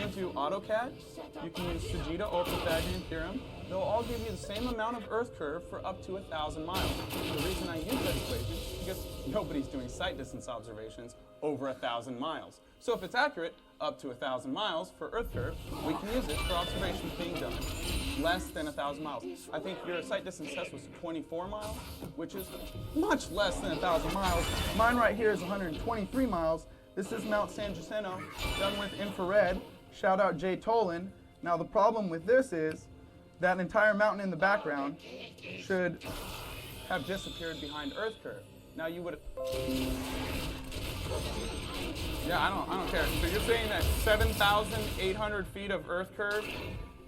into AutoCAD. You can use Fujita or Pythagorean theorem. They'll all give you the same amount of Earth curve for up to 1,000 miles. The reason I use that equation is because nobody's doing sight distance observations over 1,000 miles. So if it's accurate, up to 1,000 miles for Earth curve, we can use it for observations being done less than 1,000 miles. I think your sight distance test was 24 miles, which is much less than 1,000 miles. Mine right here is 123 miles. This is Mount San Jacinto, done with infrared. Shout out Jay Tolan. Now the problem with this is that entire mountain in the background should have disappeared behind Earth curve. Now you would. Yeah, I don't care. So you're saying that 7,800 feet of Earth curve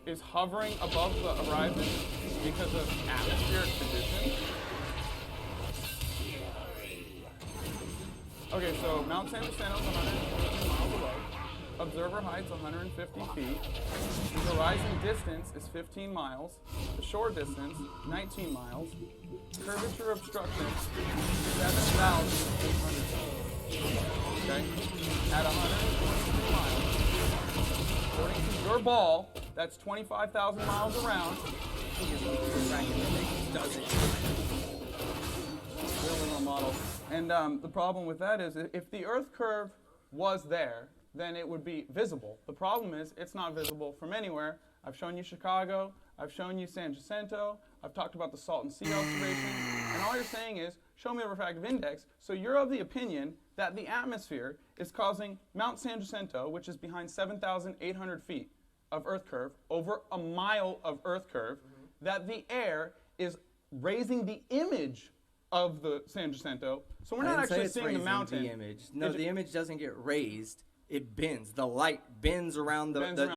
is hovering above the horizon because of atmospheric conditions? Okay, so Mount San Jacinto is 123 miles away. Observer height's 150 feet. The horizon distance is 15 miles. The shore distance, 19 miles. Curvature obstruction, 7,800 feet. Okay? At 123 miles. According to your ball, that's 25,000 miles around. Model. And the problem with that is if the Earth curve was there, then it would be visible. The problem is it's not visible from anywhere. I've shown you Chicago, I've shown you San Jacinto, I've talked about the Salton Sea observation, and all you're saying is, show me a refractive index. So you're of the opinion that the atmosphere is causing Mount San Jacinto, which is behind 7,800 feet of Earth curve, over a mile of Earth curve, that the air is raising the image of the San Jacinto. So we're not actually seeing the mountain. The image. No, the image doesn't get raised. It bends. The light bends around the